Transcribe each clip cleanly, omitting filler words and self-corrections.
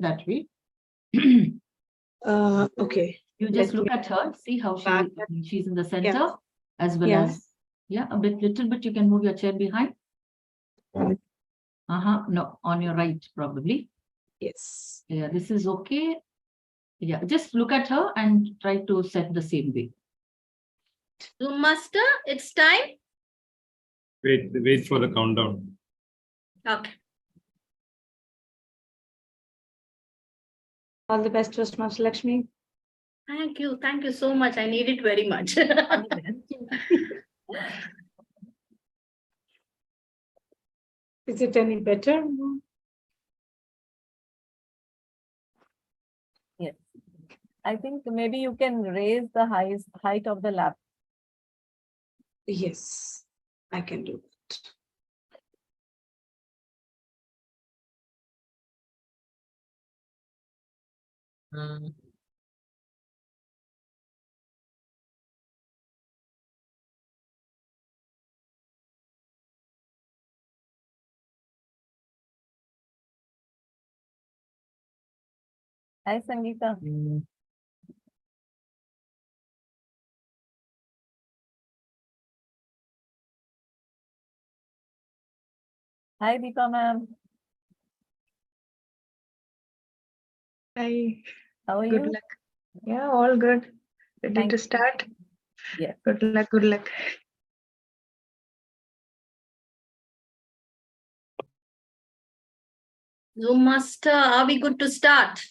in that way. Okay. You just look at her, see how she's in the center, as well as, a little bit, you can move your chair behind. No, on your right, probably. Yes. Yeah, this is okay. Yeah, just look at her and try to set the same way. Zoom master, it's time. Wait for the countdown. Okay. All the best, Toastmaster Lakshmi. Thank you so much. I need it very much. Is it any better? Yes. I think maybe you can raise the height of the lap. Yes, I can do that. Hi, Sangeeta. Hi, Deepa ma'am. Hi, How are good you? luck. Yeah, all good. Ready Thank to you. start? Yeah. Good luck, good luck. Zoom master, are we good to start?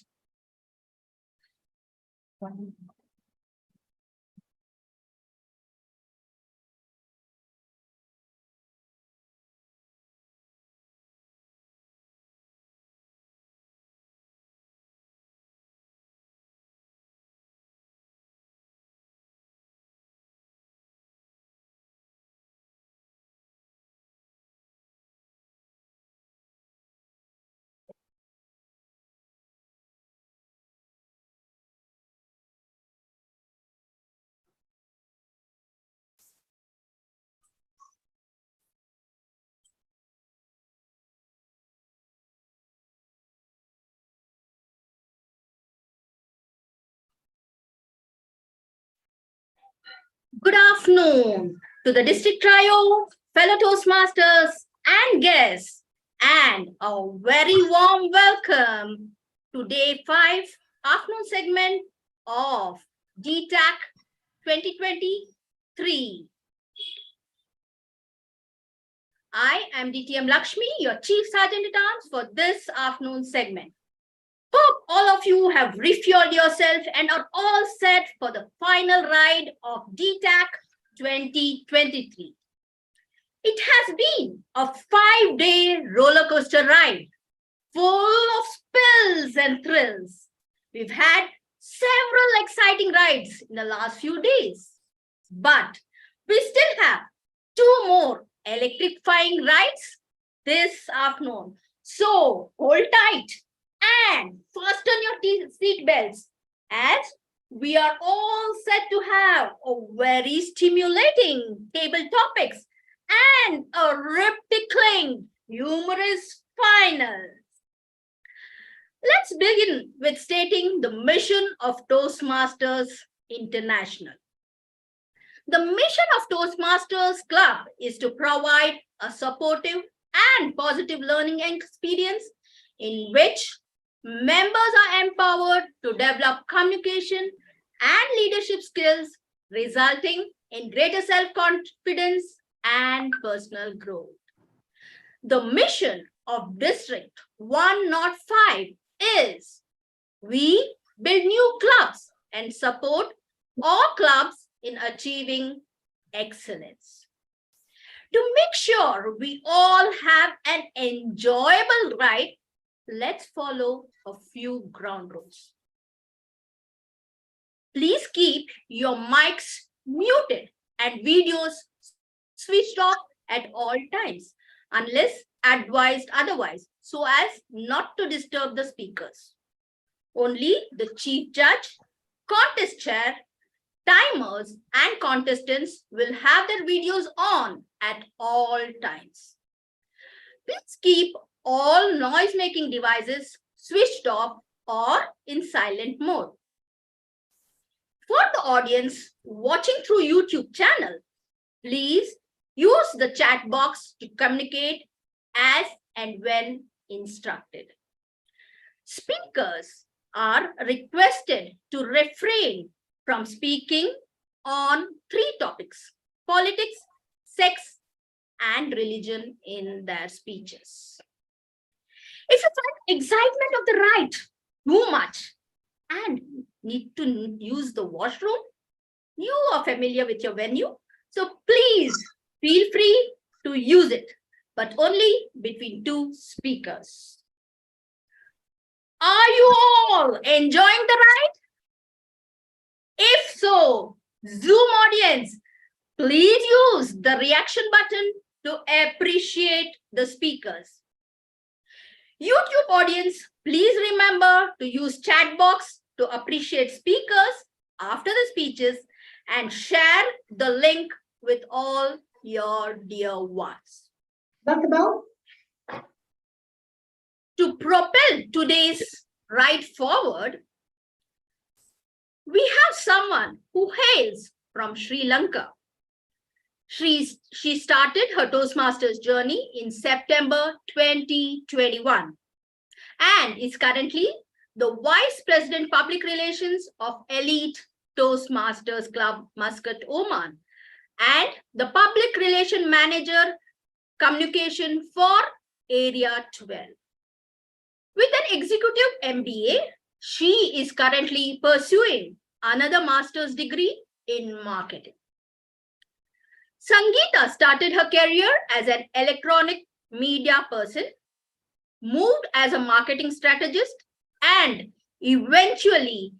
Good afternoon to the district trio, fellow Toastmasters and guests, and a very warm welcome to day 5 afternoon segment of DTAC 2023. I am DTM Lakshmi, your Chief Sergeant at Arms for this afternoon segment. Hope all of you have refueled yourself and are all set for the final ride of DTAC 2023. It has been a 5-day roller coaster ride full of spills and thrills. We've had several exciting rides in the last few days, but we still have 2 more electrifying rides this afternoon. So hold tight and fasten your seat belts, as we are all set to have a very stimulating table topics and a rip-tickling humorous final. Let's begin with stating the mission of Toastmasters International. The mission of Toastmasters Club is to provide a supportive and positive learning experience in which members are empowered to develop communication and leadership skills, resulting in greater self-confidence and personal growth. The mission of District 105 is we build new clubs and support all clubs in achieving excellence. To make sure we all have an enjoyable ride, let's follow a few ground rules. Please keep your mics muted and videos switched off at all times, unless advised otherwise, so as not to disturb the speakers. Only the chief judge, contest chair, timers, and contestants will have their videos on at all times. Please keep all noise-making devices switched off, or in silent mode. For the audience watching through YouTube channel, please use the chat box to communicate as and when instructed. Speakers are requested to refrain from speaking on 3 topics: politics, sex, and religion in their speeches. If you find excitement of the right too much and need to use the washroom, you are familiar with your venue, so please feel free to use it, but only between 2 speakers. Are you all enjoying the ride? If so, Zoom audience, please use the reaction button to appreciate the speakers. YouTube audience, please remember to use chat box to appreciate speakers after the speeches and share the link with all your dear ones. Dr. Bell? To propel today's ride forward, we have someone who hails from Sri Lanka. She started her Toastmasters journey in September 2021 and is currently the Vice President Public Relations of Elite Toastmasters Club, Muscat, Oman, and the Public Relation Manager Communication for Area 12. With an executive MBA, she is currently pursuing another master's degree in marketing. Sangeeta started her career as an electronic media person, moved as a marketing strategist, and eventually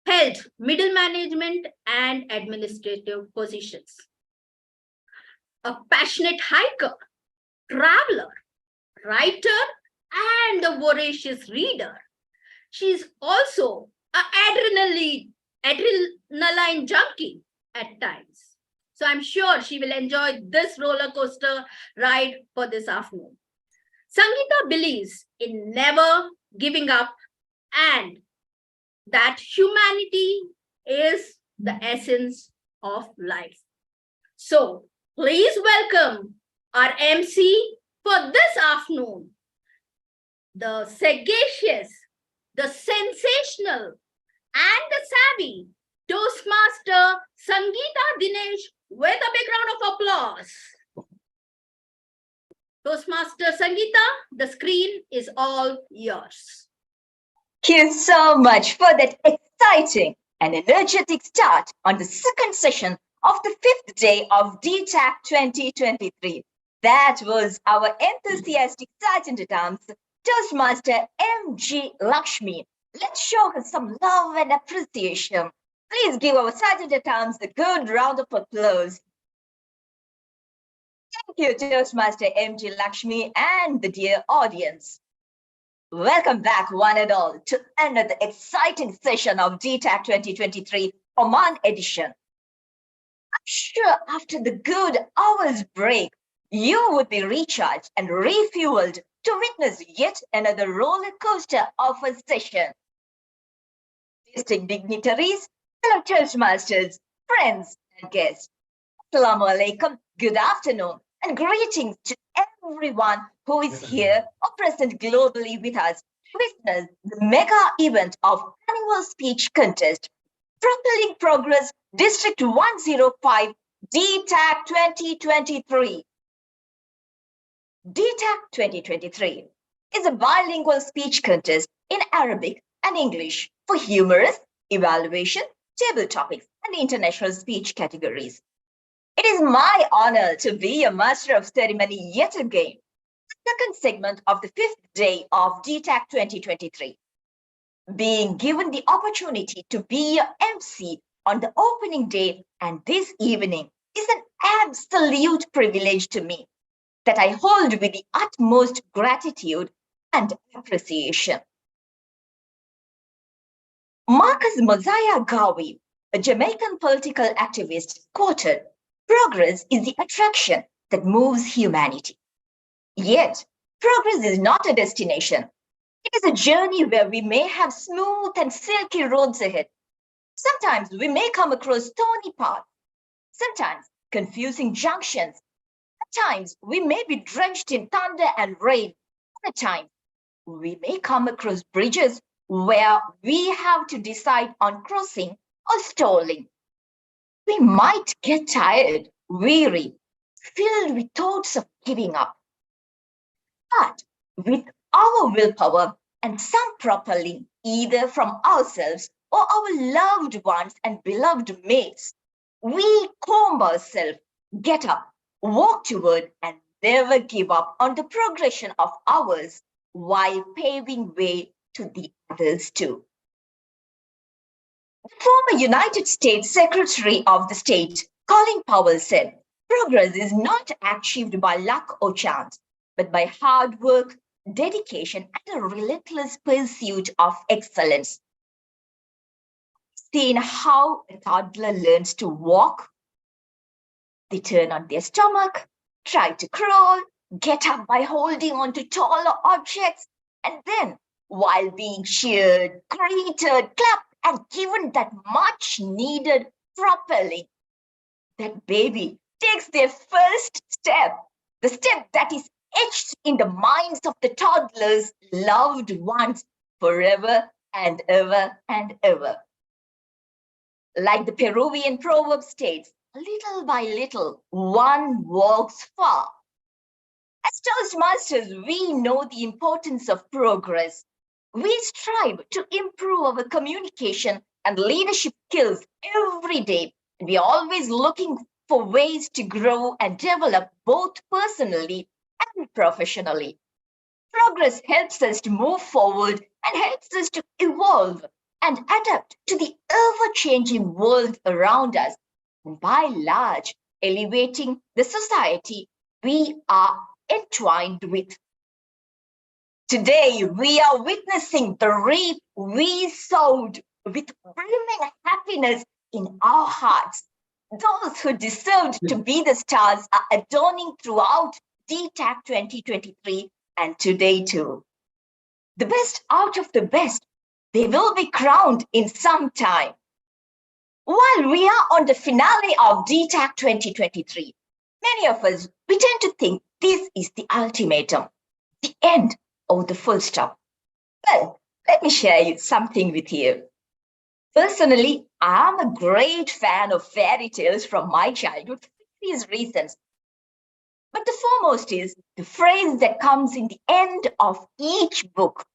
held middle management and administrative positions. A passionate hiker, traveler, writer, and a voracious reader, she is also an adrenaline junkie at times. So I'm sure she will enjoy this roller coaster ride for this afternoon. Sangeeta believes in never giving up and that humanity is the essence of life. So please welcome our MC for this afternoon, the sagacious, the sensational, and the savvy Toastmaster Sangeeta Dinesh with a big round of applause. Toastmaster Sangeeta, the screen is all yours. Thank you so much for that exciting and energetic start on the second session of the 5th day of DTAC 2023. That was our enthusiastic Sergeant at Arms, Toastmaster M.G. Lakshmi. Let's show her some love and appreciation. Please give our Sergeant at Arms a good round of applause. Thank you, Toastmaster M.G. Lakshmi and the dear audience. Welcome back, one and all, to another exciting session of DTAC 2023 Oman edition. I'm sure after the good hour's break, you would be recharged and refueled to witness yet another roller coaster of a session. Distinct dignitaries, fellow Toastmasters, friends and guests, Assalamu alaikum, good afternoon, and greetings to everyone who is here or present globally with us to witness the mega event of annual speech contest, Propelling Progress District 105 DTAC 2023. DTAC 2023 is a bilingual speech contest in Arabic and English for humorous, evaluation, table topics, and international speech categories. It is my honor to be a master of ceremony yet again, the second segment of the 5th day of DTAC 2023. Being given the opportunity to be your MC on the opening day and this evening is an absolute privilege to me that I hold with the utmost gratitude and appreciation. Marcus Mosiah Garvey, a Jamaican political activist, quoted, "Progress is the attraction that moves humanity." Yet, progress is not a destination. It is a journey where we may have smooth and silky roads ahead. Sometimes we may come across thorny paths, sometimes confusing junctions. At times we may be drenched in thunder and rain. At times we may come across bridges where we have to decide on crossing or stalling. We might get tired, weary, filled with thoughts of giving up. But with our willpower and some propelling either from ourselves or our loved ones and beloved mates, we calm ourselves, get up, walk toward, and never give up on the progression of ours while paving way to the others too. The former United States Secretary of the State, Colin Powell, said, "Progress is not achieved by luck or chance, but by hard work, dedication, and a relentless pursuit of excellence." Seeing how a toddler learns to walk, they turn on their stomach, try to crawl, get up by holding on to taller objects, and then, while being cheered, greeted, clapped, and given that much needed propelling, that baby takes their first step, the step that is etched in the minds of the toddler's loved ones forever and ever and ever. Like the Peruvian proverb states, little by little, one walks far. As Toastmasters, we know the importance of progress. We strive to improve our communication and leadership skills every day. And we are always looking for ways to grow and develop both personally and professionally. Progress helps us to move forward and helps us to evolve and adapt to the ever-changing world around us, and by large, elevating the society we are entwined with. Today, we are witnessing the reap we sowed with brimming happiness in our hearts. Those who deserved to be the stars are adorning throughout DTAC 2023 and today too. The best out of the best, they will be crowned in some time. While we are on the finale of DTAC 2023, many of us, we tend to think this is the ultimatum, the end or the full stop. Well, let me share something with you. Personally, I'm a great fan of fairy tales from my childhood for these reasons. But the foremost is the phrase that comes in the end of each book,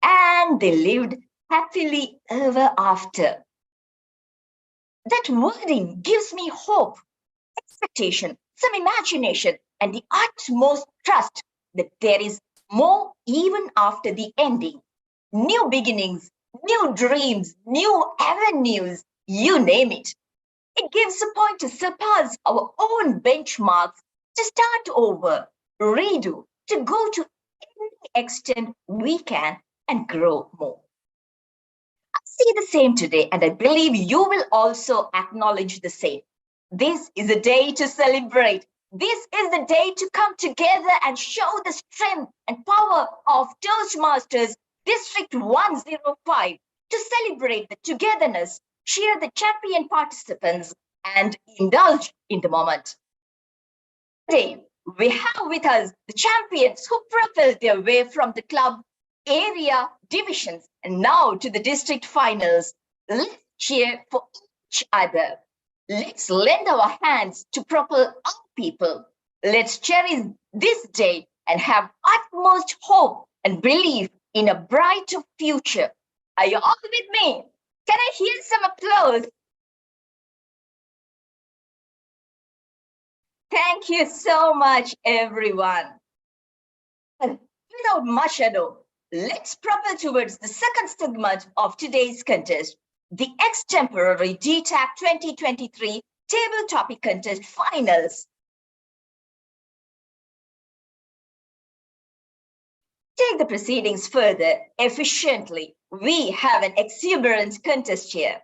and they lived happily ever after. That wording gives me hope, expectation, some imagination, and the utmost trust that there is more even after the ending. New beginnings, new dreams, new avenues, you name it. It gives a point to surpass our own benchmarks, to start over, redo, to go to any extent we can and grow more. I see the same today, and I believe you will also acknowledge the same. This is a day to celebrate. This is the day to come together and show the strength and power of Toastmasters District 105 to celebrate the togetherness, cheer the champion participants, and indulge in the moment. Today, we have with us the champions who propelled their way from the club, area, divisions, and now to the district finals. Let's cheer for each other. Let's lend our hands to propel our people. Let's cherish this day and have utmost hope and belief in a brighter future. Are you all with me? Can I hear some applause? Thank you so much, everyone. Well, without much ado, let's propel towards the second segment of today's contest, the extemporary DTAC 2023 Table Topic Contest Finals. Take the proceedings further efficiently. We have an exuberant contest here.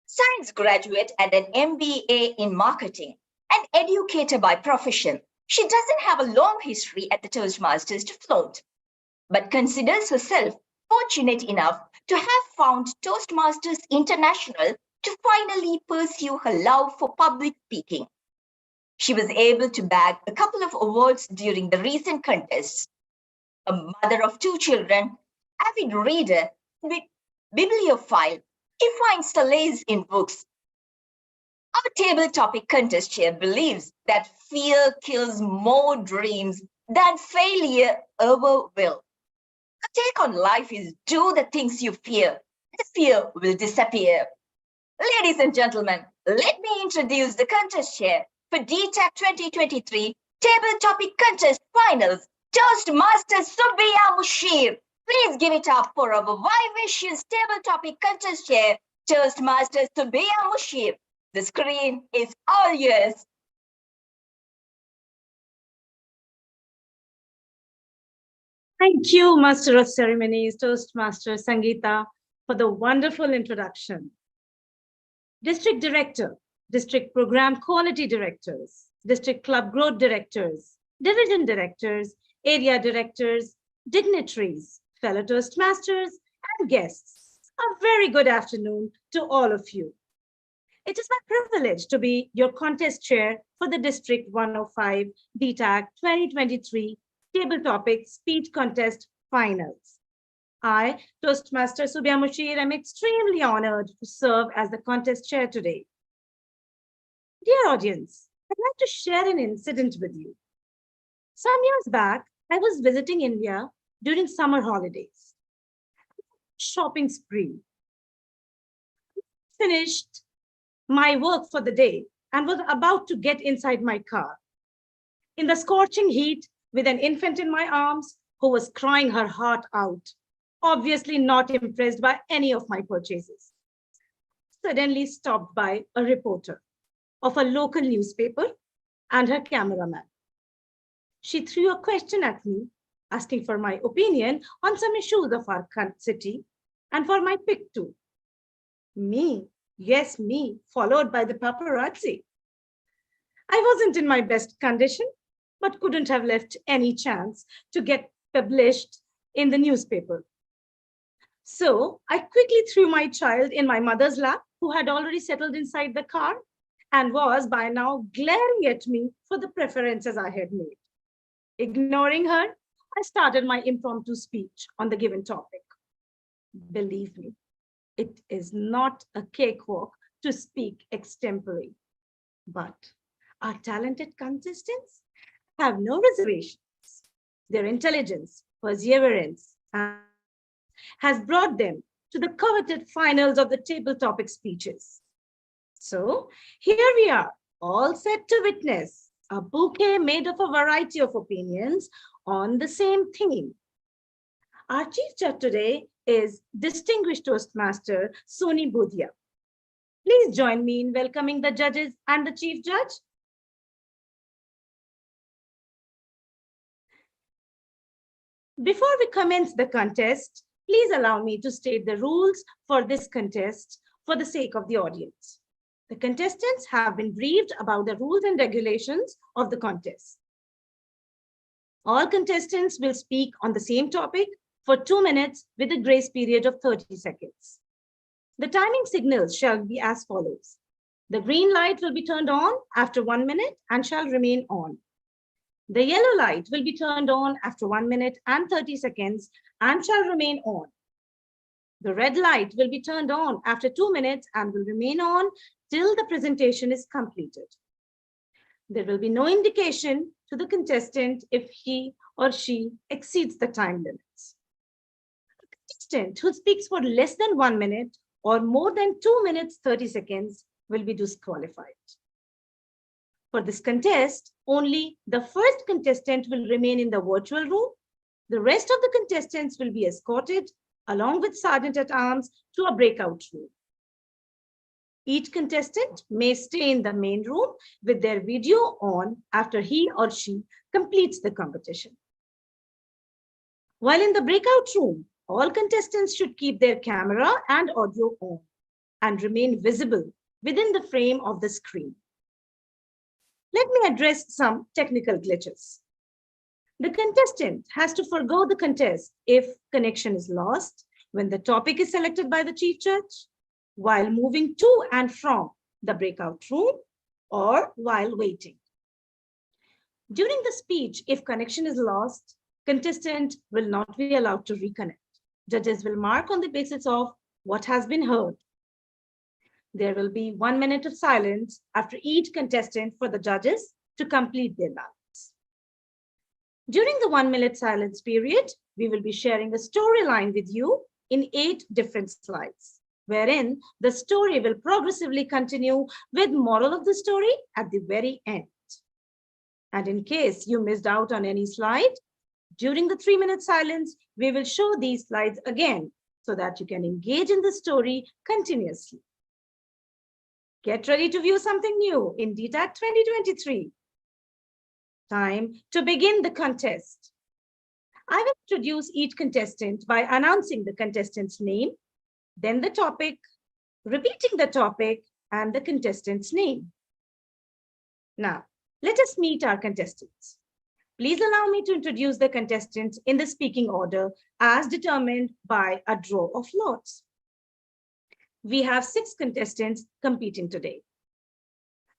Science graduate and an MBA in marketing, an educator by profession. She doesn't have a long history at the Toastmasters to flaunt. but considers herself fortunate enough to have found Toastmasters International to finally pursue her love for public speaking. She was able to bag a couple of awards during the recent contests. A mother of 2 children, avid reader, bibliophile, she finds solace in books. Our table topic contest chair believes that fear kills more dreams than failure ever will. The take on life is do the things you fear. The fear will disappear. Ladies and gentlemen, let me introduce the contest chair for DTAC 2023 Table Topic Contest Finals, Toastmaster Subbiya Mushir. Please give it up for our vivacious Table Topic Contest chair, Toastmaster Subbiya Mushir. The screen is all yours. Thank you, Master of Ceremonies, Toastmaster Sangeeta, for the wonderful introduction. District Director, District Program Quality Directors, District Club Growth Directors, Division Directors, Area Directors, dignitaries, fellow Toastmasters, and guests. A very good afternoon to all of you. It is my privilege to be your contest chair for the District 105 DTAC 2023 Table Topic Speech Contest Finals. I, Toastmaster Subbiya Mushir, am extremely honored to serve as the contest chair today. Dear audience, I'd like to share an incident with you. Some years back, I was visiting India during summer holidays. Shopping spree. Finished my work for the day and was about to get inside my car. In the scorching heat, with an infant in my arms who was crying her heart out, obviously not impressed by any of my purchases. Suddenly stopped by a reporter of a local newspaper and her cameraman. She threw a question at me, asking for my opinion on some issues of our city and for my pick too. Me, yes, me, followed by the paparazzi. I wasn't in my best condition, but couldn't have left any chance to get published in the newspaper. So I quickly threw my child in my mother's lap, who had already settled inside the car and was by now glaring at me for the preferences I had made. Ignoring her, I started my impromptu speech on the given topic. Believe me, it is not a cakewalk to speak extempore, but our talented contestants have no reservations. Their intelligence, perseverance, has brought them to the coveted finals of the table topic speeches. So here we are, all set to witness a bouquet made of a variety of opinions on the same theme. Our chief judge today is distinguished Toastmaster Soni Budhia. Please join me in welcoming the judges and the chief judge. Before we commence the contest, please allow me to state the rules for this contest for the sake of the audience. The contestants have been briefed about the rules and regulations of the contest. All contestants will speak on the same topic for 2 minutes with a grace period of 30 seconds. The timing signals shall be as follows. The green light will be turned on after 1 minute and shall remain on. The yellow light will be turned on after 1 minute and 30 seconds and shall remain on. The red light will be turned on after 2 minutes and will remain on till the presentation is completed. There will be no indication to the contestant if he or she exceeds the time limits. A contestant who speaks for less than 1 minute or more than 2 minutes 30 seconds will be disqualified. For this contest, only the first contestant will remain in the virtual room. The rest of the contestants will be escorted along with Sergeant at Arms to a breakout room. Each contestant may stay in the main room with their video on after he or she completes the competition. While in the breakout room, all contestants should keep their camera and audio on and remain visible within the frame of the screen. Let me address some technical glitches. The contestant has to forgo the contest if connection is lost, when the topic is selected by the chief judge, while moving to and from the breakout room, or while waiting. During the speech, if connection is lost, contestant will not be allowed to reconnect. Judges will mark on the basis of what has been heard. There will be 1 minute of silence after each contestant for the judges to complete their ballots. During the 1 minute silence period, we will be sharing a storyline with you in 8 different slides, wherein the story will progressively continue with moral of the story at the very end. And in case you missed out on any slide, during the 3-minute silence, we will show these slides again so that you can engage in the story continuously. Get ready to view something new in DTAC 2023. Time to begin the contest. I will introduce each contestant by announcing the contestant's name, then the topic, repeating the topic, and the contestant's name. Now, let us meet our contestants. Please allow me to introduce the contestants in the speaking order as determined by a draw of lots. We have 6 contestants competing today.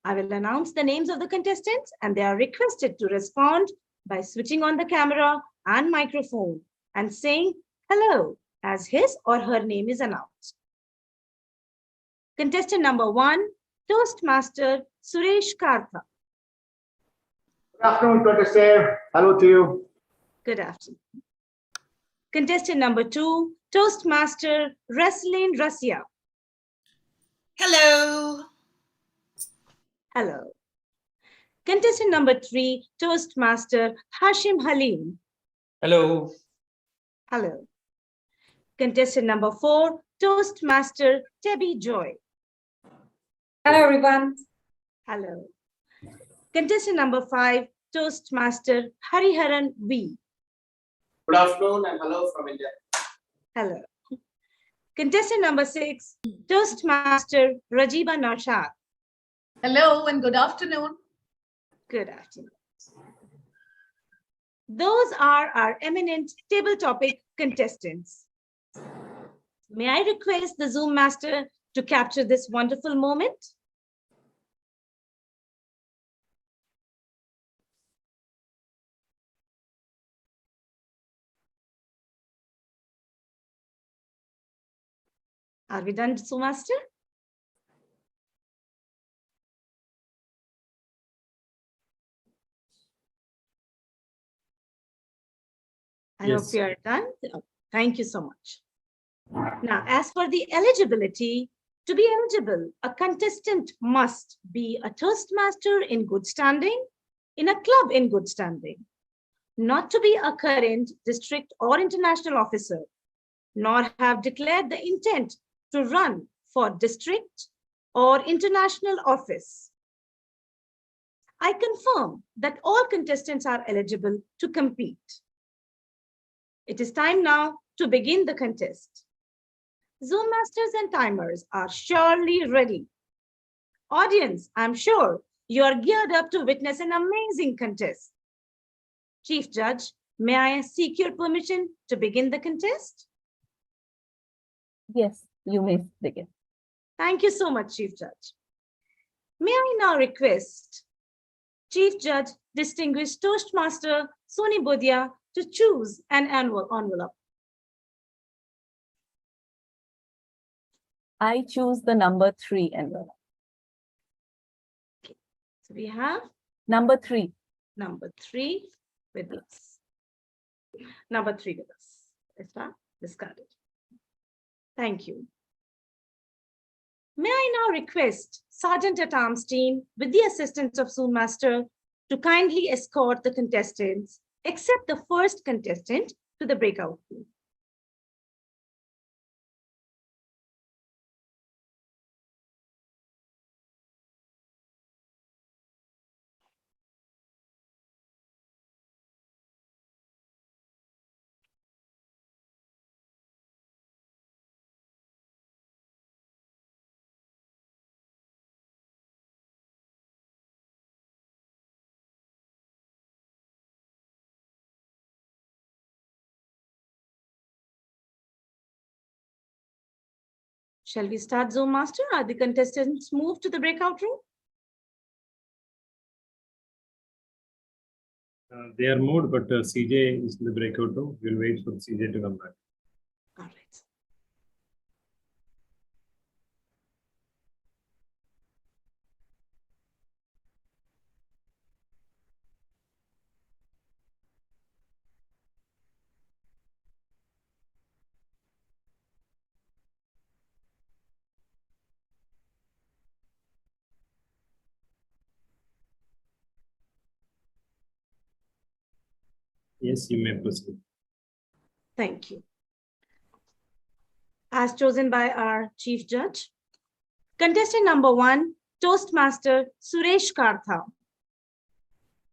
I will announce the names of the contestants and they are requested to respond by switching on the camera and microphone and saying hello as his or her name is announced. Contestant number 1, Toastmaster Suresh Kartha. Good afternoon, contestant. Hello to you. Good afternoon. Contestant number 2, Toastmaster Wrestling Russia. Hello. Hello. Contestant number 3, Toastmaster Hashim Halim. Hello. Hello. Contestant number 4, Toastmaster Tebby Joy. Hello, everyone. Hello. Contestant number 5, Toastmaster Hariharan V. Good afternoon and hello from India. Hello. Contestant number 6, Toastmaster Rajiba Naushad. Hello and good afternoon. Good afternoon. Those are our eminent table topic contestants. May I request the Zoom master to capture this wonderful moment? Are we done, Zoom master? I hope Yes. you are done. Thank you so much. Now, as for the eligibility, to be eligible, a contestant must be a Toastmaster in good standing, in a club in good standing, not to be a current district or international officer, nor have declared the intent to run for district or international office. I confirm that all contestants are eligible to compete. It is time now to begin the contest. Zoom masters and timers are surely ready. Audience, I'm sure you are geared up to witness an amazing contest. Chief Judge, may I seek your permission to begin the contest? Yes, you may begin. Thank you so much, Chief Judge. May I now request Chief Judge, Distinguished Toastmaster Soni Bodia to choose an envelope. I choose the number 3 envelope. So we have Number 3. number 3 with us. Number 3 with us. Is that discarded? Thank you. May I now request Sergeant at Arms team with the assistance of Zoom Master to kindly escort the contestants, except the first contestant, to the breakout room. Shall we start, Zoom Master? Are the contestants moved to the breakout room? They are moved, but CJ is in the breakout room. We'll wait for CJ to come back. All right. Yes, you may proceed. Thank you. As chosen by our chief judge, contestant number 1, Toastmaster Suresh Kartha.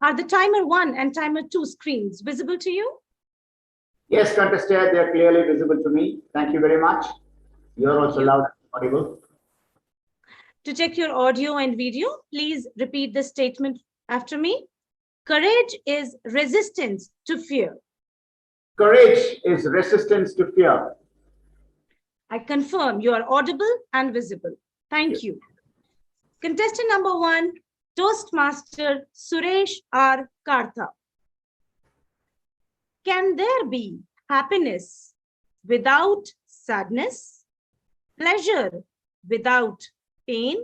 Are the timer 1 and timer 2 screens visible to you? Yes, contestant, they are clearly visible to me. Thank you very much. You're also loud and audible. To check your audio and video, please repeat the statement after me. Courage is resistance to fear. Courage is resistance to fear. I confirm you are audible and visible. Thank you. Contestant number 1, Toastmaster Suresh R. Kartha. Can there be happiness without sadness, pleasure without pain,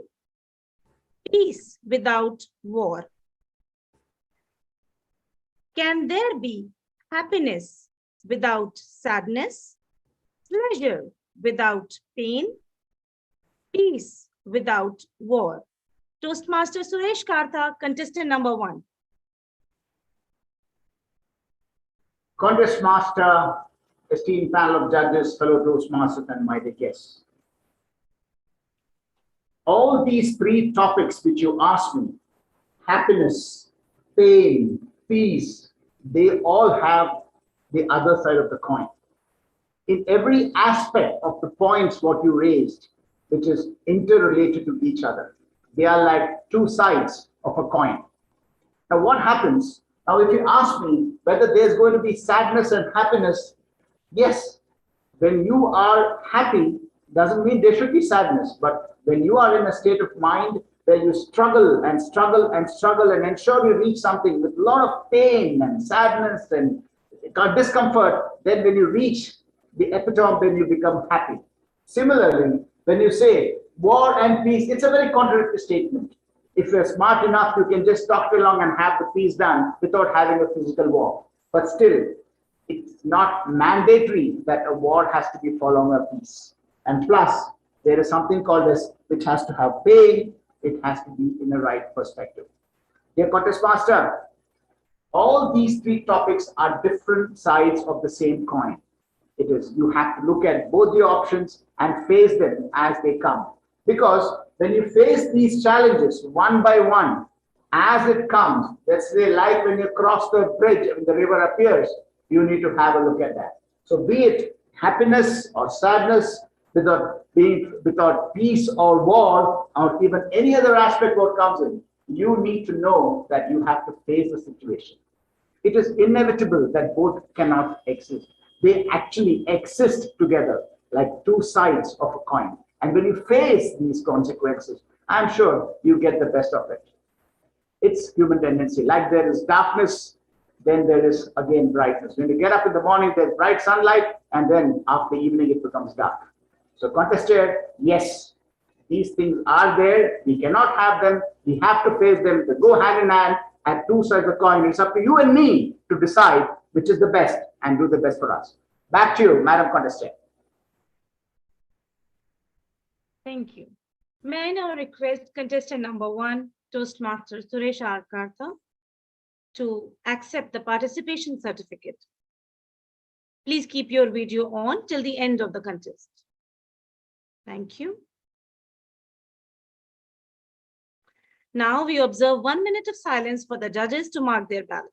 peace without war? Can there be happiness without sadness, pleasure without pain, peace without war? Toastmaster Suresh Kartha, contestant number 1. Contest master, esteemed panel of judges, fellow Toastmasters, and my dear guests. All these 3 topics which you asked me, happiness, pain, peace, they all have the other side of the coin. In every aspect of the points what you raised, which is interrelated to each other, they are like 2 sides of a coin. Now what happens? Now if you ask me whether there's going to be sadness and happiness, yes, when you are happy, doesn't mean there should be sadness, but when you are in a state of mind where you struggle and struggle and struggle and ensure you reach something with a lot of pain and sadness and discomfort, then when you reach the epitome, then you become happy. Similarly, when you say war and peace, it's a very contradictory statement. If you're smart enough, you can just talk along and have the peace done without having a physical war. But still, it's not mandatory that a war has to be following a peace. And plus, there is something called as, which has to have pain, it has to be in the right perspective. Dear contest master, all these 3 topics are different sides of the same coin. It is, you have to look at both the options and face them as they come. Because when you face these challenges one by one, as it comes, let's say like when you cross the bridge and the river appears, you need to have a look at that. So be it happiness or sadness, without peace or war, or even any other aspect what comes in, you need to know that you have to face the situation. It is inevitable that both cannot exist. They actually exist together like 2 sides of a coin. And when you face these consequences, I'm sure you get the best of it. It's human tendency. Like there is darkness, then there is again brightness. When you get up in the morning, there's bright sunlight, and then after evening, it becomes dark. So contested, yes, these things are there. We cannot have them. We have to face them. They go hand in hand at 2 sides of the coin. It's up to you and me to decide which is the best and do the best for us. Back to you, Madam Contestant. Thank you. May I now request contestant number 1, Toastmaster Suresh R. Kartha, to accept the participation certificate. Please keep your video on till the end of the contest. Thank you. Now we observe 1 minute of silence for the judges to mark their ballot.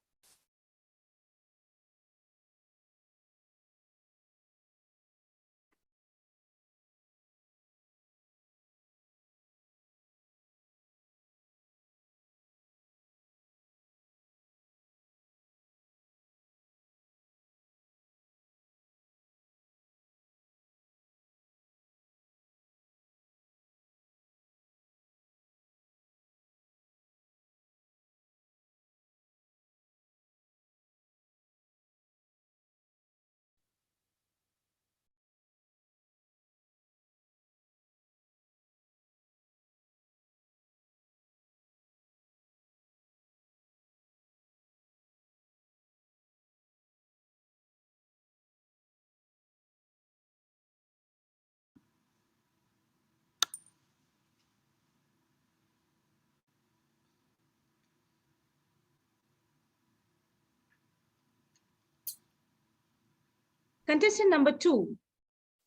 Contestant number 2,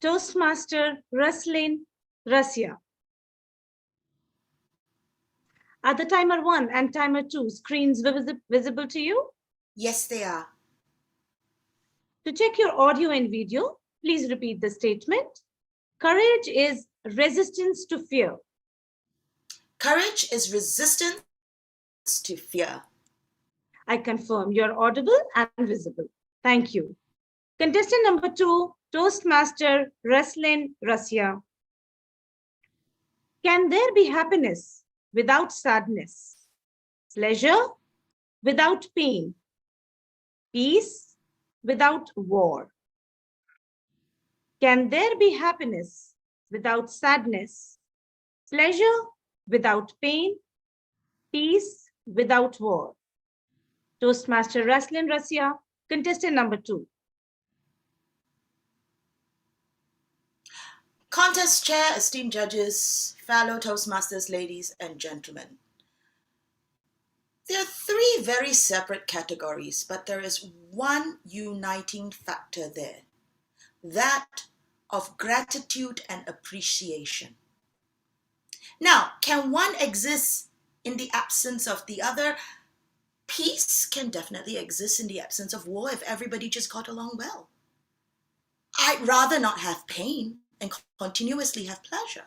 Toastmaster Raslin Rasya. Are the timer 1 and timer 2 screens visible to you? Yes, they are. To check your audio and video, please repeat the statement. Courage is resistance to fear. Courage is resistance to fear. I confirm you're audible and visible. Thank you. Contestant number 2, Toastmaster Raslin Rasya. Can there be happiness without sadness? Pleasure without pain? Peace without war? Can there be happiness without sadness? Pleasure without pain? Peace without war? Toastmaster Raslin Rasya, contestant number 2. Contest chair, esteemed judges, fellow Toastmasters, ladies and gentlemen. There are 3 very separate categories, but there is one uniting factor there, that of gratitude and appreciation. Now, can one exist in the absence of the other? Peace can definitely exist in the absence of war if everybody just got along well. I'd rather not have pain and continuously have pleasure.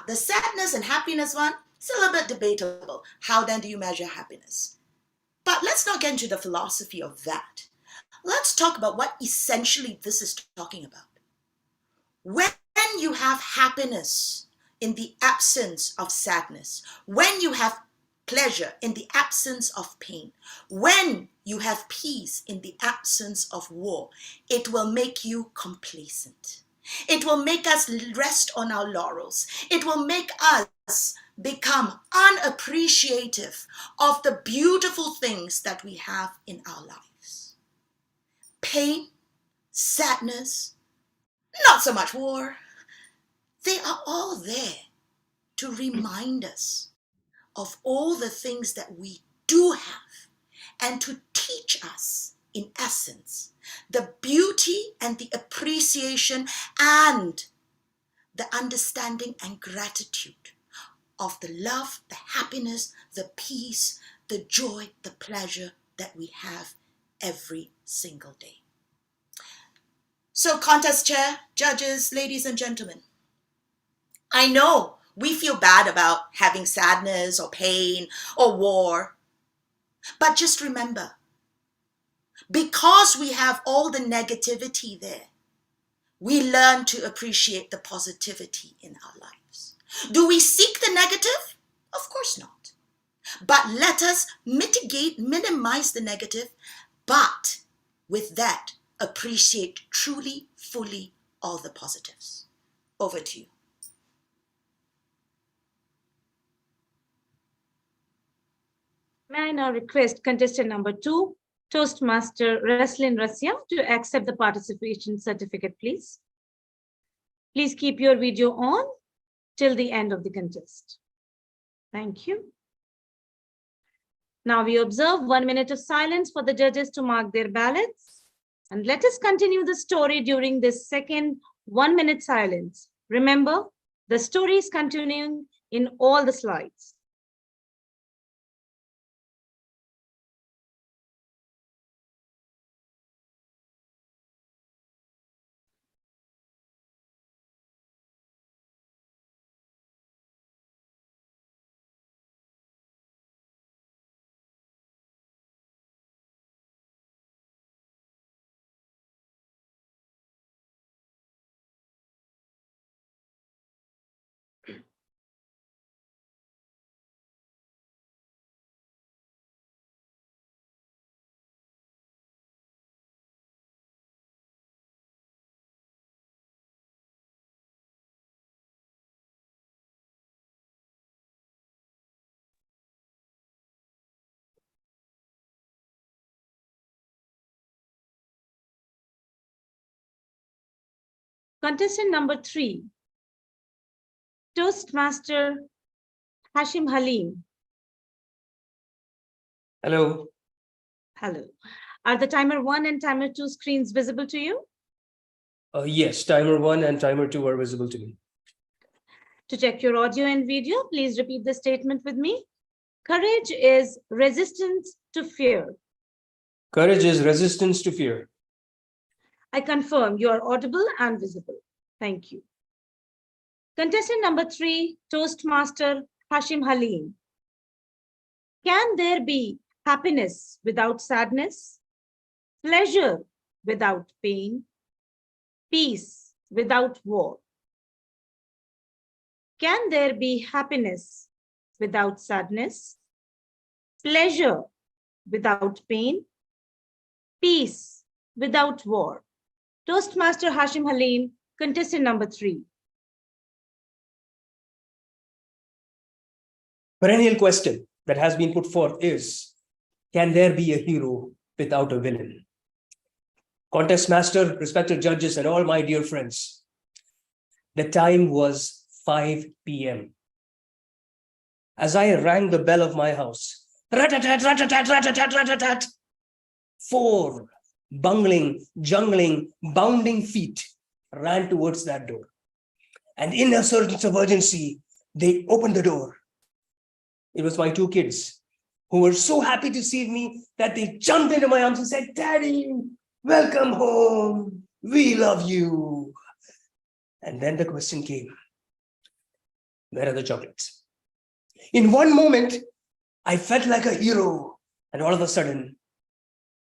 The sadness and happiness one, it's a little bit debatable. How then do you measure happiness? But let's not get into the philosophy of that. Let's talk about what essentially this is talking about. When you have happiness in the absence of sadness, when you have pleasure in the absence of pain, when you have peace in the absence of war, it will make you complacent. It will make us rest on our laurels. It will make us become unappreciative of the beautiful things that we have in our lives. Pain, sadness, not so much war. They are all there to remind us of all the things that we do have and to teach us, in essence, the beauty and the appreciation and the understanding and gratitude of the love, the happiness, the peace, the joy, the pleasure that we have every single day. So, contest chair, judges, ladies and gentlemen, I know we feel bad about having sadness or pain or war, but just remember, because we have all the negativity there, we learn to appreciate the positivity in our lives. Do we seek the negative? Of course not. But let us minimize the negative, but with that, appreciate truly, fully all the positives. Over to you. May I now request contestant number 2, Toastmaster Raslin Rasya, to accept the participation certificate, please. Please keep your video on till the end of the contest. Thank you. Now we observe 1 minute of silence for the judges to mark their ballots. And let us continue the story during this second 1 minute silence. Remember, the story is continuing in all the slides. Contestant number 3, Toastmaster Hashim Halim. Hello. Hello. Are the timer 1 and timer 2 screens visible to you? Yes, timer 1 and timer 2 are visible to me. To check your audio and video, please repeat the statement with me. Courage is resistance to fear. Courage is resistance to fear. I confirm you are audible and visible. Thank you. Contestant number 3, Toastmaster Hashim Halim. Can there be happiness without sadness? Pleasure without pain? Peace without war? Can there be happiness without sadness? Pleasure without pain? Peace without war? Toastmaster Hashim Halim, contestant number 3. Perennial question that has been put forth is, can there be a hero without a villain? Contest master, respected judges, and all my dear friends, the time was 5 p.m. As I rang the bell of my house, rat-a-tat, rat-a-tat, rat-a-tat, rat-a-tat, 4 bungling, jungling, bounding feet ran towards that door. And in a surge of urgency, they opened the door. It was my 2 kids who were so happy to see me that they jumped into my arms and said, "Daddy, welcome home. We love you." And then the question came, where are the chocolates? In one moment, I felt like a hero. And all of a sudden,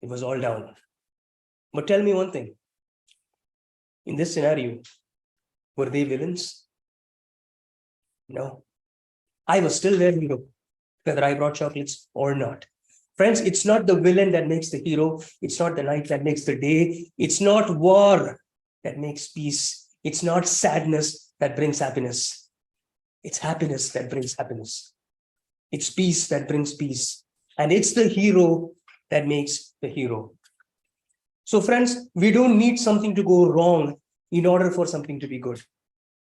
it was all down. But tell me one thing. In this scenario, were they villains? No. I was still their hero, whether I brought chocolates or not. Friends, it's not the villain that makes the hero. It's not the night that makes the day. It's not war that makes peace. It's not sadness that brings happiness. It's happiness that brings happiness. It's peace that brings peace. And it's the hero that makes the hero. So friends, we don't need something to go wrong in order for something to be good.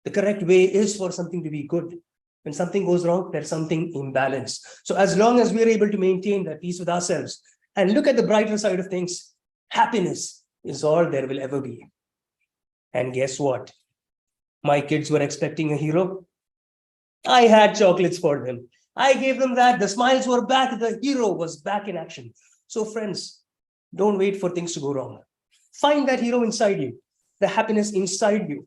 The correct way is for something to be good. When something goes wrong, there's something imbalanced. So as long as we're able to maintain that peace with ourselves and look at the brighter side of things, happiness is all there will ever be. And guess what? My kids were expecting a hero. I had chocolates for them. I gave them that. The smiles were back. The hero was back in action. So friends, don't wait for things to go wrong. Find that hero inside you, the happiness inside you,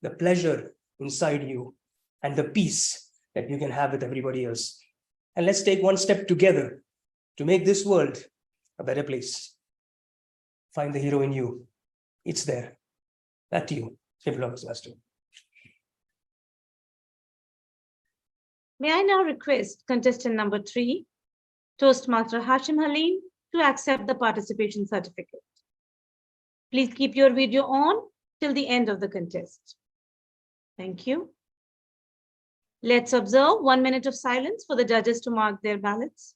the pleasure inside you, and the peace that you can have with everybody else. And let's take one step together to make this world a better place. Find the hero in you. It's there. Back to you, Humorous Master. May I now request contestant number 3, Toastmaster Hashim Halim, to accept the participation certificate. Please keep your video on till the end of the contest. Thank you. Let's observe 1 minute of silence for the judges to mark their ballots.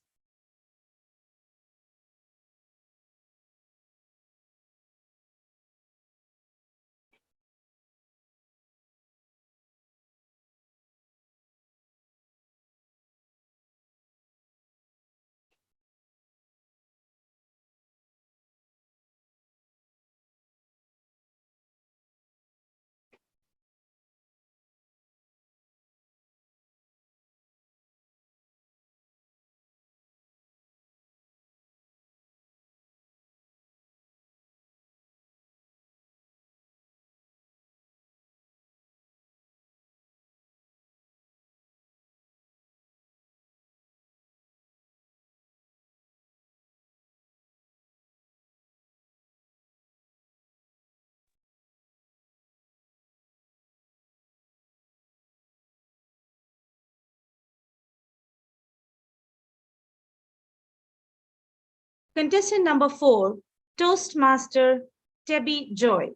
Contestant number 4, Toastmaster Debbie Joy.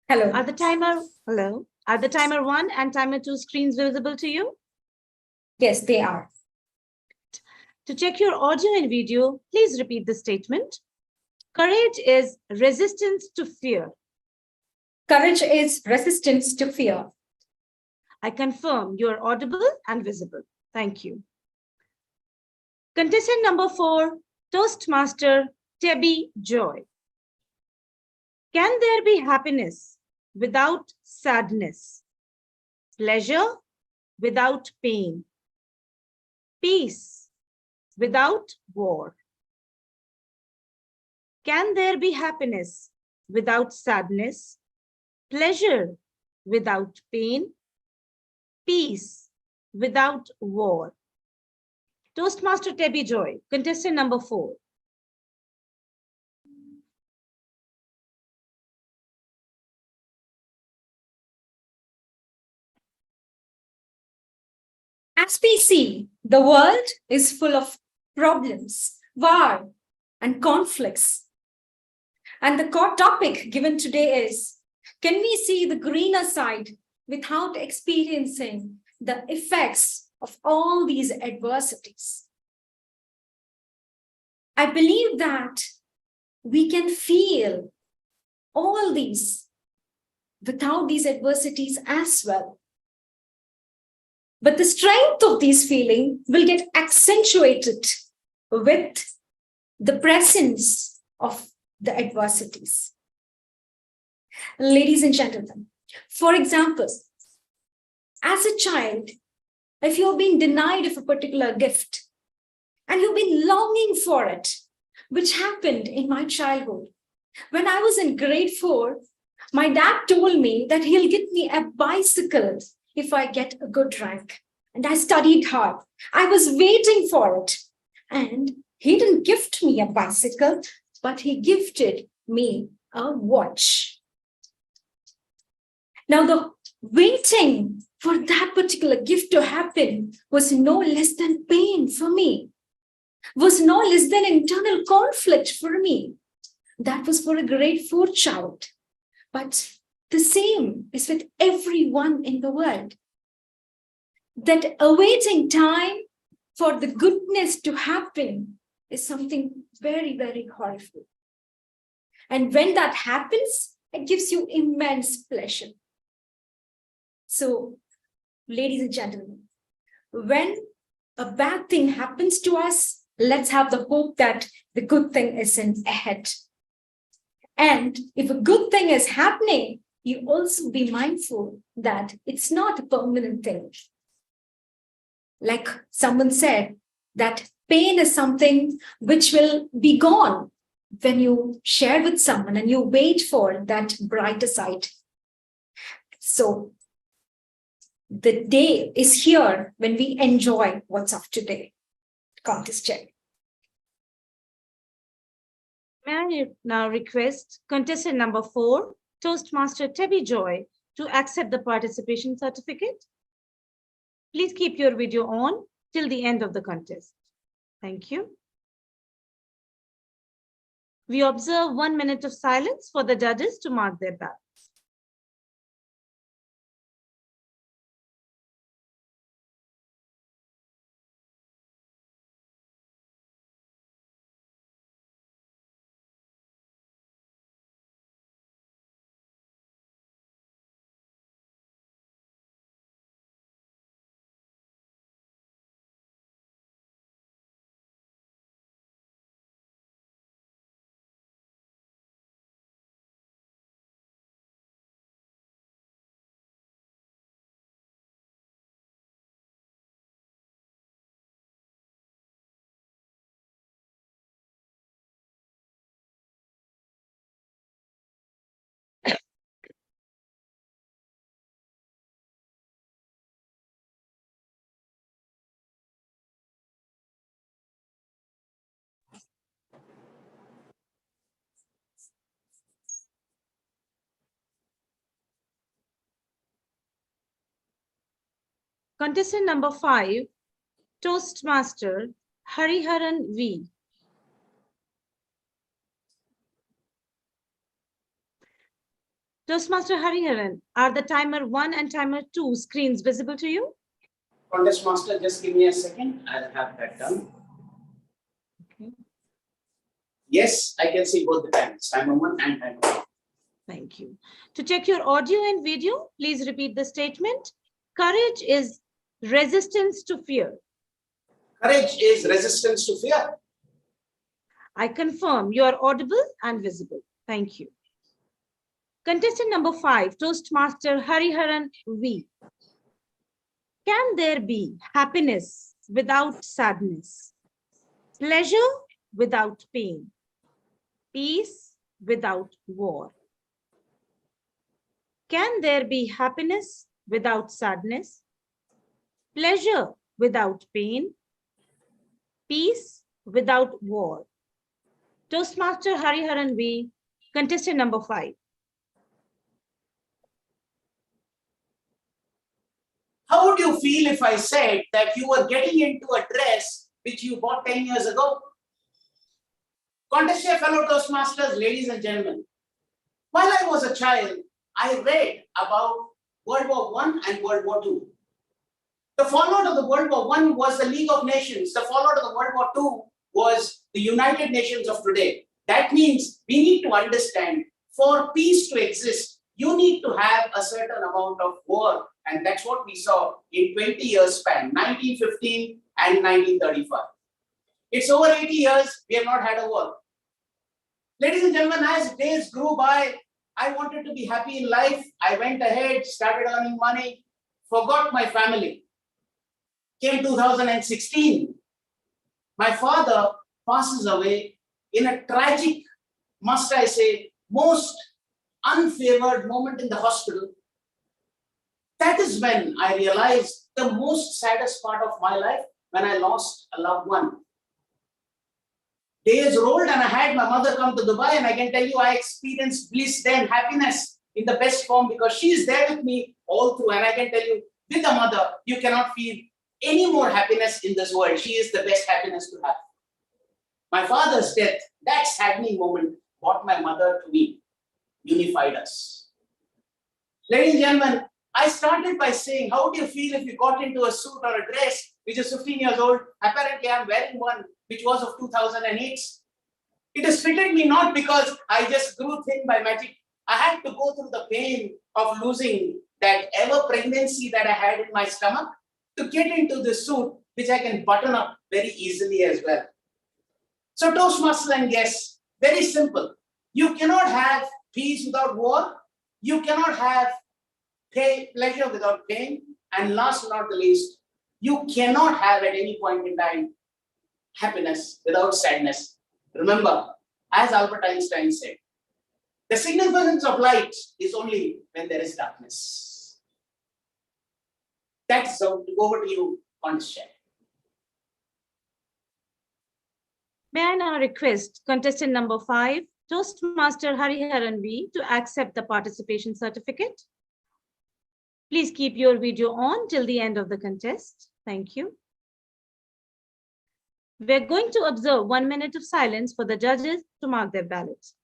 Hello. Are the timer 1 and timer 2 screens visible to you? Yes, they are. To check your audio and video, please repeat the statement. Courage is resistance to fear. Courage is resistance to fear. I confirm you are audible and visible. Thank you. Contestant number 4, Toastmaster Debbie Joy. Can there be happiness without sadness? Pleasure without pain? Peace without war? Can there be happiness without sadness? Pleasure without pain? Peace without war? Toastmaster Debbie Joy, contestant number 4. As we see, the world is full of problems, war, and conflicts. And the core topic given today is, can we see the greener side without experiencing the effects of all these adversities? I believe that we can feel all these without these adversities as well. But the strength of these feelings will get accentuated with the presence of the adversities. Ladies and gentlemen, for example, as a child, if you've been denied of a particular gift and you've been longing for it, which happened in my childhood. When I was in grade 4, my dad told me that he'll get me a bicycle if I get a good rank. And I studied hard. I was waiting for it. And he didn't gift me a bicycle, but he gifted me a watch. Now, the waiting for that particular gift to happen was no less than pain for me, was no less than internal conflict for me. That was for a grade 4 child. But the same is with everyone in the world. That awaiting time for the goodness to happen is something very, very horrible. And when that happens, it gives you immense pleasure. So, ladies and gentlemen, when a bad thing happens to us, let's have the hope that the good thing is ahead. And if a good thing is happening, you also be mindful that it's not a permanent thing. Like someone said, that pain is something which will be gone when you share with someone and you wait for that brighter side. So the day is here when we enjoy what's of today. Contest check. May I now request contestant number 4, Toastmaster Debbie Joy, to accept the participation certificate. Please keep your video on till the end of the contest. Thank you. We observe 1 minute of silence for the judges to mark their ballots. Contestant number 5, Toastmaster Hariharan V. Toastmaster Hariharan, are the timer 1 and timer 2 screens visible to you? Contest master, just give me a second. I'll have that done. Okay. Yes, I can see both the times, timer 1 and timer 2. Thank you. To check your audio and video, please repeat the statement. Courage is resistance to fear. Courage is resistance to fear. I confirm you are audible and visible. Thank you. Contestant number 5, Toastmaster Hariharan V. Can there be happiness without sadness? Pleasure without pain? Peace without war? Can there be happiness without sadness? Pleasure without pain? Peace without war? Toastmaster Hariharan V, contestant number 5. How would you feel if I said that you were getting into a dress which you bought 10 years ago? Contestant fellow Toastmasters, ladies and gentlemen, while I was a child, I read about World War I and World War II. The fallout of the World War I was the League of Nations. The fallout of the World War II was the United Nations of today. That means we need to understand, for peace to exist, you need to have a certain amount of war. And that's what we saw in 20 years span, 1915 and 1935. It's over 80 years, we have not had a war. Ladies and gentlemen, as days grew by, I wanted to be happy in life. I went ahead, started earning money, forgot my family. Came 2016. My father passes away in a tragic, must I say, most unfavored moment in the hospital. That is when I realized the most saddest part of my life, when I lost a loved one. Days rolled and I had my mother come to Dubai, and I can tell you I experienced bliss then, happiness in the best form, because she is there with me all through. And I can tell you, with a mother, you cannot feel any more happiness in this world. She is the best happiness to have. My father's death, that saddening moment, brought my mother to me, unified us. Ladies and gentlemen, I started by saying, how would you feel if you got into a suit or a dress which is 15 years old? Apparently, I'm wearing one which was of 2008. It has fitted me not because I just grew thin by magic. I had to go through the pain of losing that ever pregnancy that I had in my stomach to get into this suit, which I can button up very easily as well. So Toastmasters and guests, very simple. You cannot have peace without war. You cannot have pleasure without pain. And last but not the least, you cannot have at any point in time happiness without sadness. Remember, as Albert Einstein said, the significance of light is only when there is darkness. That's so. Over to you, Contestant. May I now request contestant number 5, Toastmaster Hariharan V, to accept the participation certificate. Please keep your video on till the end of the contest. Thank you. We're going to observe 1 minute of silence for the judges to mark their ballots.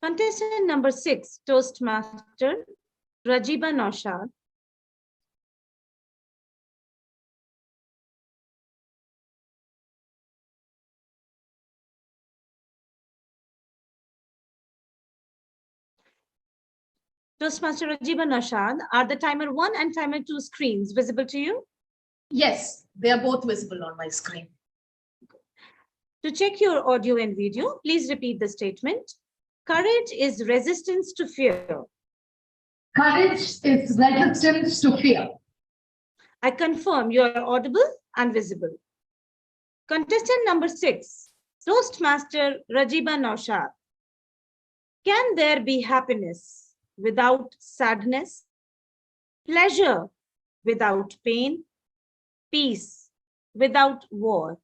Contestant number 6, Toastmaster Rajiba Naushad. Toastmaster Rajiba Naushad, are the timer 1 and timer 2 screens visible to you? Yes, they are both visible on my screen. To check your audio and video, please repeat the statement. Courage is resistance to fear. Courage is resistance to fear. I confirm you are audible and visible. Contestant number 6, Toastmaster Rajiba Naushad. Can there be happiness without sadness? Pleasure without pain? Peace without war?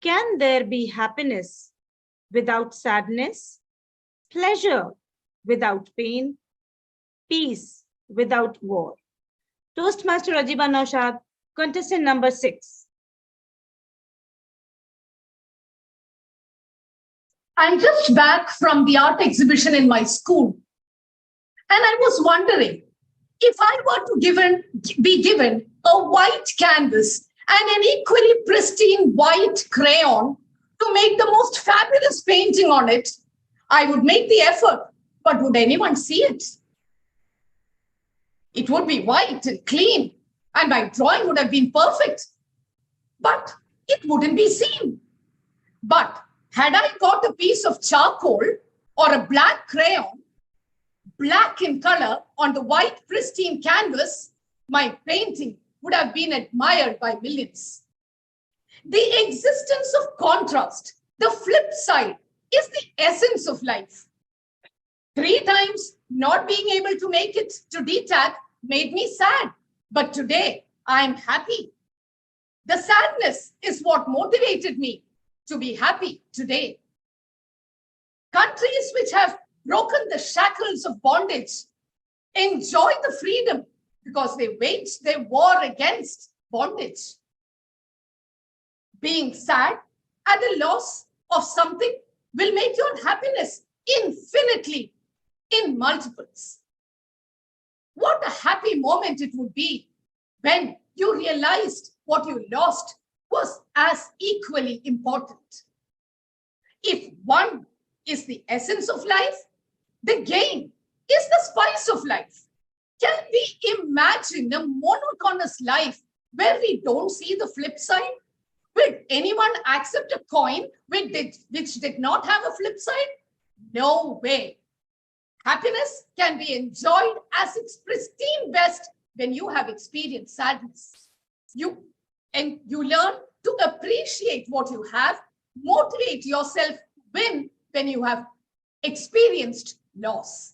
Can there be happiness without sadness? Pleasure without pain? Peace without war? Toastmaster Rajiba Naushad, contestant number 6. I'm just back from the art exhibition in my school. And I was wondering, if I were to be given a white canvas and an equally pristine white crayon to make the most fabulous painting on it, I would make the effort, but would anyone see it? It would be white and clean, and my drawing would have been perfect, but it wouldn't be seen. But had I got a piece of charcoal or a black crayon, black in color on the white pristine canvas, my painting would have been admired by millions. The existence of contrast, the flip side, is the essence of life. 3 times not being able to make it to DTAC made me sad, but today I am happy. The sadness is what motivated me to be happy today. Countries which have broken the shackles of bondage enjoy the freedom because they waged their war against bondage. Being sad at the loss of something will make your happiness infinitely in multiples. What a happy moment it would be when you realized what you lost was as equally important. If one is the essence of life, the gain is the spice of life. Can we imagine a monotonous life where we don't see the flip side? Would anyone accept a coin which did not have a flip side? No way. Happiness can be enjoyed as its pristine best when you have experienced sadness. You learn to appreciate what you have, motivate yourself when you have experienced loss.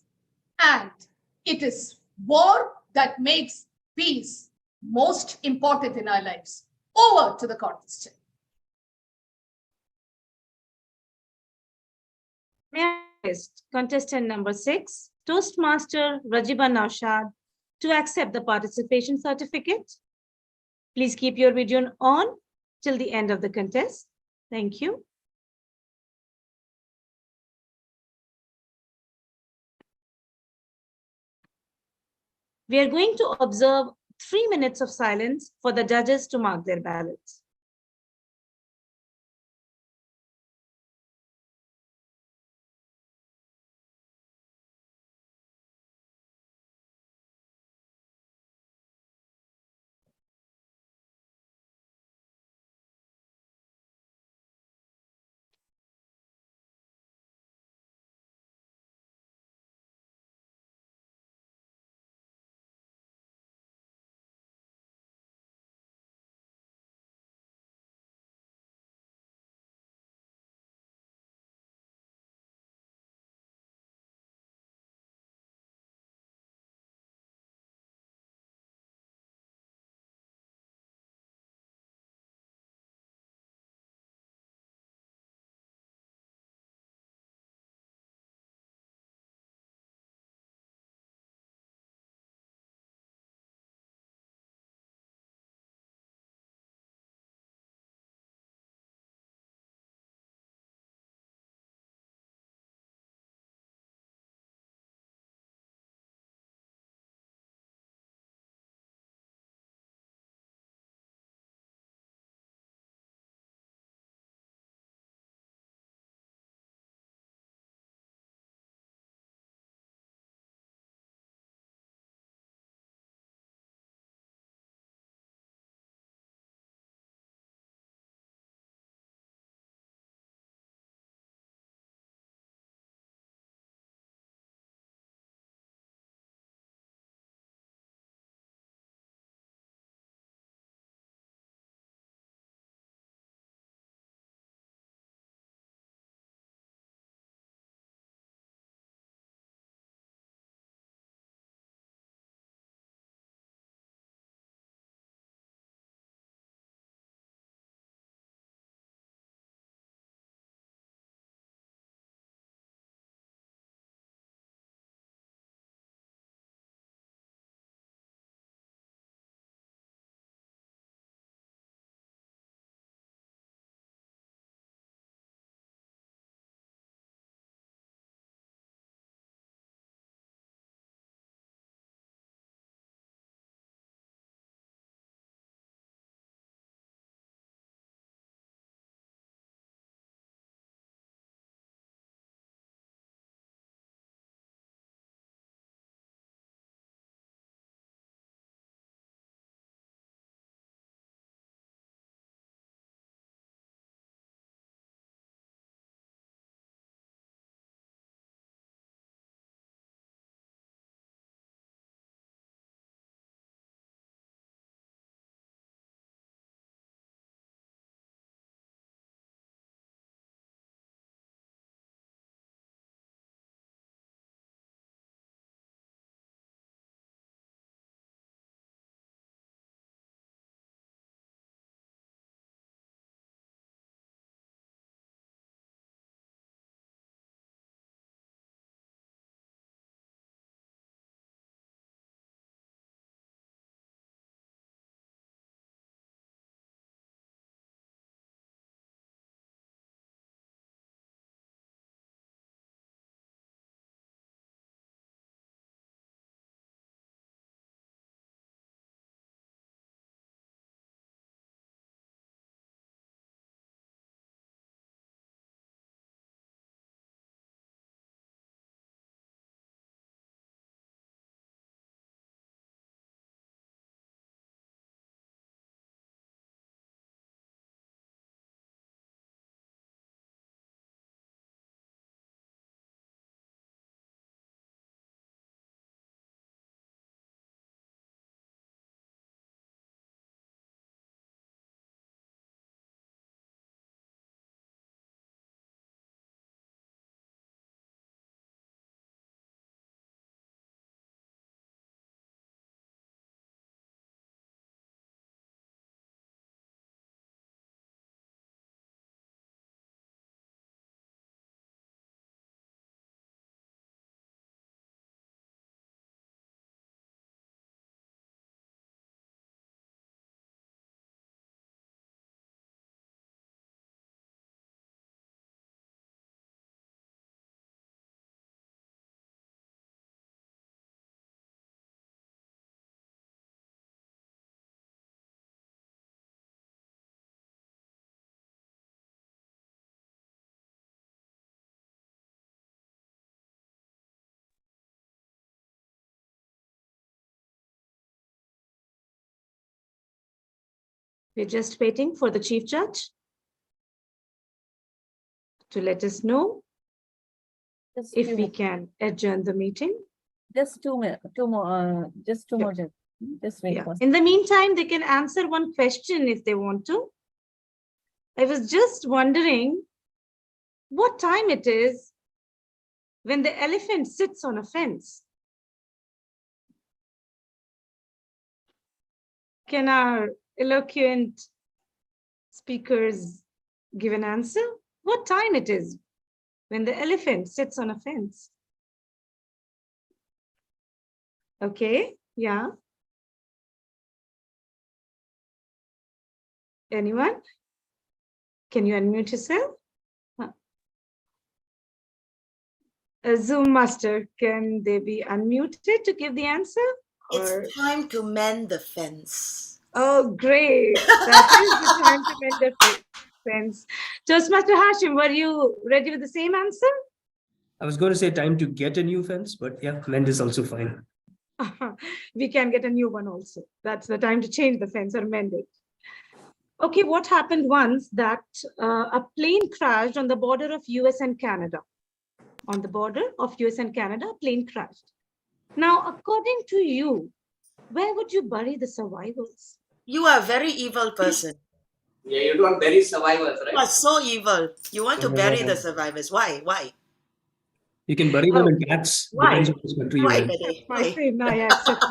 And it is war that makes peace most important in our lives. Over to the contestant. Next, contestant number 6, Toastmaster Rajiba Naushad, to accept the participation certificate. Please keep your video on till the end of the contest. Thank you. We are going to observe 3 minutes of silence for the judges to mark their ballots. We're just waiting for the Chief Judge to let us know Just if few we more- can adjourn the meeting. Just 2 minutes, just two Yeah. more. Just wait Yeah. for. In the meantime, they can answer one question if they want to. I was just wondering what time it is when the elephant sits on a fence. Can our eloquent speakers give an answer? What time it is when the elephant sits on a fence? Okay, yeah. Anyone? Can you unmute yourself? Zoom master, can they be unmuted to give the answer? Or... It's time to mend the fence. Oh, great. That is the time to mend the fence. Toastmaster Hashim, were you ready with the same answer? I was going to say time to get a new fence, but yeah, mend is also fine. We can get a new one also. That's the time to change the fence or mend it. Okay, what happened once that a plane crashed on the border of US and Canada. On the border of US and Canada, a plane crashed. Now, according to you, where would you bury the survivors? You are a very evil person. Yeah, you don't bury survivors, You are right? so evil. You want to bury the survivors. Why? Why? You can bury them in cats. Why? Depends on which country you're Why, in. Bede? Why? I accept.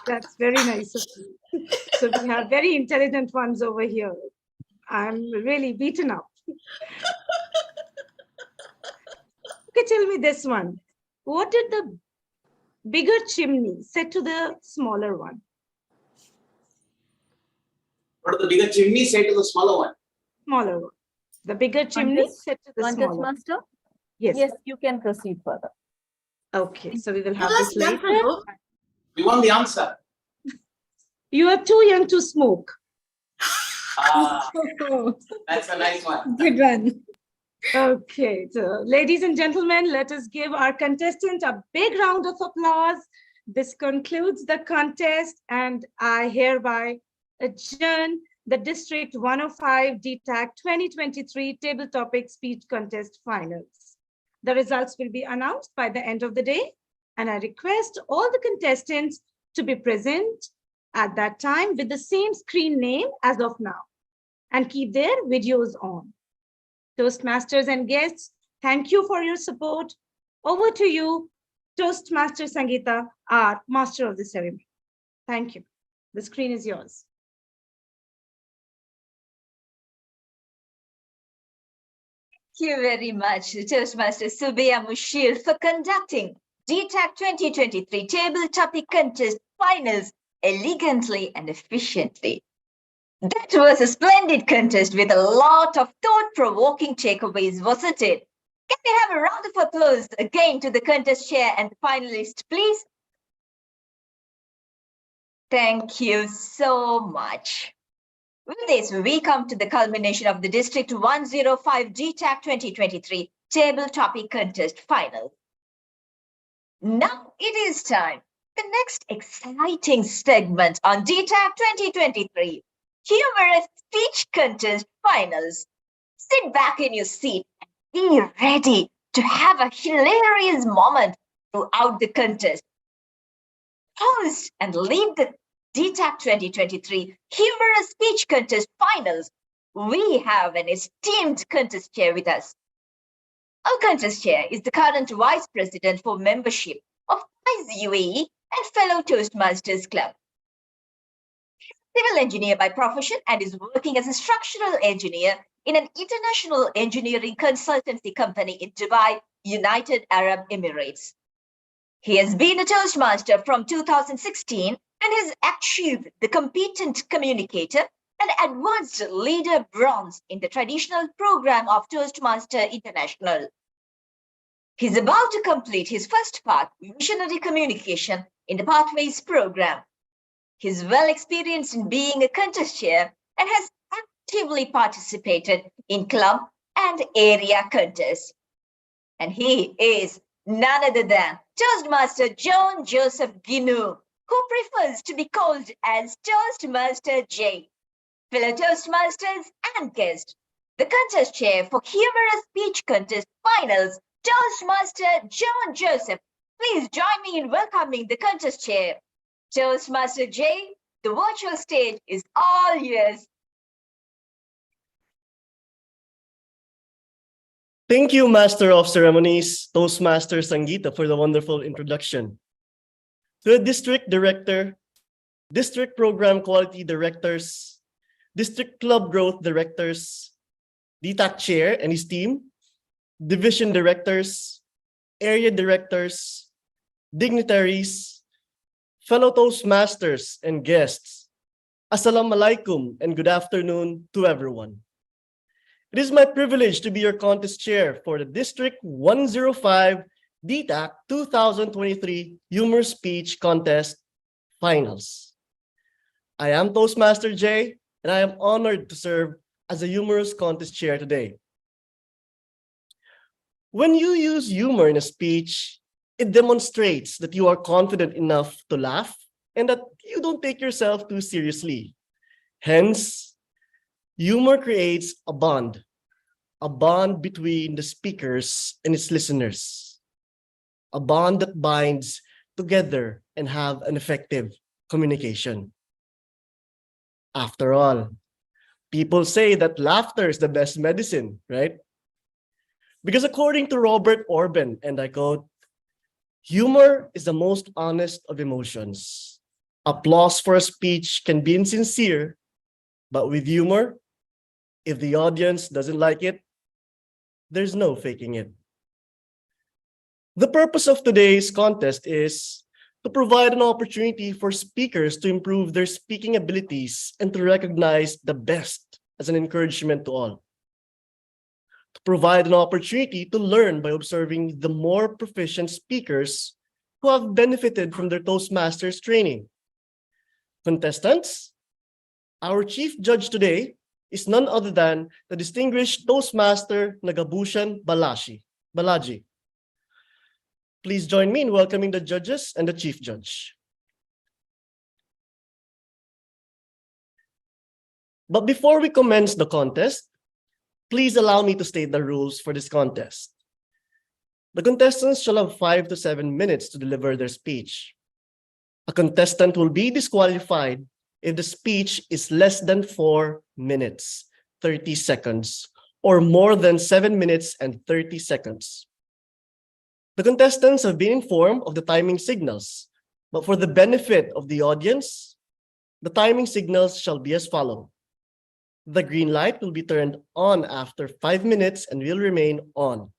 That's very nice of you. So we have very intelligent ones over here. I'm really beaten up. Okay, tell me this one. What did the bigger chimney say to the smaller one? What did the bigger chimney say to the smaller one? Smaller one. The bigger chimney Contest- said to the Contest smaller one. master? Yes. Yes, you can proceed further. Okay, so we will have Well, this that's done later. for you. We want the answer. You are too young to smoke. Ah, that's a nice one. Good one. Okay, so ladies and gentlemen, let us give our contestant a big round of applause. This concludes the contest, and I hereby adjourn the District 105 DTAC 2023 Table Topic Speech Contest Finals. The results will be announced by the end of the day, and I request all the contestants to be present at that time with the same screen name as of now, and keep their videos on. Toastmasters and guests, thank you for your support. Over to you, Toastmaster Sangeeta, our master of the ceremony. Thank you. The screen is yours. Thank you very much, Toastmaster Subiya Mushir, for conducting DTAC 2023 Table Topic Contest Finals elegantly and efficiently. That was a splendid contest with a lot of thought-provoking takeaways, wasn't it? Can we have a round of applause again to the contest chair and the finalists, please? Thank you so much. With this, we come to the culmination of the District 105 DTAC 2023 Table Topic Contest Final. Now it is time. The next exciting segment on DTAC 2023 Humorous Speech Contest Finals. Sit back in your seat and be ready to have a hilarious moment throughout the contest. Host and lead the DTAC 2023 Humorous Speech Contest Finals. We have an esteemed contest chair with us. Our contest chair is the current Vice President for Membership of ICE UAE and fellow Toastmasters Club. Civil engineer by profession and is working as a structural engineer in an international engineering consultancy company in Dubai, United Arab Emirates. He has been a Toastmaster from 2016 and has achieved the Competent Communicator and Advanced Leader Bronze in the traditional program of Toastmaster International. He's about to complete his first part, Missionary Communication, in the Pathways program. He's well experienced in being a contest chair and has actively participated in club and area contests. And he is none other than Toastmaster John Joseph Ginu, who prefers to be called as Toastmaster J. fellow Toastmasters and guests. The contest chair for Humorous Speech Contest Finals, Toastmaster John Joseph. Please join me in welcoming the contest chair. Toastmaster Jay, the virtual stage is all yours. Thank you, Master of Ceremonies, Toastmaster Sangeeta, for the wonderful introduction. To the District Director, District Program Quality Directors, District Club Growth Directors, DTAC Chair and his team, Division Directors, Area Directors, dignitaries, fellow Toastmasters and guests, Assalamu alaikum and good afternoon to everyone. It is my privilege to be your contest chair for the District 105 DTAC 2023 Humor Speech Contest Finals. I am Toastmaster Jay, and I am honored to serve as a humorous contest chair today. When you use humor in a speech, it demonstrates that you are confident enough to laugh and that you don't take yourself too seriously. Hence, humor creates a bond between the speakers and its listeners, a bond that binds together and have an effective communication. After all, people say that laughter is the best medicine, right? Because according to Robert Orban, and I quote, humor is the most honest of emotions. Applause for a speech can be insincere, but with humor, if the audience doesn't like it, there's no faking it. The purpose of today's contest is to provide an opportunity for speakers to improve their speaking abilities and to recognize the best as an encouragement to all. To provide an opportunity to learn by observing the more proficient speakers who have benefited from their Toastmasters training. Contestants, our chief judge today is none other than the distinguished Toastmaster Nagabushan Balaji. Please join me in welcoming the judges and the chief judge. But before we commence the contest, please allow me to state the rules for this contest. The contestants shall have 5 to 7 minutes to deliver their speech. A contestant will be disqualified if the speech is less than 4 minutes, 30 seconds, or more than 7 minutes and 30 seconds. The contestants have been informed of the timing signals, but for the benefit of the audience, the timing signals shall be as follows. The green light will be turned on after 5 minutes and will remain on.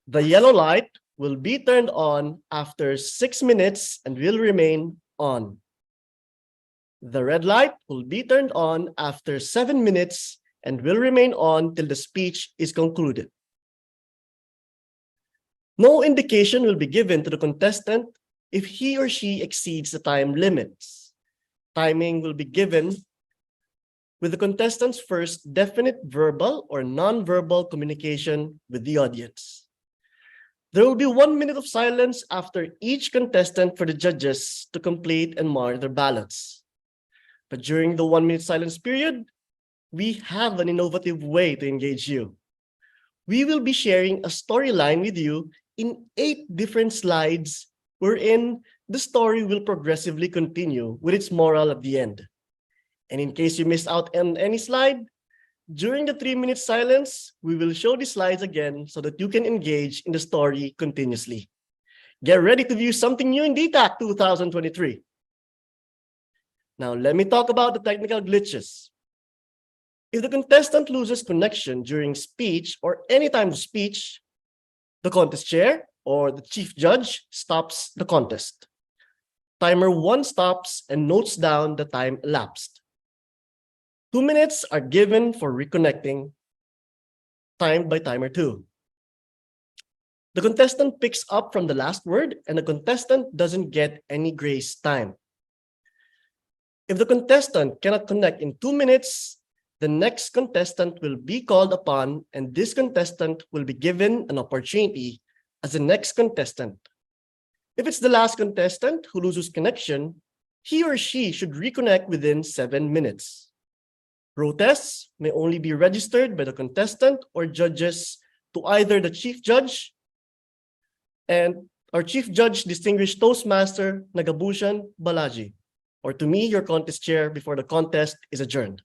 The yellow light will be turned on after 6 minutes and will remain on. The red light will be turned on after 7 minutes and will remain on till the speech is concluded. No indication will be given to the contestant if he or she exceeds the time limits. Timing will be given with the contestant's first definite verbal or non-verbal communication with the audience. There will be 1 minute of silence after each contestant for the judges to complete and mark their ballots. But during the 1 minute silence period, we have an innovative way to engage you. We will be sharing a storyline with you in 8 different slides, wherein the story will progressively continue with its moral at the end. And in case you missed out on any slide, during the 3 minute silence, we will show the slides again so that you can engage in the story continuously. Get ready to view something new in DTAC 2023. Now, let me talk about the technical glitches. If the contestant loses connection during speech or any time of speech, the contest chair or the chief judge stops the contest. Timer 1 stops and notes down the time elapsed. 2 minutes are given for reconnecting, timed by timer 2. The contestant picks up from the last word and the contestant doesn't get any grace time. If the contestant cannot connect in 2 minutes, the next contestant will be called upon and this contestant will be given an opportunity as the next contestant. If it's the last contestant who loses connection, he or she should reconnect within 7 minutes. Protests may only be registered by the contestant or judges to either the chief judge and our chief judge, distinguished Toastmaster Nagabushan Balaji, or to me, your contest chair, before the contest is adjourned.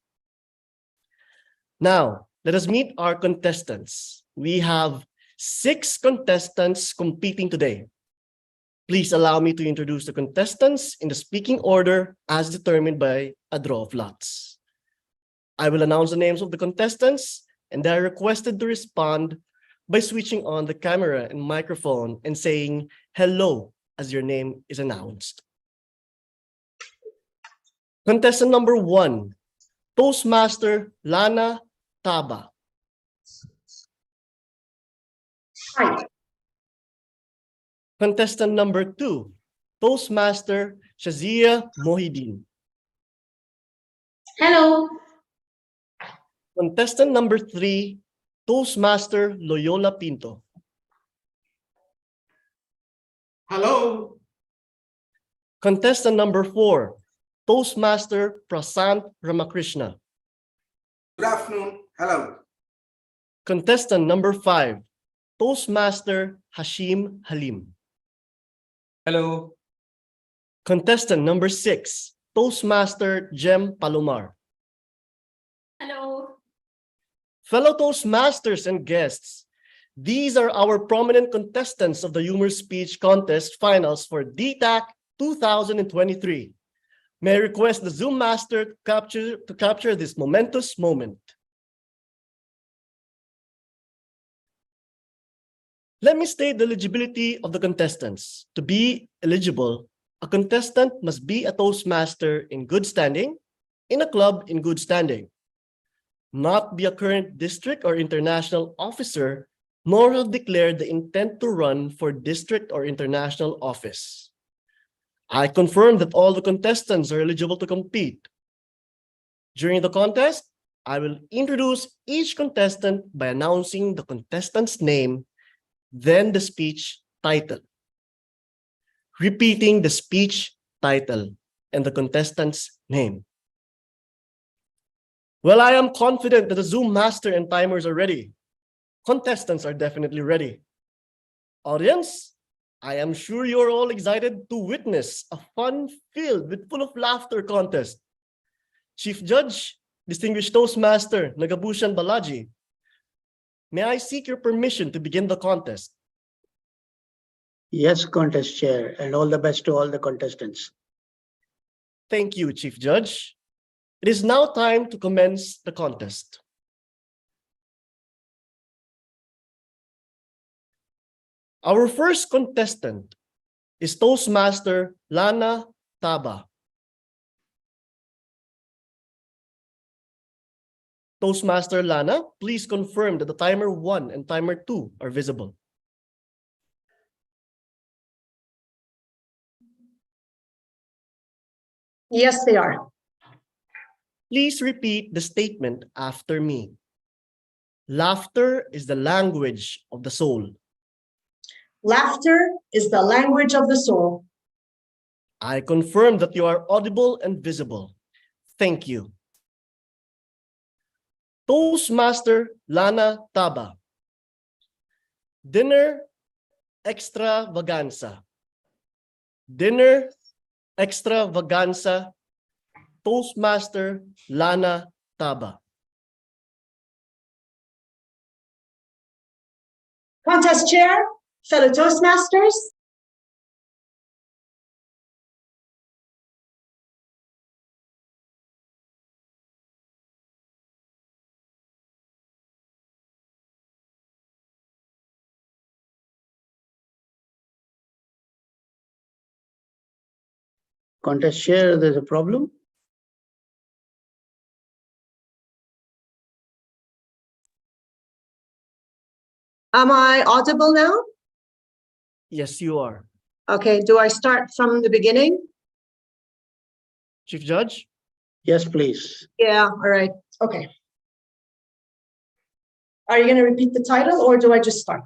Now, let us meet our contestants. We have 6 contestants competing today. Please allow me to introduce the contestants in the speaking order as determined by a draw of lots. I will announce the names of the contestants, and they are requested to respond by switching on the camera and microphone and saying hello as your name is announced. Contestant number 1, Toastmaster Lana Taba. Hi. Contestant number 2, Toastmaster Shazia Mohideen. Hello. Contestant number 3, Toastmaster Loyola Pinto. Hello. Contestant number 4, Toastmaster Prasant Ramakrishna. Good afternoon. Hello. Contestant number 5, Toastmaster Hashim Halim. Hello. Contestant number 6, Toastmaster Jem Palomar. Hello. Fellow Toastmasters and guests, these are our prominent contestants of the Humorous Speech Contest Finals for DTAC 2023. May I request the Zoom Master to capture this momentous moment. Let me state the eligibility of the contestants. To be eligible, a contestant must be a Toastmaster in good standing, in a club in good standing, not be a current district or international officer, nor have declared the intent to run for district or international office. I confirm that all the contestants are eligible to compete. During the contest, I will introduce each contestant by announcing the contestant's name, then the speech title. Repeating the speech title and the contestant's name. Well, I am confident that the Zoom master and timers are ready. Contestants are definitely ready. Audience, I am sure you're all excited to witness a fun-filled with full of laughter contest. Chief Judge, Distinguished Toastmaster Nagabushan Balaji, may I seek your permission to begin the contest? Yes, contest chair, and all the best to all the contestants. Thank you, Chief Judge. It is now time to commence the contest. Our first contestant is Toastmaster Lana Taba. Toastmaster Lana, please confirm that the timer 1 and timer 2 are visible. Yes, they are. Please repeat the statement after me. Laughter is the language of the soul. Laughter is the language of the soul. I confirm that you are audible and visible. Thank you. Toastmaster Lana Taba. Dinner extravaganza. Dinner extravaganza. Toastmaster Lana Taba. Contest chair, fellow Toastmasters, Contest chair, there's a problem. am I audible now? Yes, you are. Okay, do I start from the beginning? Chief Judge? Yes, please. Yeah, all right, okay. Are you going to repeat the title or do I just start?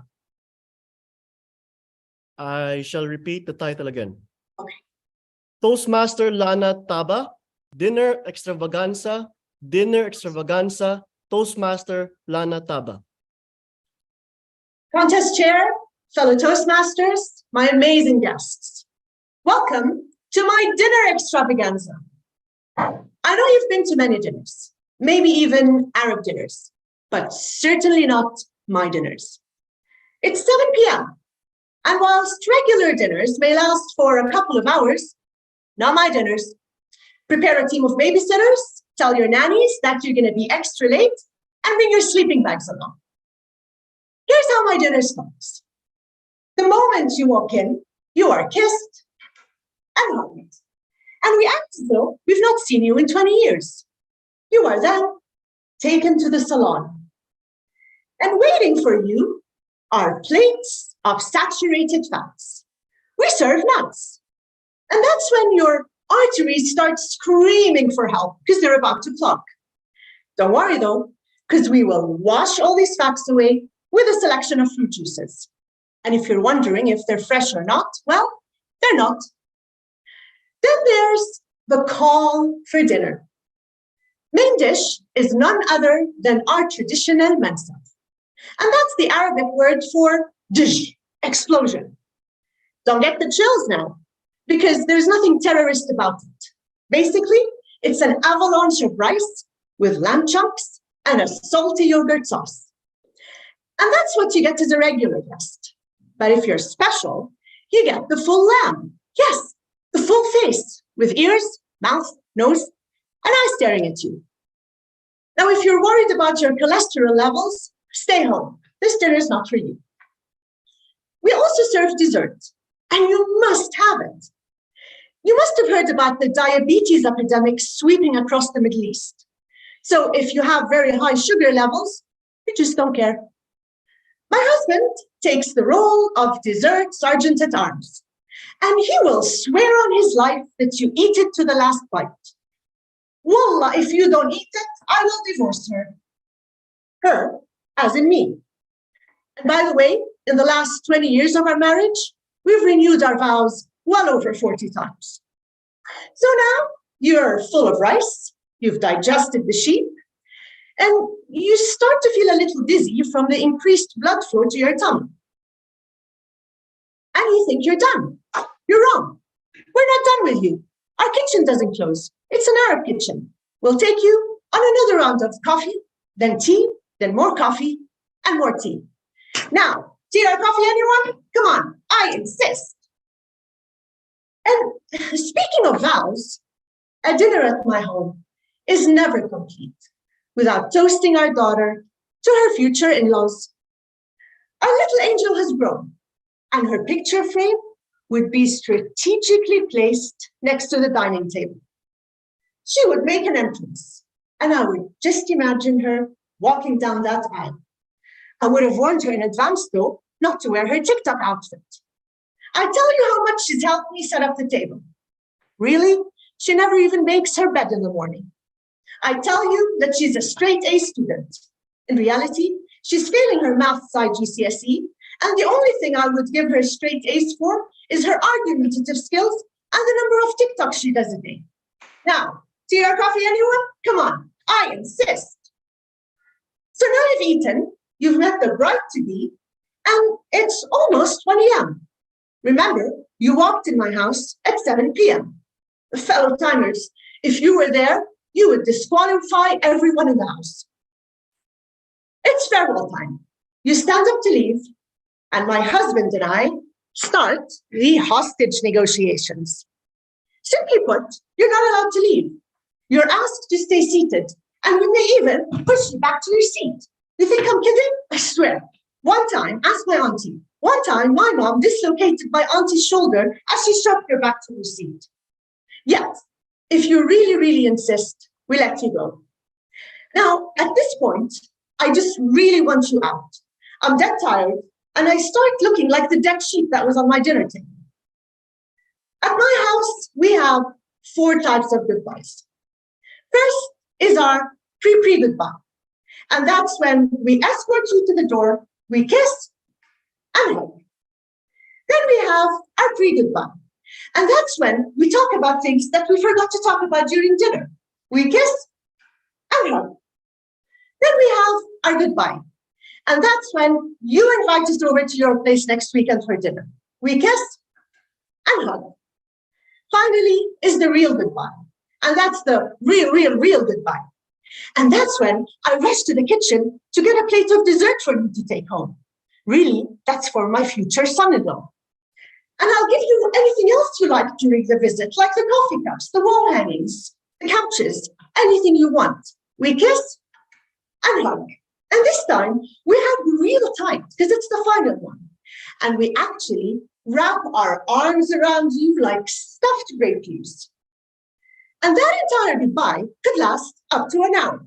I shall repeat the title again. Okay. Toastmaster Lana Taba, dinner extravaganza, Toastmaster Lana Taba. Contest Chair, fellow Toastmasters, my amazing guests. Welcome to my dinner extravaganza. I know you've been to many dinners, maybe even Arab dinners, but certainly not my dinners. It's 7 p.m. And whilst regular dinners may last for a couple of hours, not my dinners. Prepare a team of babysitters, tell your nannies that you're going to be extra late, and bring your sleeping bags along. Here's how my dinner starts. The moment you walk in, you are kissed and hugged. And we act as though we've not seen you in 20 years. You are then taken to the salon. And waiting for you are plates of saturated fats. We serve nuts. And that's when your arteries start screaming for help because they're about to clog. Don't worry though, because we will wash all these fats away with a selection of fruit juices. And if you're wondering if they're fresh or not, well, they're not. Then there's the call for dinner. Main dish is none other than our traditional mansaf. And that's the Arabic word for dish, explosion. Don't get the chills now, because there's nothing terrorist about it. Basically, it's an avalanche of rice with lamb chunks and a salty yogurt sauce. And that's what you get as a regular guest. But if you're special, you get the full lamb. Yes, the full face with ears, mouth, nose, and eyes staring at you. Now, if you're worried about your cholesterol levels, stay home. This dinner is not for you. We also serve dessert, and you must have it. You must have heard about the diabetes epidemic sweeping across the Middle East. So if you have very high sugar levels, you just don't care. My husband takes the role of dessert sergeant at arms, and he will swear on his life that you eat it to the last bite. Wallah, if you don't eat it, I will divorce her. Her, as in me. And by the way, in the last 20 years of our marriage, we've renewed our vows well over 40 times. So now you're full of rice, you've digested the sheep, and you start to feel a little dizzy from the increased blood flow to your tongue. And you think you're done. You're wrong. We're not done with you. Our kitchen doesn't close. It's an Arab kitchen. We'll take you on another round of coffee, then tea, then more coffee, and more tea. Now, tea or coffee, anyone? Come on, I insist. And speaking of vows, a dinner at my home is never complete without toasting our daughter to her future in-laws. Our little angel has grown, and her picture frame would be strategically placed next to the dining table. She would make an entrance, and I would just imagine her walking down that aisle. I would have warned her in advance, though, not to wear her TikTok outfit. I tell you how much she's helped me set up the table. Really, she never even makes her bed in the morning. I tell you that she's a straight A student. In reality, she's failing her math side GCSE, and the only thing I would give her straight A's for is her argumentative skills and the number of TikToks she does a day. Now, tea or coffee, anyone? Come on, I insist. So now you've eaten, you've met the bride-to-be, and it's almost 1 a.m. Remember, you walked in my house at 7 p.m. Fellow timers, if you were there, you would disqualify everyone in the house. It's farewell time. You stand up to leave, and my husband and I start the hostage negotiations. Simply put, you're not allowed to leave. You're asked to stay seated, and we may even push you back to your seat. You think I'm kidding? I swear. One time, ask my auntie. One time, my mom dislocated my auntie's shoulder as she shoved her back to her seat. Yet, if you really, really insist, we let you go. Now, at this point, I just really want you out. I'm dead tired, and I start looking like the dead sheep that was on my dinner table. At my house, we have 4 types of goodbyes. First is our pre-goodbye. And that's when we escort you to the door, we kiss, and hug. Then we have our pre-goodbye. And that's when we talk about things that we forgot to talk about during dinner. We kiss and hug. Then we have our goodbye. And that's when you invite us over to your place next weekend for dinner. We kiss and hug. Finally is the real goodbye. And that's the real goodbye. And that's when I rush to the kitchen to get a plate of dessert for you to take home. Really, that's for my future son-in-law. And I'll give you anything else you like during the visit, like the coffee cups, the wall hangings, the couches, anything you want. We kiss and hug. And this time, we hug real tight, because it's the final one. And we actually wrap our arms around you like stuffed grape leaves. And that entire goodbye could last up to an hour.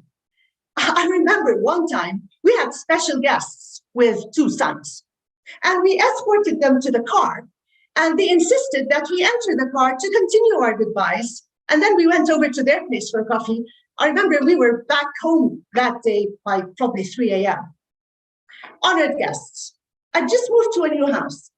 I remember one time we had special guests with 2 sons, and we escorted them to the car, and they insisted that we enter the car to continue our goodbyes. And then we went over to their place for coffee. I remember we were back home that day by probably 3 a.m. Honored guests, I just moved to a new house,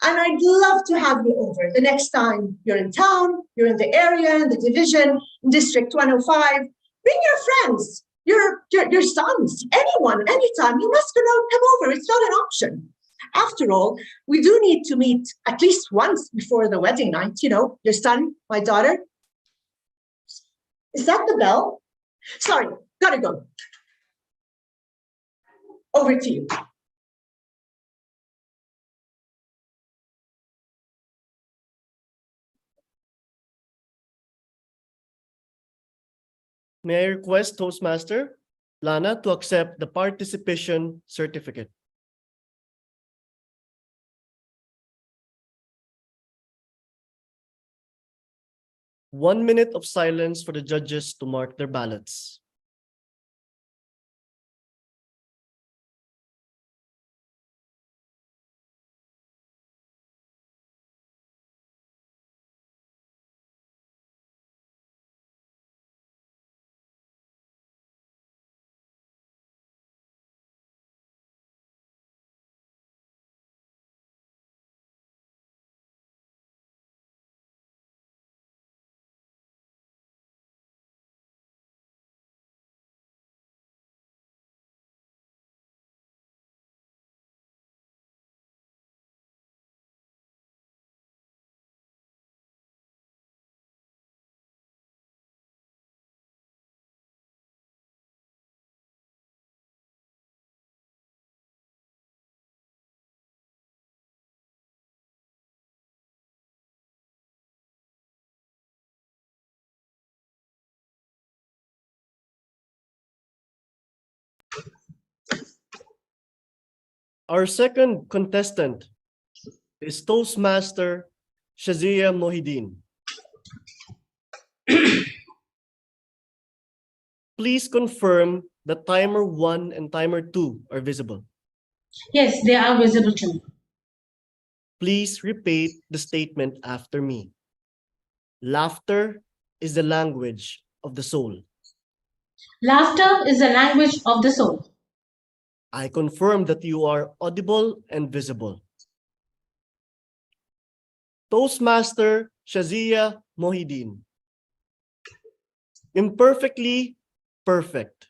and I'd love to have you over the next time you're in town, you're in the area, in the division, in District 105. Bring your friends, your sons, anyone, anytime. You must come over. It's not an option. After all, we do need to meet at least once before the wedding night. You know, your son, my daughter. Is that the bell? Sorry, gotta go. Over to you. May I request Toastmaster Lana to accept the participation certificate. One minute of silence for the judges to mark their ballots. Our second contestant is Toastmaster Shazia Mohideen. Please confirm that timer 1 and timer 2 are visible. Yes, they are visible to me. Please repeat the statement after me. Laughter is the language of the soul. Laughter is the language of the soul. I confirm that you are audible and visible. Toastmaster Shazia Mohideen. Imperfectly perfect.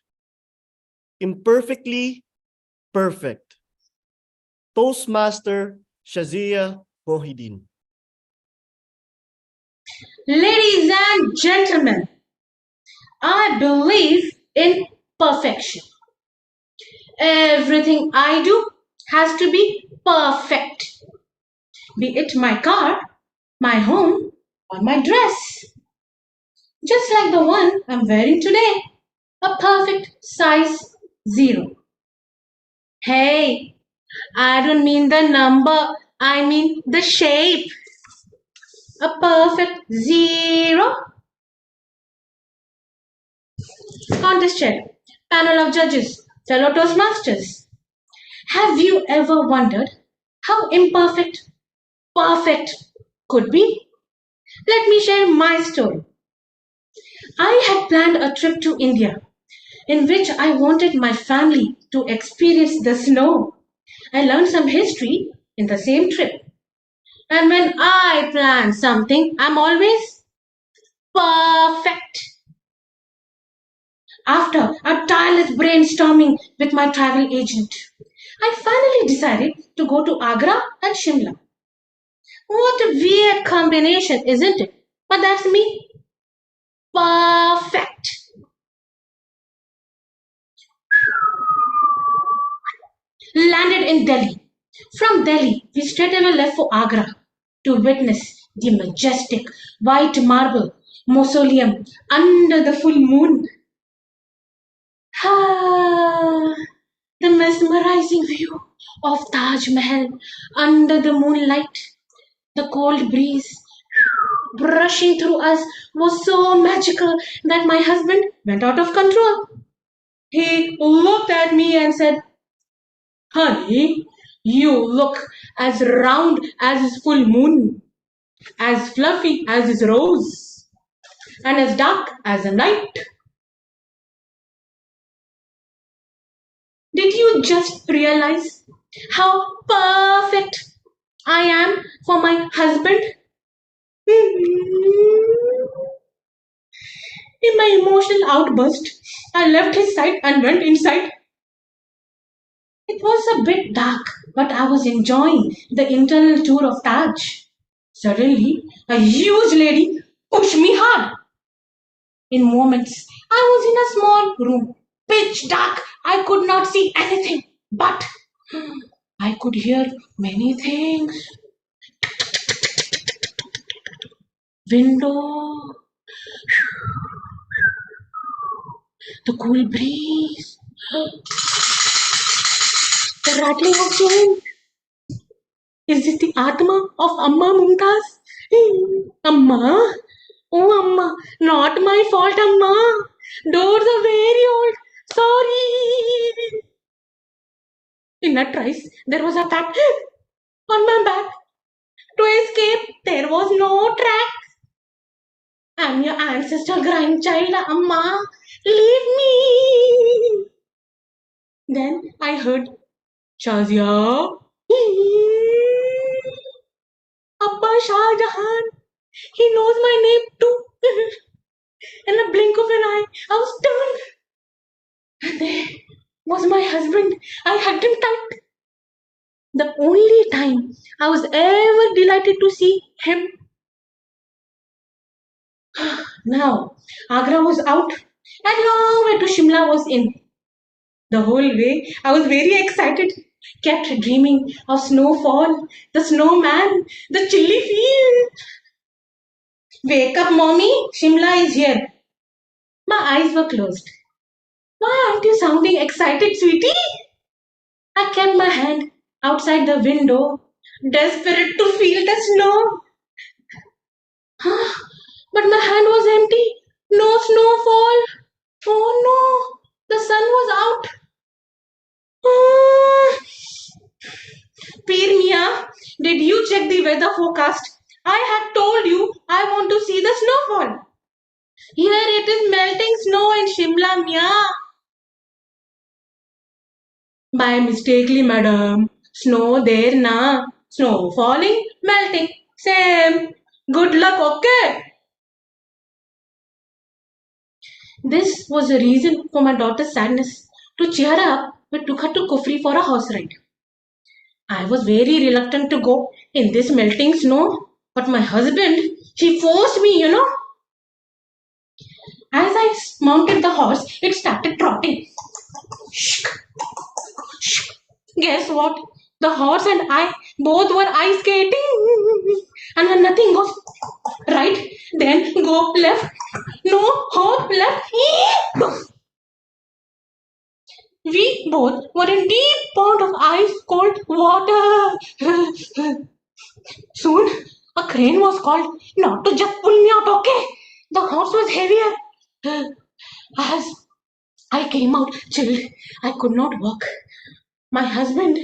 Imperfectly perfect. Toastmaster Shazia Mohideen. Ladies and gentlemen, I believe in perfection. Everything I do has to be perfect. Be it my car, my home, or my dress. Just like the one I'm wearing today, a perfect size 0. Hey, I don't mean the number, I mean the shape. A perfect 0. Contest chair, panel of judges, fellow Toastmasters. Have you ever wondered how imperfect perfect could be? Let me share my story. I had planned a trip to India in which I wanted my family to experience the snow. I learned some history in the same trip. And when I plan something, I'm always perfect. After a tireless brainstorming with my travel agent, I finally decided to go to Agra and Shimla. What a weird combination, isn't it? But that's me. Perfect. Landed in Delhi. From Delhi, we straightaway left for Agra to witness the majestic white marble mausoleum under the full moon. Ah, the mesmerizing view of Taj Mahal under the moonlight. The cold breeze brushing through us was so magical that my husband went out of control. He looked at me and said, "Honey, you look as round as his full moon, as fluffy as his rose, and as dark as the night." Did you just realize how perfect I am for my husband? In my emotional outburst, I left his side and went inside. It was a bit dark, but I was enjoying the internal tour of Taj. Suddenly, a huge lady pushed me hard. In moments, I was in a small room, pitch dark. I could not see anything, but I could hear many things. Window, the cool breeze, the rattling of chains. Is it the Atma of Amma Mumtaz? Amma? Oh, Amma, not my fault, Amma. Doors are very old. Sorry. In a trice, there was a tap on my back. To escape, there was no track. I'm your ancestor grandchild, Amma. Leave me. Then I heard Shazia. Abba Shah Jahan. He knows my name too. In a blink of an eye, I was turned. And there was my husband. I hugged him tight. The only time I was ever delighted to see him. Now, Agra was out and long way to Shimla was in. The whole way, I was very excited. Kept dreaming of snowfall, the snowman, the chilly field. Wake up, mommy. Shimla is here. My eyes were closed. Why aren't you sounding excited, sweetie? I kept my hand outside the window, desperate to feel the snow. But my hand was empty. No snowfall. Oh no, the sun was out. Peer Mia, did you check the weather forecast? I had told you I want to see the snowfall. Here it is melting snow in Shimla, Mia. By mistakenly, madam. Snow there na. Snow falling, melting. Same. Good luck, okay? This was a reason for my daughter's sadness. To cheer her up, we took her to Kufri for a horse ride. I was very reluctant to go in this melting snow, but my husband, he forced me, you know. As I mounted the horse, it started trotting. Guess what? The horse and I both were ice skating. And when nothing goes right, then go left. No, hop left. We both were in deep pond of ice cold water. Soon, a crane was called not to just pull me out, okay? The horse was heavier. As I came out chilled, I could not walk. My husband,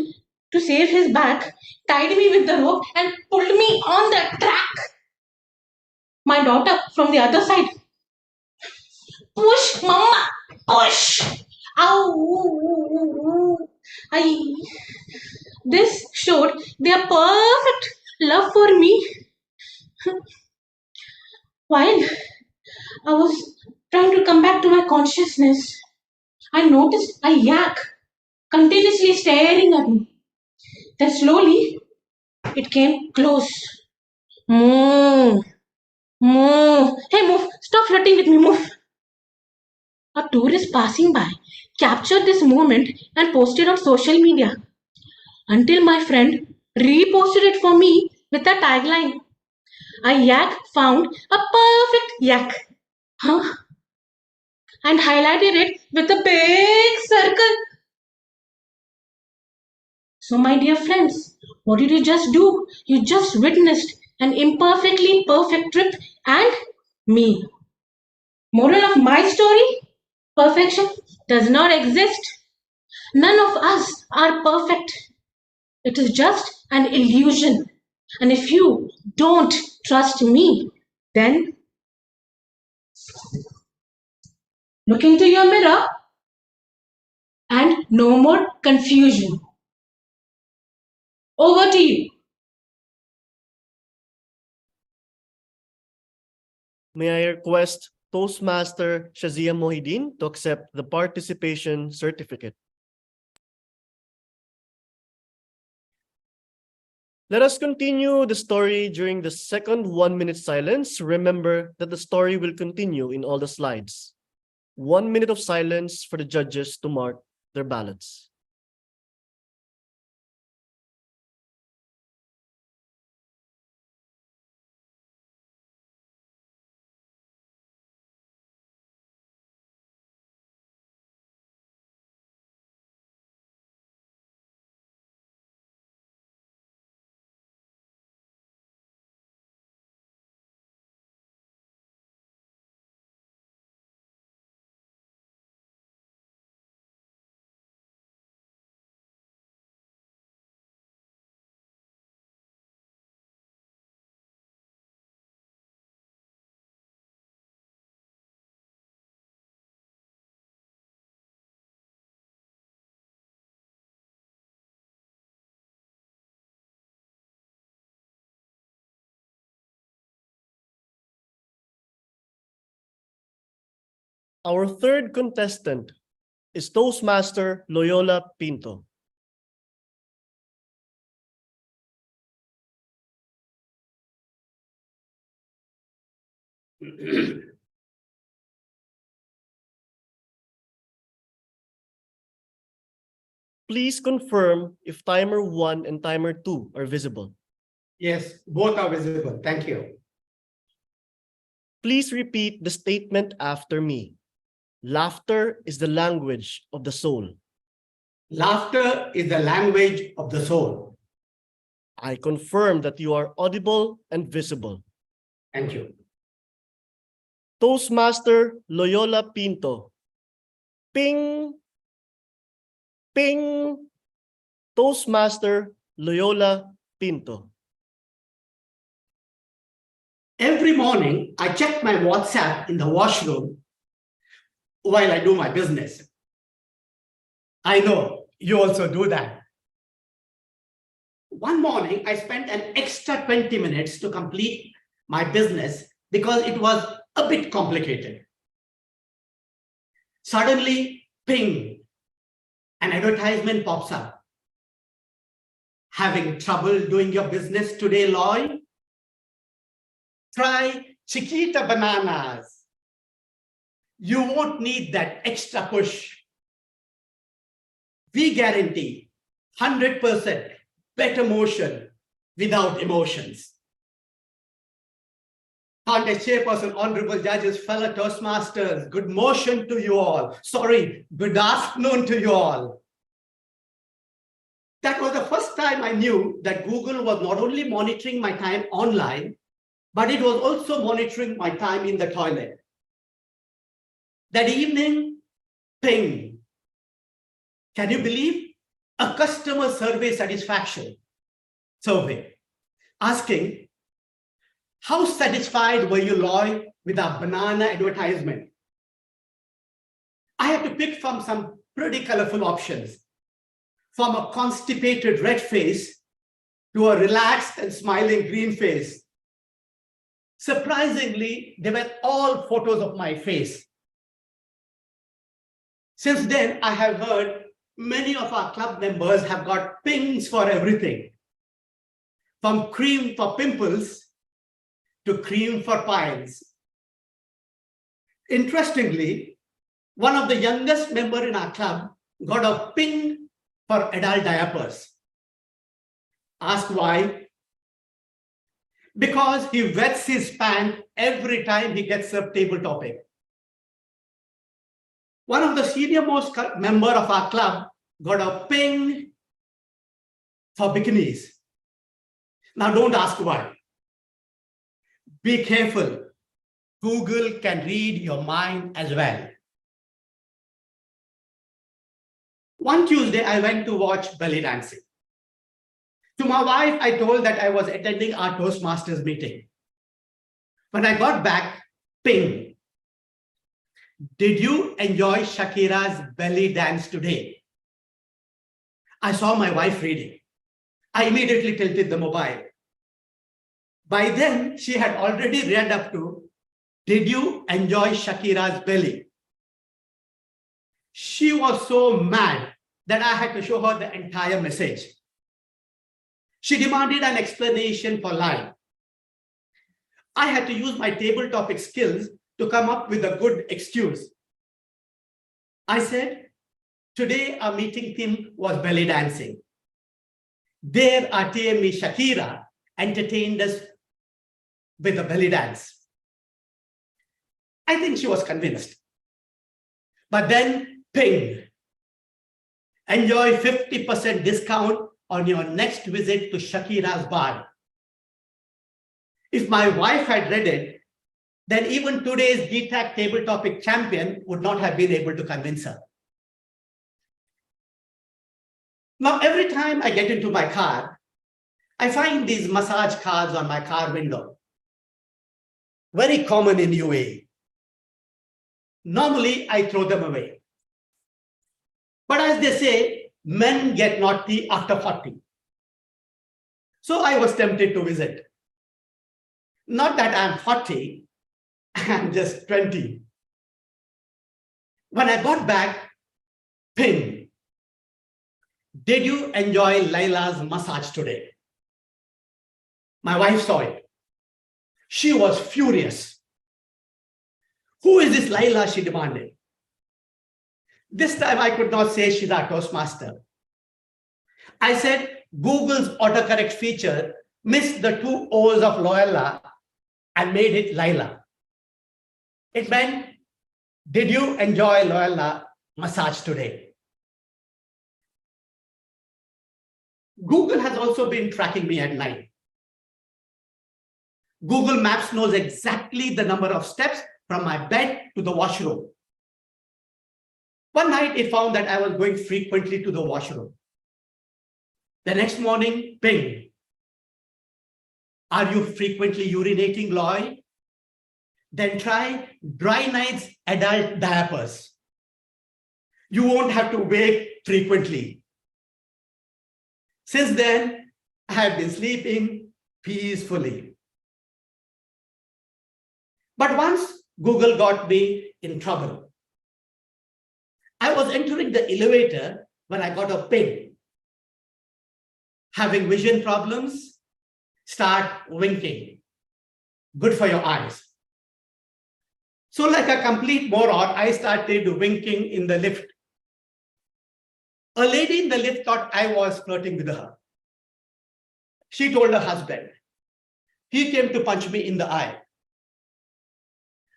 to save his back, tied me with the rope and pulled me on the track. My daughter from the other side. Push, mama, push. Ow. This showed their perfect love for me. While I was trying to come back to my consciousness, I noticed a yak continuously staring at me. Then slowly it came close. Moo, moo. Hey, move. Stop flirting with me, move. A tourist passing by captured this moment and posted on social media until my friend reposted it for me with a tagline: a yak found a perfect yak. Huh? And highlighted it with a big circle. So, my dear friends, what did you just do? You just witnessed an imperfectly perfect trip and me. Moral of my story? Perfection does not exist. None of us are perfect. It is just an illusion. And if you don't trust me, then look into your mirror and no more confusion. Over to you. May I request Toastmaster Shazia Mohideen to accept the participation certificate. Let us continue the story during the second 1-minute silence. Remember that the story will continue in all the slides. 1 minute of silence for the judges to mark their ballots. Our third contestant is Toastmaster Loyola Pinto. Please confirm if timer 1 and timer 2 are visible. Yes, both are visible. Thank you. Please repeat the statement after me. Laughter is the language of the soul. Laughter is the language of the soul. I confirm that you are audible and visible. Thank you. Toastmaster Loyola Pinto. Ping. Ping. Toastmaster Loyola Pinto. Every morning, I check my WhatsApp in the washroom while I do my business. I know you also do that. One morning, I spent an extra 20 minutes to complete my business because it was a bit complicated. Suddenly, ping, an advertisement pops up. Having trouble doing your business today, Loy? Try Chiquita Bananas. You won't need that extra push. We guarantee 100% better motion without emotions. Contest chairperson, honorable judges, fellow Toastmasters, good motion to you all. Sorry, good afternoon to you all. That was the first time I knew that Google was not only monitoring my time online, but it was also monitoring my time in the toilet. That evening, ping. Can you believe? A customer survey satisfaction survey asking, how satisfied were you, Loy, with our banana advertisement? I had to pick from some pretty colorful options. From a constipated red face to a relaxed and smiling green face. Surprisingly, they were all photos of my face. Since then, I have heard many of our club members have got pings for everything, from cream for pimples to cream for piles. Interestingly, one of the youngest members in our club got a ping for adult diapers. Ask why? Because he wets his pant every time he gets a table topic. One of the senior-most member of our club got a ping for bikinis. Now don't ask why. Be careful. Google can read your mind as well. One Tuesday, I went to watch belly dancing. To my wife, I told that I was attending our Toastmasters meeting. When I got back, ping. Did you enjoy Shakira's belly dance today? I saw my wife reading. I immediately tilted the mobile. By then, she had already read up to, did you enjoy Shakira's belly? She was so mad that I had to show her the entire message. She demanded an explanation for lying. I had to use my table topic skills to come up with a good excuse. I said, today our meeting theme was belly dancing. There our TME Shakira entertained us with a belly dance. I think she was convinced. But then, ping. Enjoy 50% discount on your next visit to Shakira's bar. If my wife had read it, then even today's DTAC table topic champion would not have been able to convince her. Now, every time I get into my car, I find these massage cards on my car window. Very common in UAE. Normally, I throw them away. But as they say, men get naughty after 40. So I was tempted to visit. Not that I'm 40, I'm just 20. When I got back, ping. Did you enjoy Layla's massage today? My wife saw it. She was furious. Who is this Layla? She demanded. This time I could not say she's our Toastmaster. I said Google's autocorrect feature missed the two O's of Loyola and made it Layla. It meant, did you enjoy Loyola massage today? Google has also been tracking me at night. Google Maps knows exactly the number of steps from my bed to the washroom. One night it found that I was going frequently to the washroom. The next morning, ping. Are you frequently urinating, Loy? Then try Dry Nights adult diapers. You won't have to wake frequently. Since then, I have been sleeping peacefully. But once Google got me in trouble. I was entering the elevator when I got a ping. Having vision problems? Start winking. Good for your eyes. So like a complete moron, I started winking in the lift. A lady in the lift thought I was flirting with her. She told her husband. He came to punch me in the eye.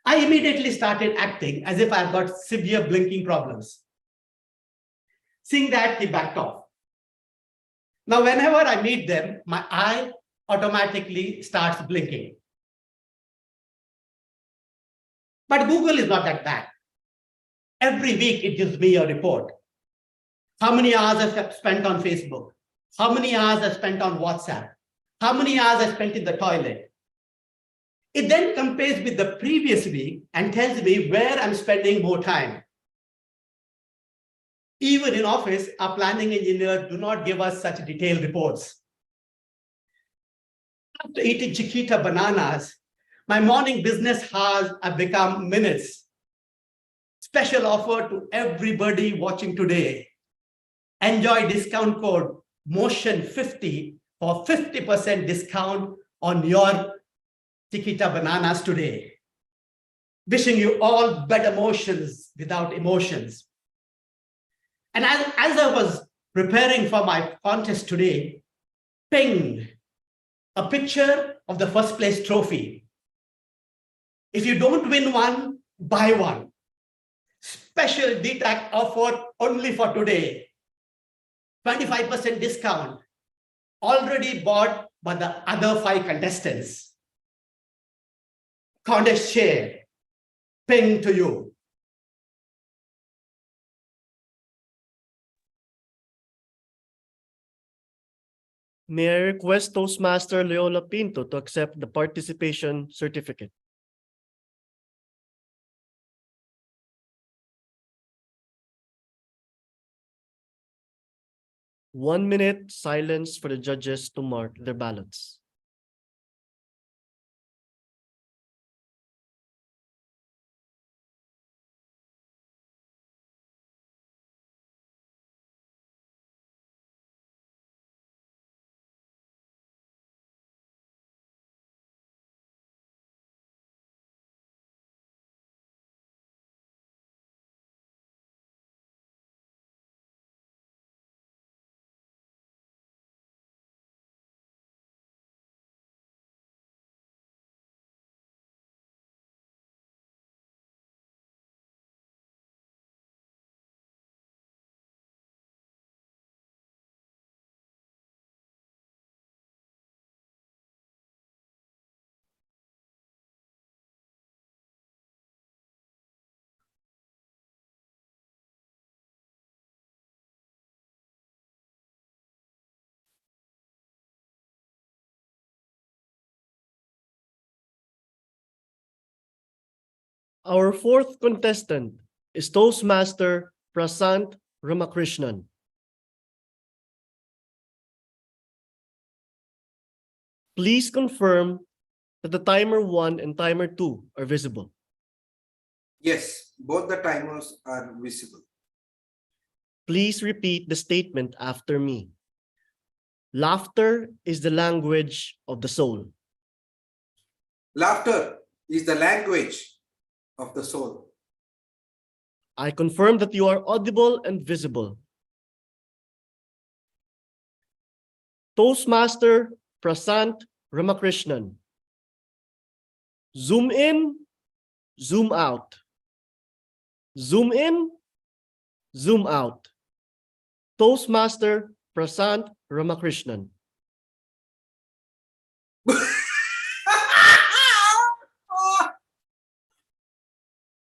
I immediately started acting as if I've got severe blinking problems. Seeing that, he backed off. Now, whenever I meet them, my eye automatically starts blinking. But Google is not that bad. Every week, it gives me a report. How many hours I've spent on Facebook? How many hours I've spent on WhatsApp? How many hours I spent in the toilet? It then compares with the previous week and tells me where I'm spending more time. Even in office, our planning engineers do not give us such detailed reports. After eating Chiquita bananas, my morning business hours have become minutes. Special offer to everybody watching today. Enjoy discount code MOTION50 for 50% discount on your Chiquita bananas today. Wishing you all better motions without emotions. And as I was preparing for my contest today, ping, a picture of the first place trophy. If you don't win one, buy one. Special DTAC offer only for today. 25% discount. Already bought by the other 5 contestants. Contest share. Ping to you. May I request Toastmaster Leola Pinto to accept the participation certificate? One minute silence for the judges to mark their ballots. Our fourth contestant is Toastmaster Prasant Ramakrishnan. Please confirm that the timer 1 and timer 2 are visible. Yes, both the timers are visible. Please repeat the statement after me. Laughter is the language of the soul. Laughter is the language of the soul. I confirm that you are audible and visible. Toastmaster Prasant Ramakrishnan. Zoom in, zoom out. Zoom in, zoom out. Toastmaster Prasant Ramakrishnan.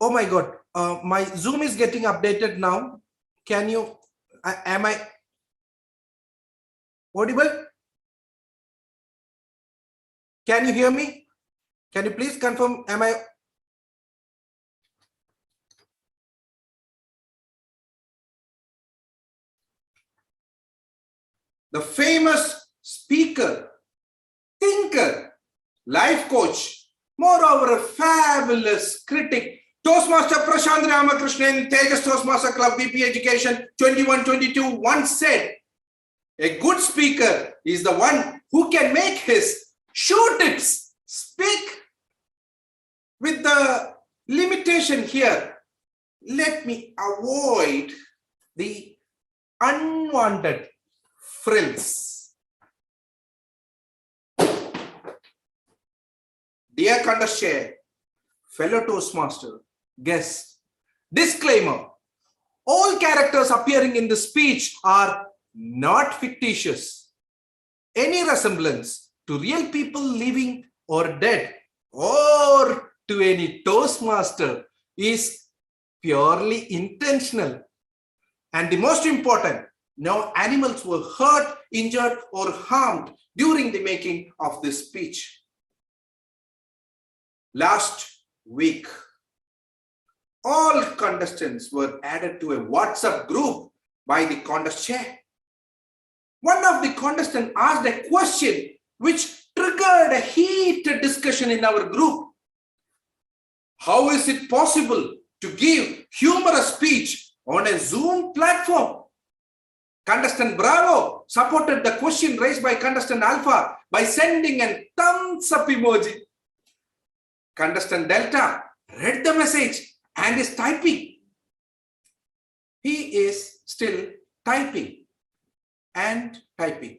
Oh my God, my Zoom is getting updated now. Can you, am I audible? Can you hear me? Can you please confirm, am I? The famous speaker, thinker, life coach, moreover a fabulous critic, Toastmaster Prasant Ramakrishnan, Tejas Toastmaster Club, BP Education 2122 once said, a good speaker is the one who can make his shoe tips speak. With the limitation here, let me avoid the unwanted frills. Dear contest chair, fellow Toastmaster, guests, disclaimer, all characters appearing in the speech are not fictitious. Any resemblance to real people living or dead or to any Toastmaster is purely intentional. And the most important, no animals were hurt, injured, or harmed during the making of this speech. Last week, all contestants were added to a WhatsApp group by the contest chair. One of the contestants asked a question which triggered triggered a heated discussion in our group. How is it possible to give humorous speech on a Zoom platform? Contestant Bravo supported the question raised by contestant Alpha by sending a thumbs up emoji. Contestant Delta read the message and is typing. He is still typing and typing.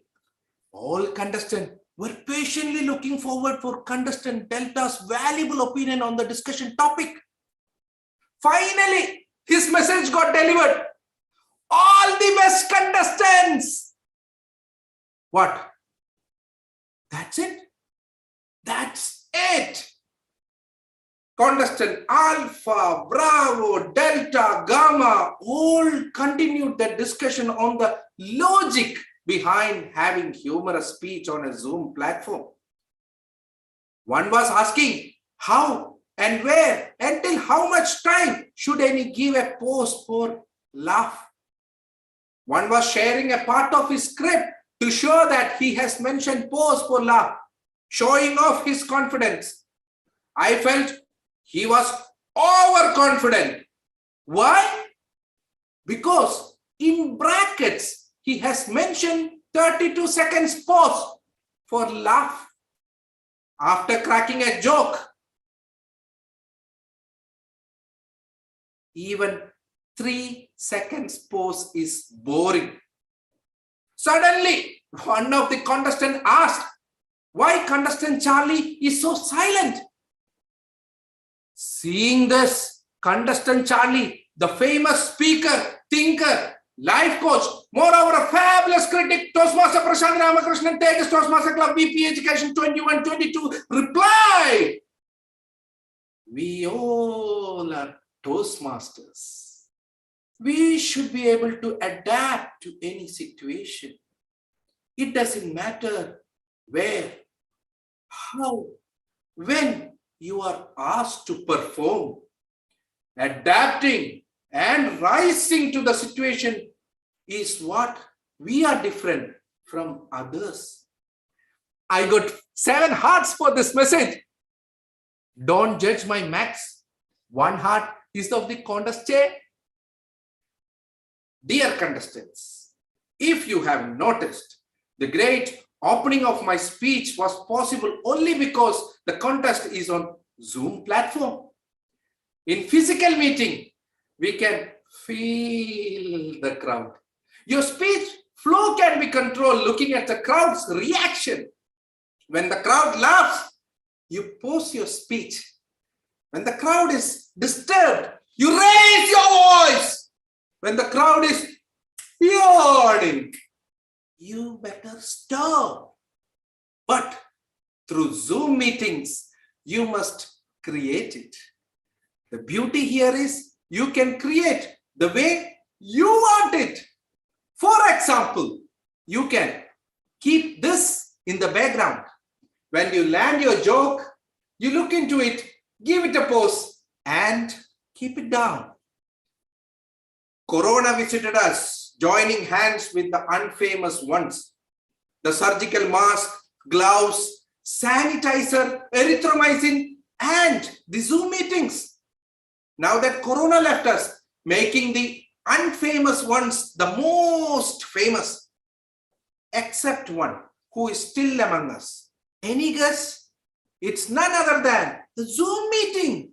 All contestants were patiently looking forward for contestant Delta's valuable opinion on the discussion topic. Finally, his message got delivered. All the best contestants. What? That's it? That's it. Contestant Alpha, Bravo, Delta, Gamma all continued the discussion on the logic behind having humorous speech on a Zoom platform. One was asking how and where, until how much time should any give a pause for laugh. One was sharing a part of his script to show that he has mentioned pause for laugh, showing off his confidence. I felt he was overconfident. Why? Because in brackets, he has mentioned 32 seconds pause for laugh after cracking a joke. Even 3 seconds pause is boring. Suddenly, one of the contestants asked why contestant Charlie is so silent. Seeing this, contestant Charlie, the famous speaker, thinker, life coach, moreover a fabulous critic, Toastmaster Prashant Ramakrishnan, Tejas Toastmaster Club, BP Education 21-22, replied, we all are Toastmasters. We should be able to adapt to any situation. It doesn't matter where, how, when you are asked to perform. Adapting and rising to the situation is what we are different from others. I got 7 hearts for this message. Don't judge my max. 1 heart is of the contest chair. Dear contestants, if you have noticed, the great opening of my speech was possible only because the contest is on Zoom platform. In physical meeting, we can feel the crowd. Your speech flow can be controlled looking at the crowd's reaction. When the crowd laughs, you pause your speech. When the crowd is disturbed, you raise your voice. When the crowd is yawning, you better stop. But through Zoom meetings, you must create it. The beauty here is you can create the way you want it. For example, you can keep this in the background. When you land your joke, you look into it, give it a pause, and keep it down. Corona visited us, joining hands with the unfamous ones. The surgical mask, gloves, sanitizer, erythromycin, and the Zoom meetings. Now that Corona left us, making the unfamous ones the most famous, except one who is still among us. Any guess? It's none other than the Zoom meeting.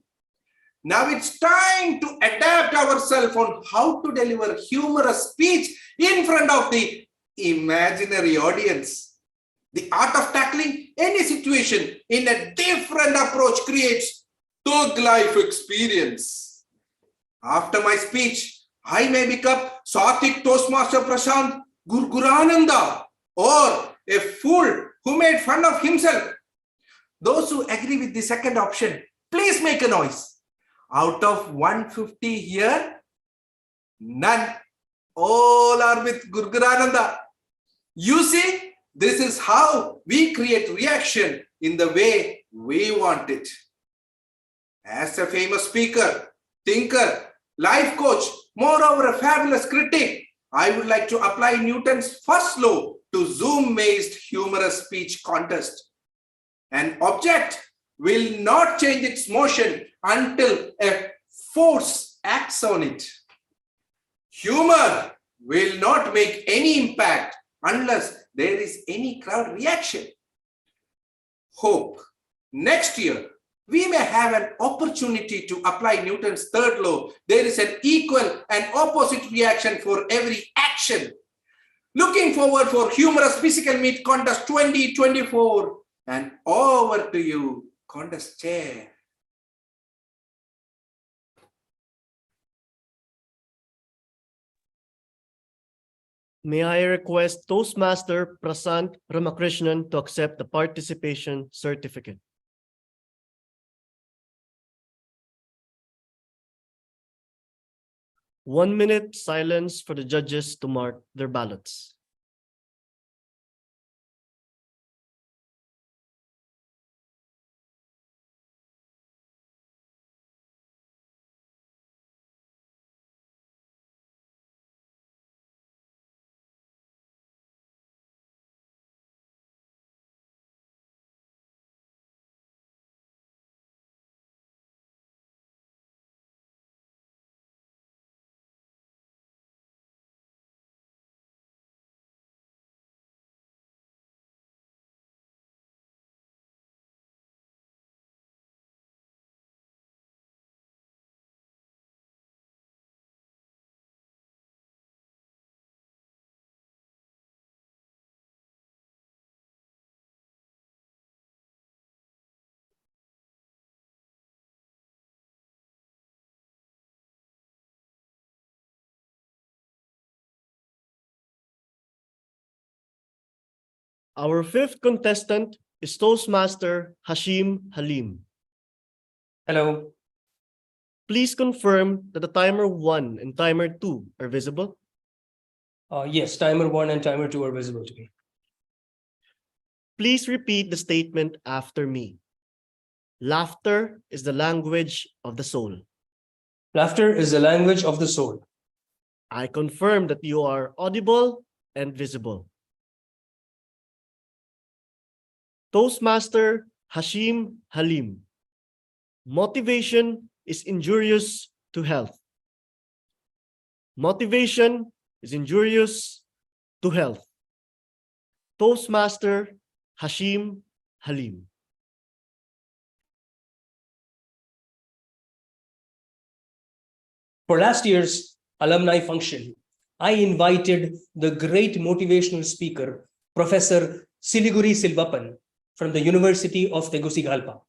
Now it's time to adapt ourselves on how to deliver humorous speech in front of the imaginary audience. The art of tackling any situation in a different approach creates thug life experience. After my speech, I may become Sathik Toastmaster Prashant Gurgurananda or a fool who made fun of himself. Those who agree with the second option, please make a noise. Out of 150 here, none. All are with Gurgurananda. You see, this is how we create reaction in the way we want it. As a famous speaker, thinker, life coach, moreover a fabulous critic, I would like to apply Newton's first law to Zoom-based humorous speech contest. An object will not change its motion until a force acts on it. Humor will not make any impact unless there is any crowd reaction. Hope. Next year, we may have an opportunity to apply Newton's third law. There is an equal and opposite reaction for every action. Looking forward for Humorous Physical Meet Contest 2024. And over to you, Contest Chair. May I request Toastmaster Prasant Ramakrishnan to accept the participation certificate. One minute silence for the judges to mark their ballots. Our fifth contestant is Toastmaster Hashim Halim. Hello. Please confirm that the timer 1 and timer 2 are visible. Yes, timer 1 and timer 2 are visible to me. Please repeat the statement after me. Laughter is the language of the soul. Laughter is the language of the soul. I confirm that you are audible and visible. Toastmaster Hashim Halim. Motivation is injurious to health. Motivation is injurious to health. Toastmaster Hashim Halim. For last year's alumni function, I invited the great motivational speaker, Professor Siliguri Silvapan from the University of Tegucigalpa.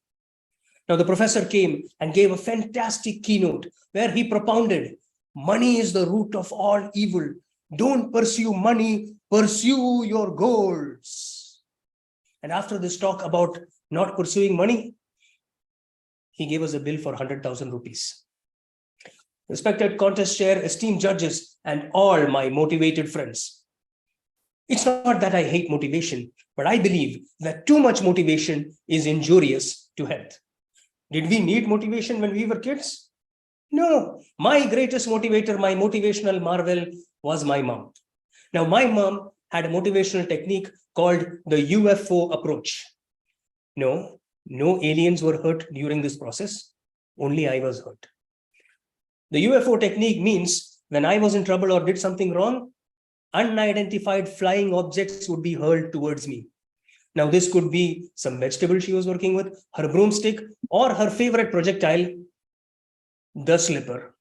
Now, the professor came and gave a fantastic keynote where he propounded, money is the root of all evil. Don't pursue money, pursue your goals. And after this talk about not pursuing money, he gave us a bill for 100,000 rupees. Respected contest chair, esteemed judges, and all my motivated friends. It's not that I hate motivation, but I believe that too much motivation is injurious to health. Did we need motivation when we were kids? No. My greatest motivator, my motivational marvel was my mom. Now, my mom had a motivational technique called the UFO approach. No aliens were hurt during this process. Only I was hurt. The UFO technique means when I was in trouble or did something wrong, unidentified flying objects would be hurled towards me. Now, this could be some vegetable she was working with, her broomstick, or her favorite projectile, the slipper.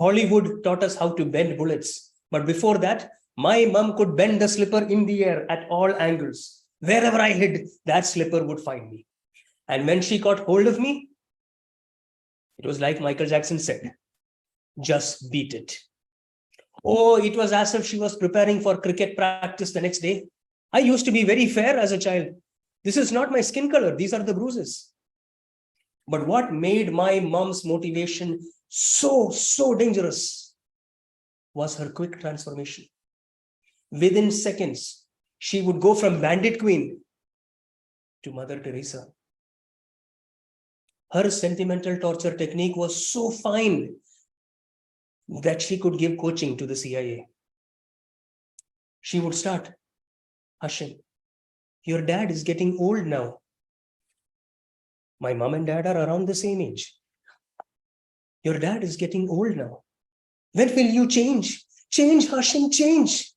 Hollywood taught us how to bend bullets. But before that, my mom could bend the slipper in the air at all angles. Wherever I hid, that slipper would find me. And when she got hold of me, it was like Michael Jackson said, just beat it. Oh, it was as if she was preparing for cricket practice the next day. I used to be very fair as a child. This is not my skin color. These are the bruises. But what made my mom's motivation so dangerous was her quick transformation. Within seconds, she would go from bandit queen to Mother Teresa. Her sentimental torture technique was so fine that she could give coaching to the CIA. She would start, Hashim, Your dad is getting old now. My mom and dad are around the same age. Your dad is getting old now. When will you change? Change, Hashim, change.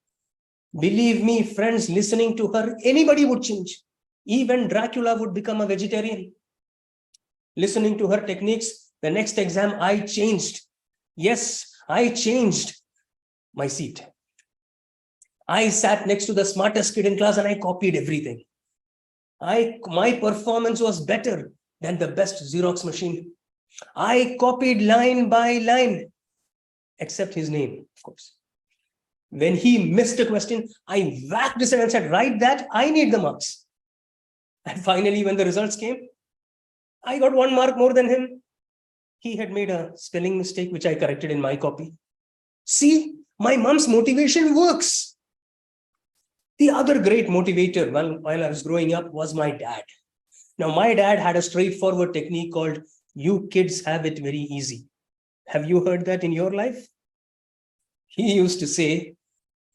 Believe me, friends, listening to her, anybody would change. Even Dracula would become a vegetarian. Listening to her techniques, the next exam, I changed. Yes, I changed my seat. I sat next to the smartest kid in class and I copied everything. My performance was better than the best Xerox machine. I copied line by line, except his name, of course. When he missed a question, I whacked his head and said, write that, I need the marks. And finally, when the results came, I got 1 mark more than him. He had made a spelling mistake, which I corrected in my copy. See, my mom's motivation works. The other great motivator while I was growing up was my dad. Now, my dad had a straightforward technique called, you kids have it very easy. Have you heard that in your life? He used to say,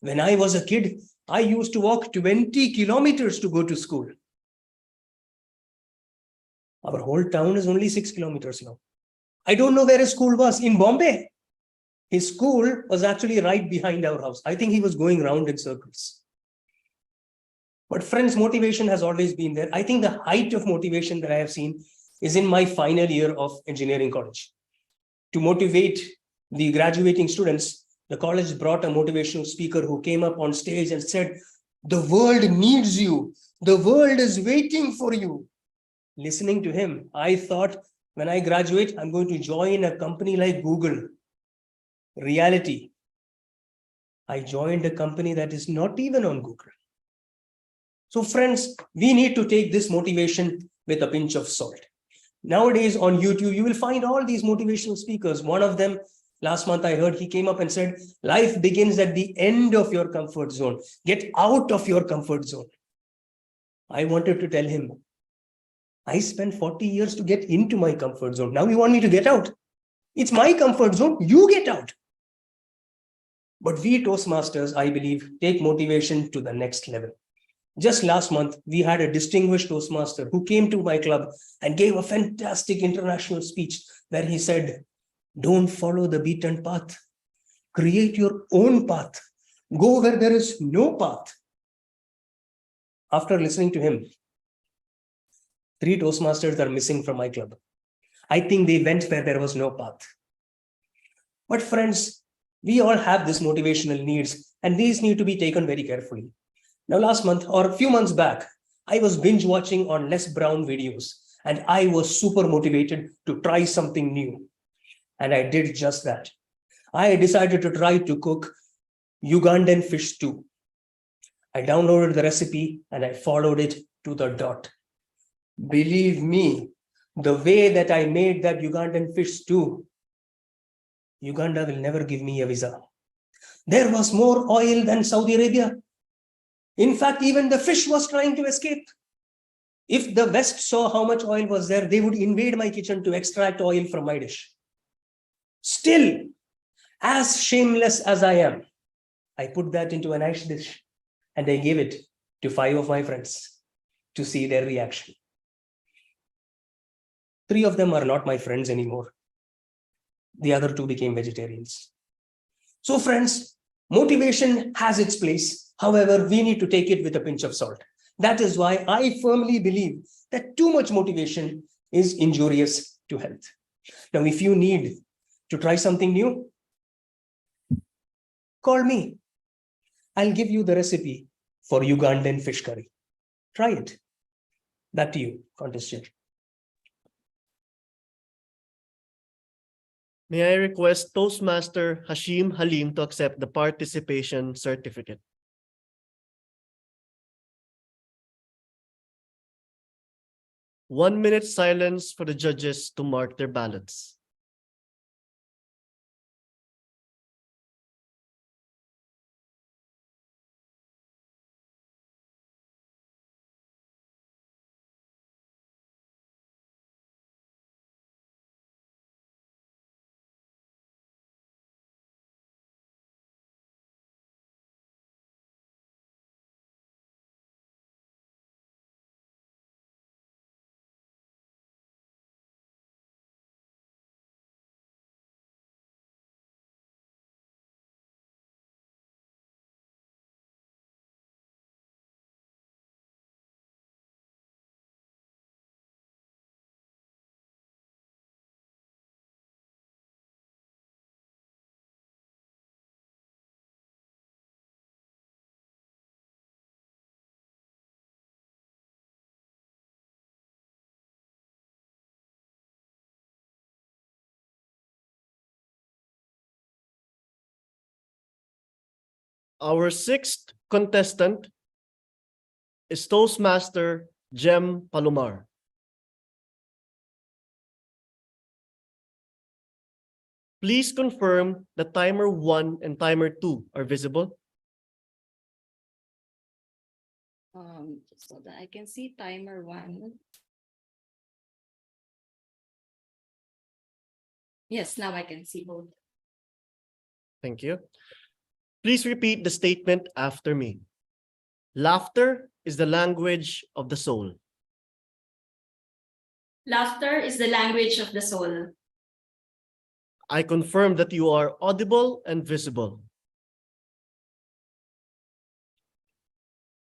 when I was a kid, I used to walk 20 kilometers to go to school. Our whole town is only 6 kilometers now. I don't know where his school was. In Bombay. His school was actually right behind our house. I think he was going round in circles. But friends, motivation has always been there. I think the height of motivation that I have seen is in my final year of engineering college. To motivate the graduating students, the college brought a motivational speaker who came up on stage and said, the world needs you. The world is waiting for you. Listening to him, I thought, when I graduate, I'm going to join a company like Google. Reality, I joined a company that is not even on Google. So friends, we need to take this motivation with a pinch of salt. Nowadays on YouTube, you will find all these motivational speakers. One of them, last month I heard, he came up and said, life begins at the end of your comfort zone. Get out of your comfort zone. I wanted to tell him, I spent 40 years to get into my comfort zone. Now you want me to get out? It's my comfort zone. You get out. But we Toastmasters, I believe, take motivation to the next level. Just last month, we had a distinguished Toastmaster who came to my club and gave a fantastic international speech where he said, don't follow the beaten path. Create your own path. Go where there is no path. After listening to him, 3 Toastmasters are missing from my club. I think they went where there was no path. But friends, we all have this motivational needs, and these need to be taken very carefully. Now, last month or a few months back, I was binge watching on Les Brown videos, and I was super motivated to try something new. And I did just that. I decided to try to cook Ugandan fish stew. I downloaded the recipe and I followed it to the dot. Believe me, the way that I made that Ugandan fish stew, Uganda will never give me a visa. There was more oil than Saudi Arabia. In fact, even the fish was trying to escape. If the West saw how much oil was there, they would invade my kitchen to extract oil from my dish. Still, as shameless as I am, I put that into a nice dish and I gave it to 5 of my friends to see their reaction. 3 of them are not my friends anymore. The other 2 became vegetarians. So friends, motivation has its place. However, we need to take it with a pinch of salt. That is why I firmly believe that too much motivation is injurious to health. Now, if you need to try something new, call me. I'll give you the recipe for Ugandan fish curry. Try it. Back to you, contest chair. May I request Toastmaster Hashim Halim to accept the participation certificate. One minute silence for the judges to mark their ballots. Our sixth contestant is Toastmaster Jem Palomar. Please confirm that timer 1 and timer 2 are visible. So that I can see timer 1. Yes, now I can see both. Thank you. Please repeat the statement after me. Laughter is the language of the soul. Laughter is the language of the soul. I confirm that you are audible and visible.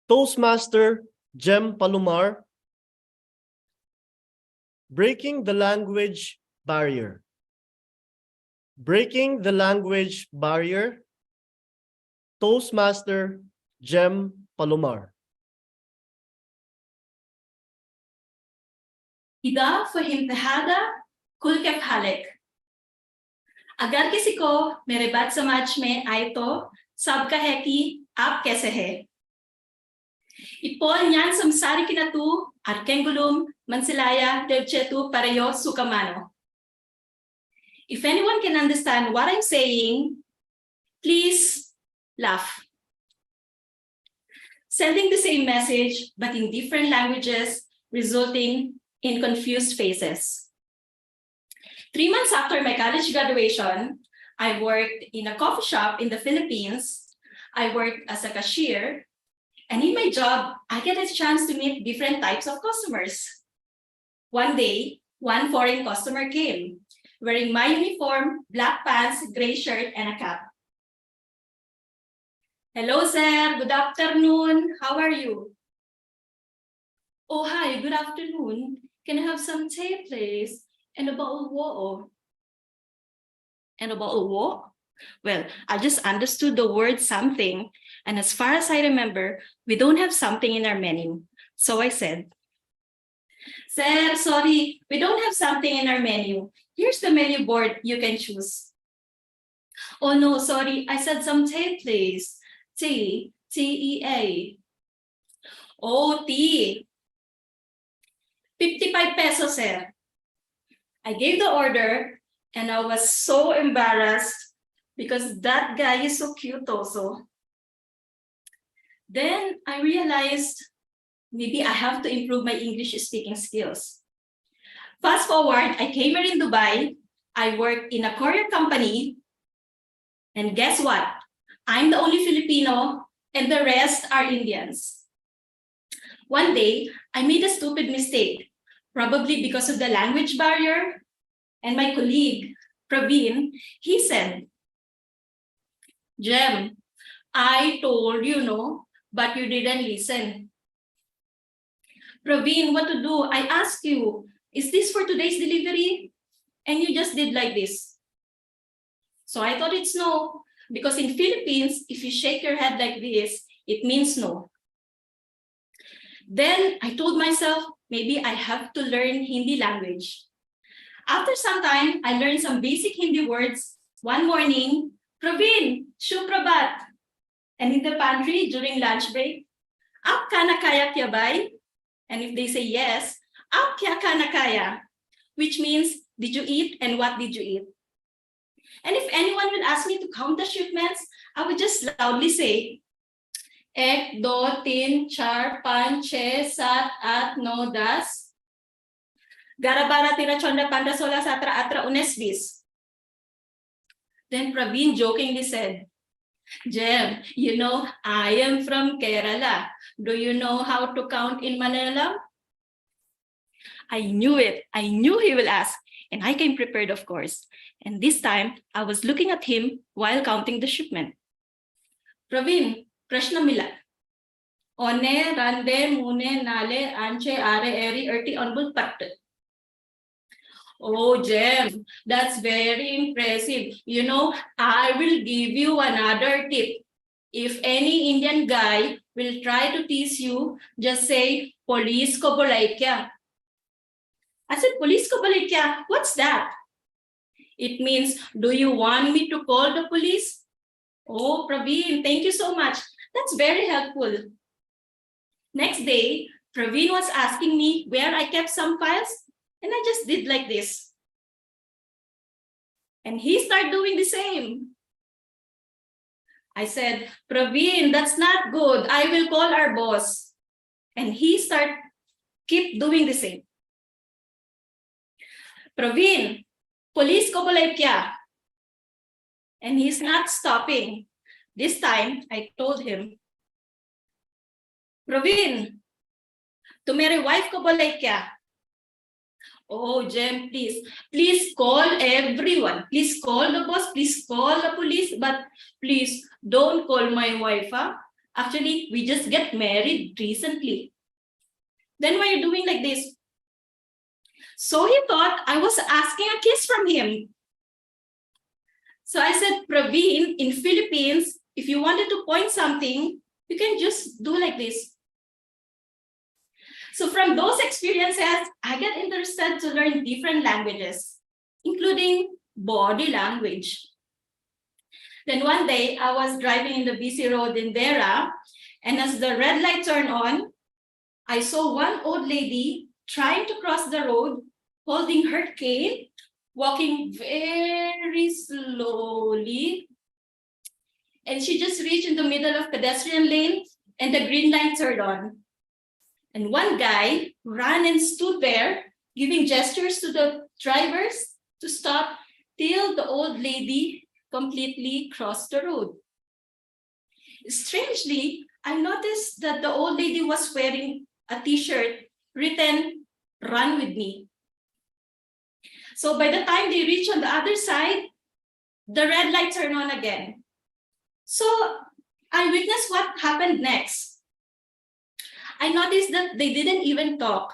Toastmaster Jem Palomar, breaking the language barrier. Breaking the language barrier, Toastmaster Jem Palomar. Ida fahimtahada kulkef halik. अगर किसी को मेरे बात समझ में आए तो सबका है कि आप कैसे हैं. Ipol niyan samsari kinatu arkengulum mansilaya delchetu parayo sukamano. If anyone can understand what I'm saying, please laugh. Sending the same message but in different languages, resulting in confused faces. 3 months after my college graduation, I worked in a coffee shop in the Philippines. I worked as a cashier. And in my job, I get a chance to meet different types of customers. One day, one foreign customer came, wearing my uniform, black pants, gray shirt, and a cap. Hello, sir. Good afternoon. How are you? Oh, hi. Good afternoon. Can I have some tea, please? And a bottle of water. And a bottle of water? Well, I just understood the word something. And as far as I remember, we don't have something in our menu. So I said, sir, sorry, we don't have something in our menu. Here's the menu board, you can choose. Oh no, sorry, I said some tea, please. Tea, T-E-A. Oh, tea. 55 pesos, sir. I gave the order and I was so embarrassed because that guy is so cute also. Then I realized maybe I have to improve my English speaking skills. Fast forward, I came here in Dubai. I worked in a courier company. And guess what? I'm the only Filipino and the rest are Indians. One day, I made a stupid mistake, probably because of the language barrier. And my colleague, Praveen, he said, Jem, I told you no, but you didn't listen. Praveen, what to do? I asked you, is this for today's delivery? And you just did like this. So I thought it's no, because in Philippines, if you shake your head like this, it means no. Then I told myself, maybe I have to learn Hindi language. After some time, I learned some basic Hindi words. One morning, Praveen, Shuprabhat. And in the pantry during lunch break, Aap kana kaya kya bhai? And if they say yes, Aap kya kana kaya? Which means, did you eat and what did you eat? And if anyone would ask me to count the shipments, I would just loudly say, 1, 2, 3, 4, 5, 6, 7, 8, 9, 10. Gara bara tira chonda panda sola satra atra 19, 20. Then Praveen jokingly said, Jem, you know, I am from Kerala. Do you know how to count in Malayalam? I knew it. I knew he will ask. And I came prepared, of course. And this time, I was looking at him while counting the shipment. Praveen, Prashna mila. One, rande, mune, nale, anche, are, eri, erti, onbul, patte. Oh, Jem, that's very impressive. You know, I will give you another tip. If any Indian guy will try to tease you, just say, police ko bolay kya? I said, police ko bolay kya? What's that? It means, do you want me to call the police? Oh, Praveen, thank you so much. That's very helpful. Next day, Praveen was asking me where I kept some files, and I just did like this. And he started doing the same. I said, Praveen, that's not good. I will call our boss. And he keep doing the same. Praveen, police ko bolay kya? And he's not stopping. This time, I told him, Praveen, tumere wife ko bolay kya? Oh, Jem, please call everyone. Please call the boss. Please call the police. But please don't call my wife. Huh? Actually, we just get married recently. Then why are you doing like this? So he thought I was asking a kiss from him. So I said, Praveen, in Philippines, if you wanted to point something, you can just do like this. So from those experiences, I get interested to learn different languages, including body language. Then one day, I was driving in the busy road in Dera, and as the red light turned on, I saw one old lady trying to cross the road, holding her cane, walking very slowly. And she just reached in the middle of pedestrian lane, and the green light turned on. And one guy ran and stood there, giving gestures to the drivers to stop till the old lady completely crossed the road. Strangely, I noticed that the old lady was wearing a t-shirt written, "Run with me." So by the time they reached on the other side, the red light turned on again. So I witnessed what happened next. I noticed that they didn't even talk,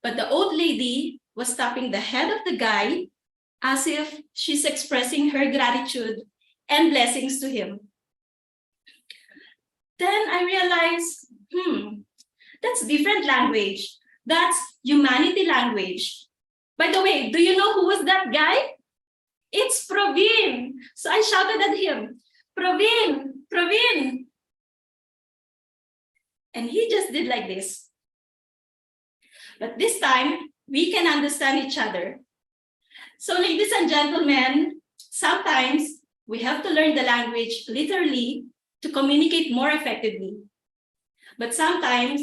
but the old lady was tapping the head of the guy as if she's expressing her gratitude and blessings to him. Then I realized, that's different language. That's humanity language. By the way, do you know who was that guy? It's Praveen. So I shouted at him, Praveen, Praveen. And he just did like this. But this time, we can understand each other. So ladies and gentlemen, sometimes we have to learn the language literally to communicate more effectively. But sometimes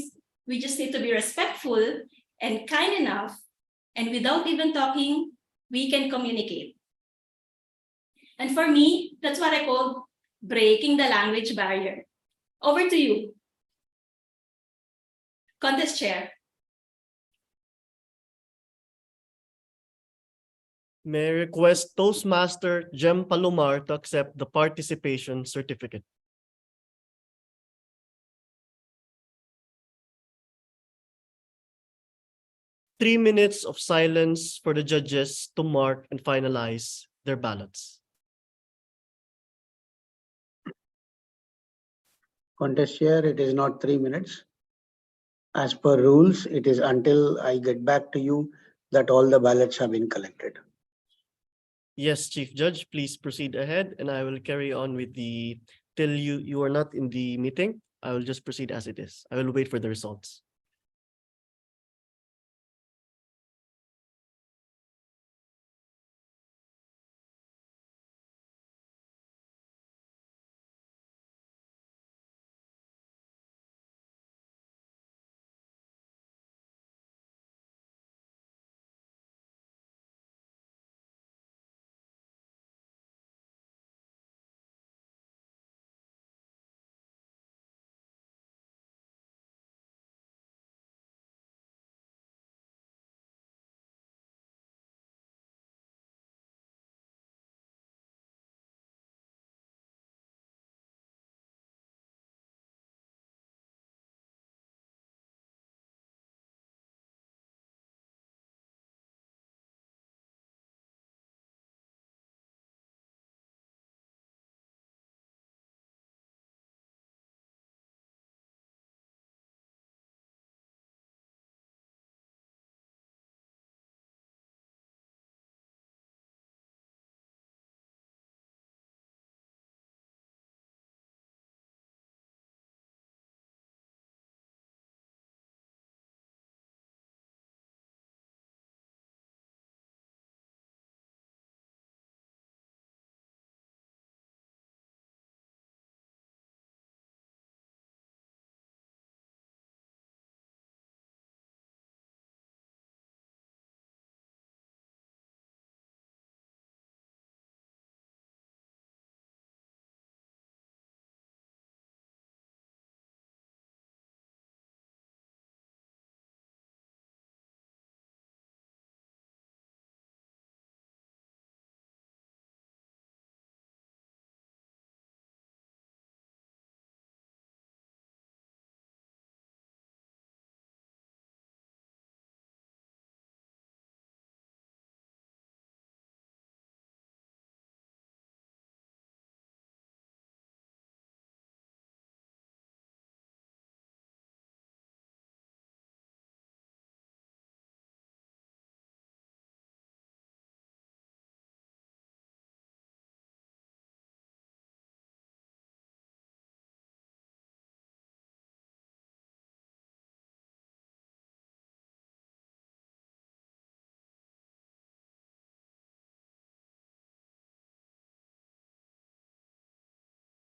we just need to be respectful and kind enough, and without even talking, we can communicate. And for me, that's what I call breaking the language barrier. Over to you. Contest chair. May I request Toastmaster Jem Palomar to accept the participation certificate. Three minutes of silence for the judges to mark and finalize their ballots. Contest chair, it is not 3 minutes. As per rules, it is until I get back to you that all the ballots have been collected. Yes, Chief Judge, please proceed ahead, and I will carry on with till you are not in the meeting. I will just proceed as it is. I will wait for the results.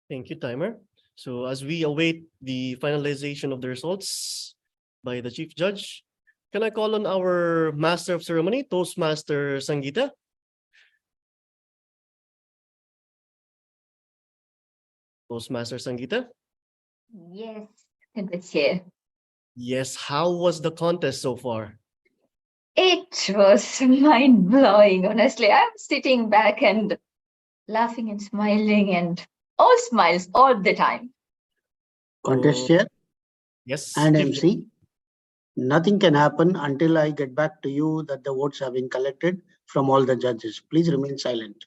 Thank you, timer. So as we await the finalization of the results by the Chief Judge, can I call on our Master of Ceremony, Toastmaster Sangeeta? Toastmaster Sangeeta? Yes, it's here. Yes, how was the contest so far? It was mind-blowing, honestly. I'm sitting back and laughing and smiling and all smiles all the time. Contest chair Yes. and MC. Nothing can happen until I get back to you that the votes have been collected from all the judges. Please remain silent.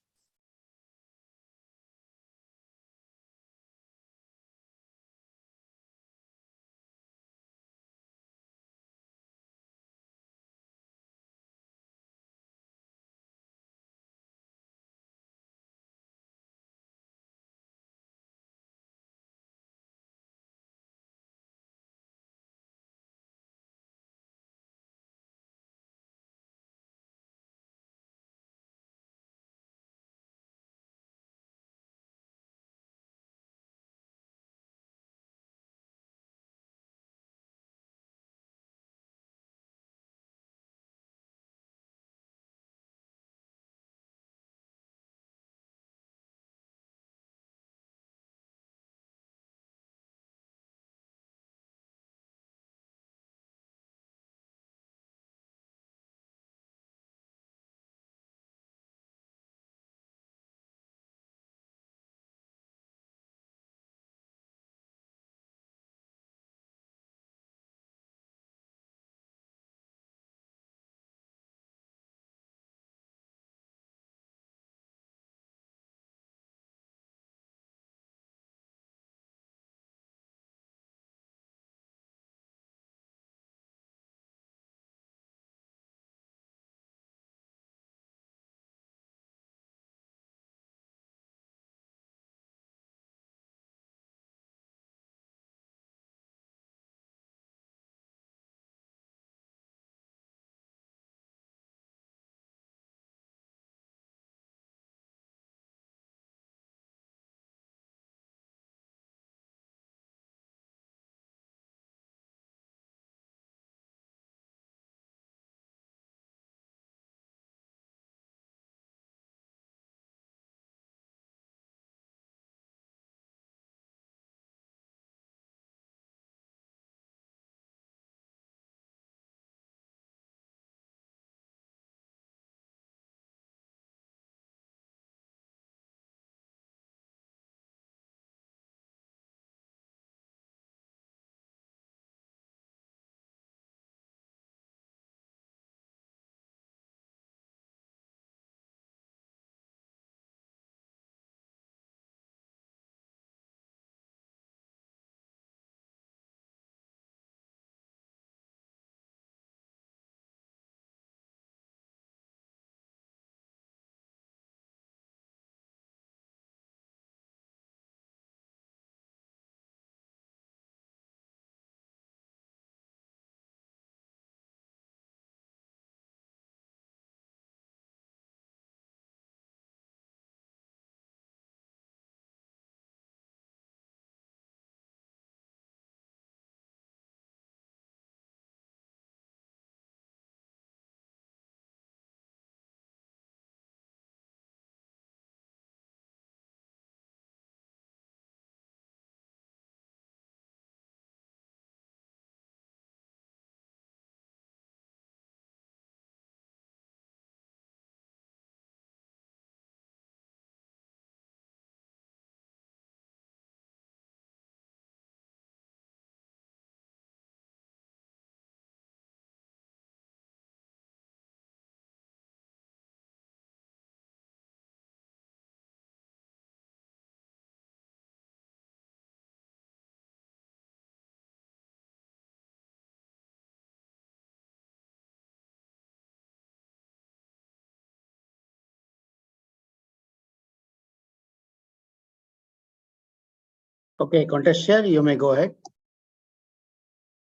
Okay, contest chair, you may go ahead.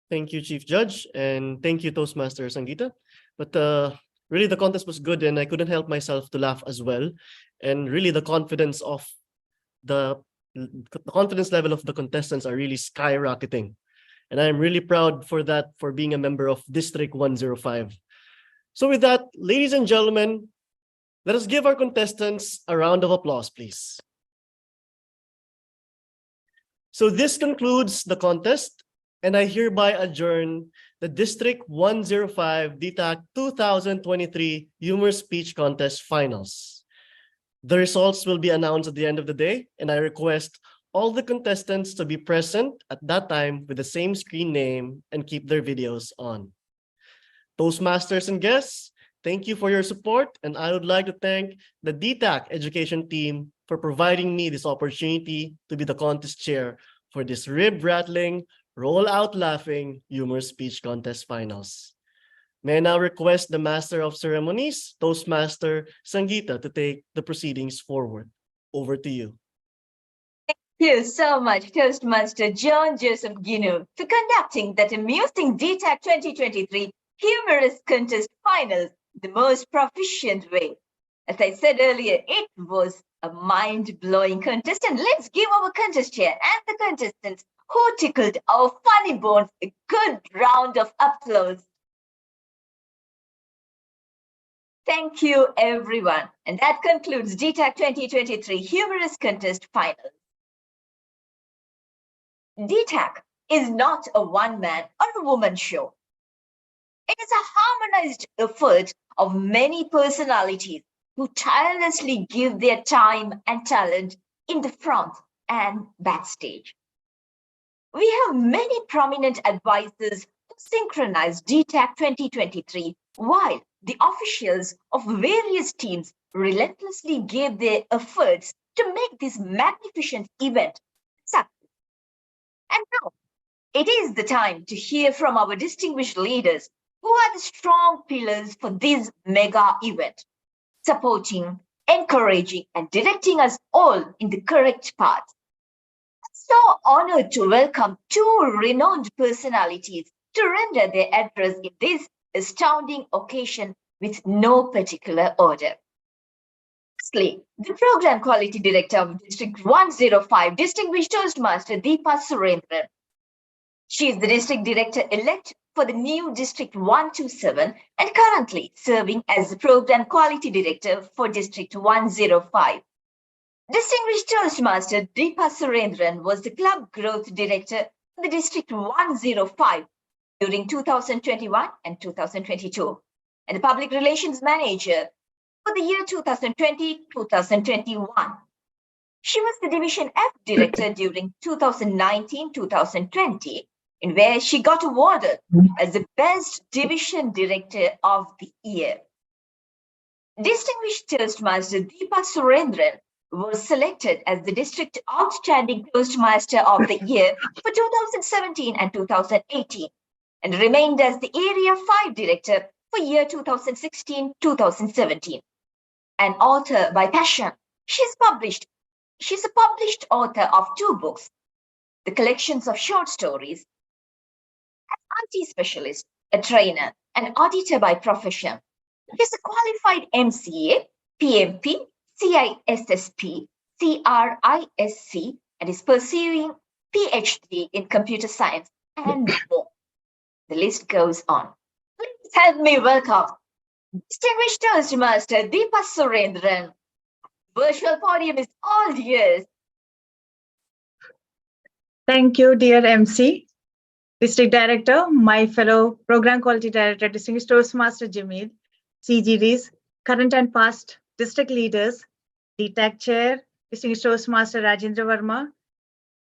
Thank you, Chief Judge, and thank you, Toastmaster Sangeeta. But really, the contest was good, and I couldn't help myself to laugh as well. And really, the confidence of the The confidence level of the contestants are really skyrocketing. And I'm really proud for that, for being a member of District 105. So with that, ladies and gentlemen, let us give our contestants a round of applause, please. So this concludes the contest, and I hereby adjourn the District 105 DTAC 2023 Humorous Speech Contest Finals. The results will be announced at the end of the day, and I request all the contestants to be present at that time with the same screen name and keep their videos on. Toastmasters and guests, thank you for your support, and I would like to thank the DTAC education team for providing me this opportunity to be the contest chair for this rib-rattling, roll-out-laughing humorous speech contest finals. May I now request the Master of Ceremonies, Toastmaster Sangeeta, to take the proceedings forward. Over to you. Thank you so much, Toastmaster John Joseph Ginu, for conducting that amusing DTAC 2023 Humorous Contest Finals the most proficient way. As I said earlier, it was a mind-blowing contest, and let's give our contest chair and the contestants who tickled our funny bones a good round of applause. Thank you, everyone. And that concludes DTAC 2023 Humorous Contest Finals. DTAC is not a one-man or a woman show. It is a harmonized effort of many personalities who tirelessly give their time and talent in the front and backstage. We have many prominent advisors who synchronize DTAC 2023, while the officials of various teams relentlessly gave their efforts to make this magnificent event successful. And now, it is the time to hear from our distinguished leaders who are the strong pillars for this mega event, supporting, encouraging, and directing us all in the correct path. I'm so honored to welcome two renowned personalities to render their address in this astounding occasion with no particular order. Firstly, the Program Quality Director of District 105, Distinguished Toastmaster Deepa Surendran. She is the District Director-elect for the new District 127 and currently serving as the Program Quality Director for District 105. Distinguished Toastmaster Deepa Surendran was the Club Growth Director for the District 105 during 2021 and 2022, and the Public Relations Manager for the year 2020-2021. She was the Division F Director during 2019-2020, in where she got awarded as the Best Division Director of the Year. Distinguished Toastmaster Deepa Surendran was selected as the District Outstanding Toastmaster of the Year for 2017 and 2018, and remained as the Area 5 Director for year 2016-2017. An author by passion, she's a published author of 2 books, the collections of short stories, an IT specialist, a trainer, an auditor by profession. She's a qualified MCA, PMP, CISSP, CRISC, and is pursuing PhD in computer science and more. The list goes on. Please help me welcome Distinguished Toastmaster Deepa Surendran. Virtual podium is all yours. Thank you, dear MC. District Director, my fellow Program Quality Director, Distinguished Toastmaster Jamil, CGDs, current and past district leaders, DTAC Chair, Distinguished Toastmaster Rajendra Verma,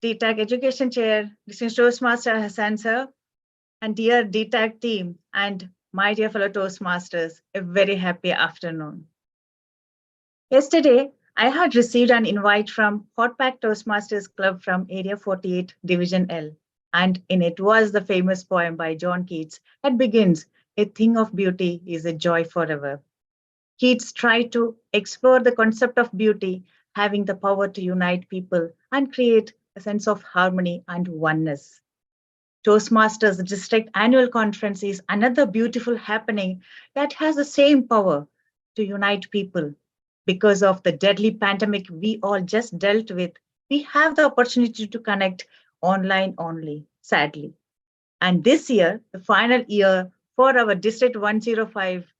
DTAC Education Chair, Distinguished Toastmaster Hassan Sir, and dear DTAC team, and my dear fellow Toastmasters, a very happy afternoon. Yesterday, I had received an invite from Hot Pack Toastmasters Club from Area 48, Division L, and in it was the famous poem by John Keats that begins, "A thing of beauty is a joy forever." Keats tried to explore the concept of beauty having the power to unite people and create a sense of harmony and oneness. Toastmasters District Annual Conference is another beautiful happening that has the same power to unite people. Because of the deadly pandemic we all just dealt with, we have the opportunity to connect online only, sadly. And this year, the final year for our District 105